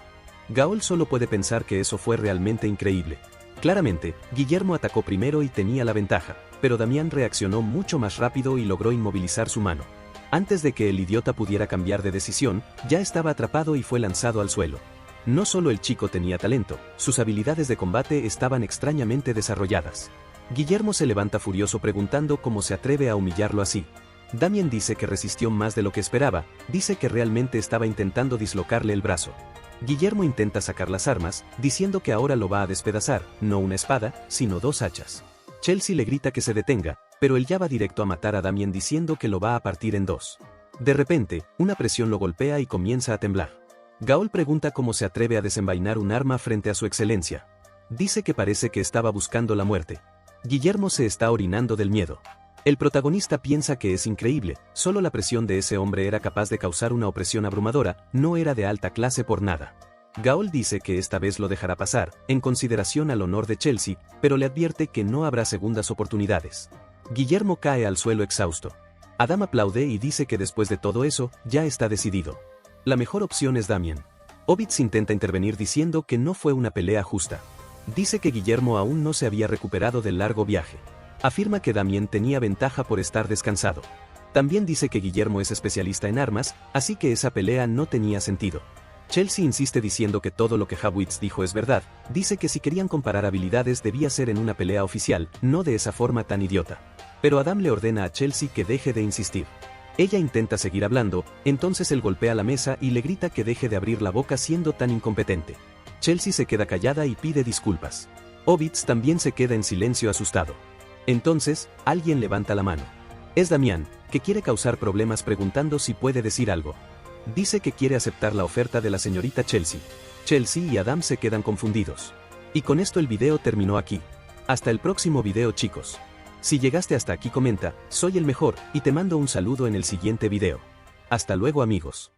Gaol solo puede pensar que eso fue realmente increíble. Claramente, Guillermo atacó primero y tenía la ventaja, pero Damián reaccionó mucho más rápido y logró inmovilizar su mano. Antes de que el idiota pudiera cambiar de decisión, ya estaba atrapado y fue lanzado al suelo. No solo el chico tenía talento, sus habilidades de combate estaban extrañamente desarrolladas. Guillermo se levanta furioso preguntando cómo se atreve a humillarlo así. Damián dice que resistió más de lo que esperaba, dice que realmente estaba intentando dislocarle el brazo. Guillermo intenta sacar las armas, diciendo que ahora lo va a despedazar, no una espada, sino 2 hachas. Chelsea le grita que se detenga, pero él ya va directo a matar a Damián diciendo que lo va a partir en 2. De repente, una presión lo golpea y comienza a temblar. Gaol pregunta cómo se atreve a desenvainar un arma frente a su excelencia. Dice que parece que estaba buscando la muerte. Guillermo se está orinando del miedo. El protagonista piensa que es increíble, solo la presión de ese hombre era capaz de causar una opresión abrumadora, no era de alta clase por nada. Gaol dice que esta vez lo dejará pasar, en consideración al honor de Chelsea, pero le advierte que no habrá segundas oportunidades. Guillermo cae al suelo exhausto. Adam aplaude y dice que después de todo eso, ya está decidido. La mejor opción es Damián. Ovitz intenta intervenir diciendo que no fue una pelea justa. Dice que Guillermo aún no se había recuperado del largo viaje. Afirma que Damián tenía ventaja por estar descansado. También dice que Guillermo es especialista en armas, así que esa pelea no tenía sentido. Chelsea insiste diciendo que todo lo que Hawitz dijo es verdad, dice que si querían comparar habilidades debía ser en una pelea oficial, no de esa forma tan idiota. Pero Adam le ordena a Chelsea que deje de insistir. Ella intenta seguir hablando, entonces él golpea la mesa y le grita que deje de abrir la boca siendo tan incompetente. Chelsea se queda callada y pide disculpas. Ovitz también se queda en silencio asustado. Entonces, alguien levanta la mano. Es Damián, que quiere causar problemas preguntando si puede decir algo. Dice que quiere aceptar la oferta de la señorita Chelsea. Chelsea y Adam se quedan confundidos. Y con esto el video terminó aquí. Hasta el próximo video, chicos. Si llegaste hasta aquí comenta, soy el mejor, y te mando un saludo en el siguiente video. Hasta luego, amigos.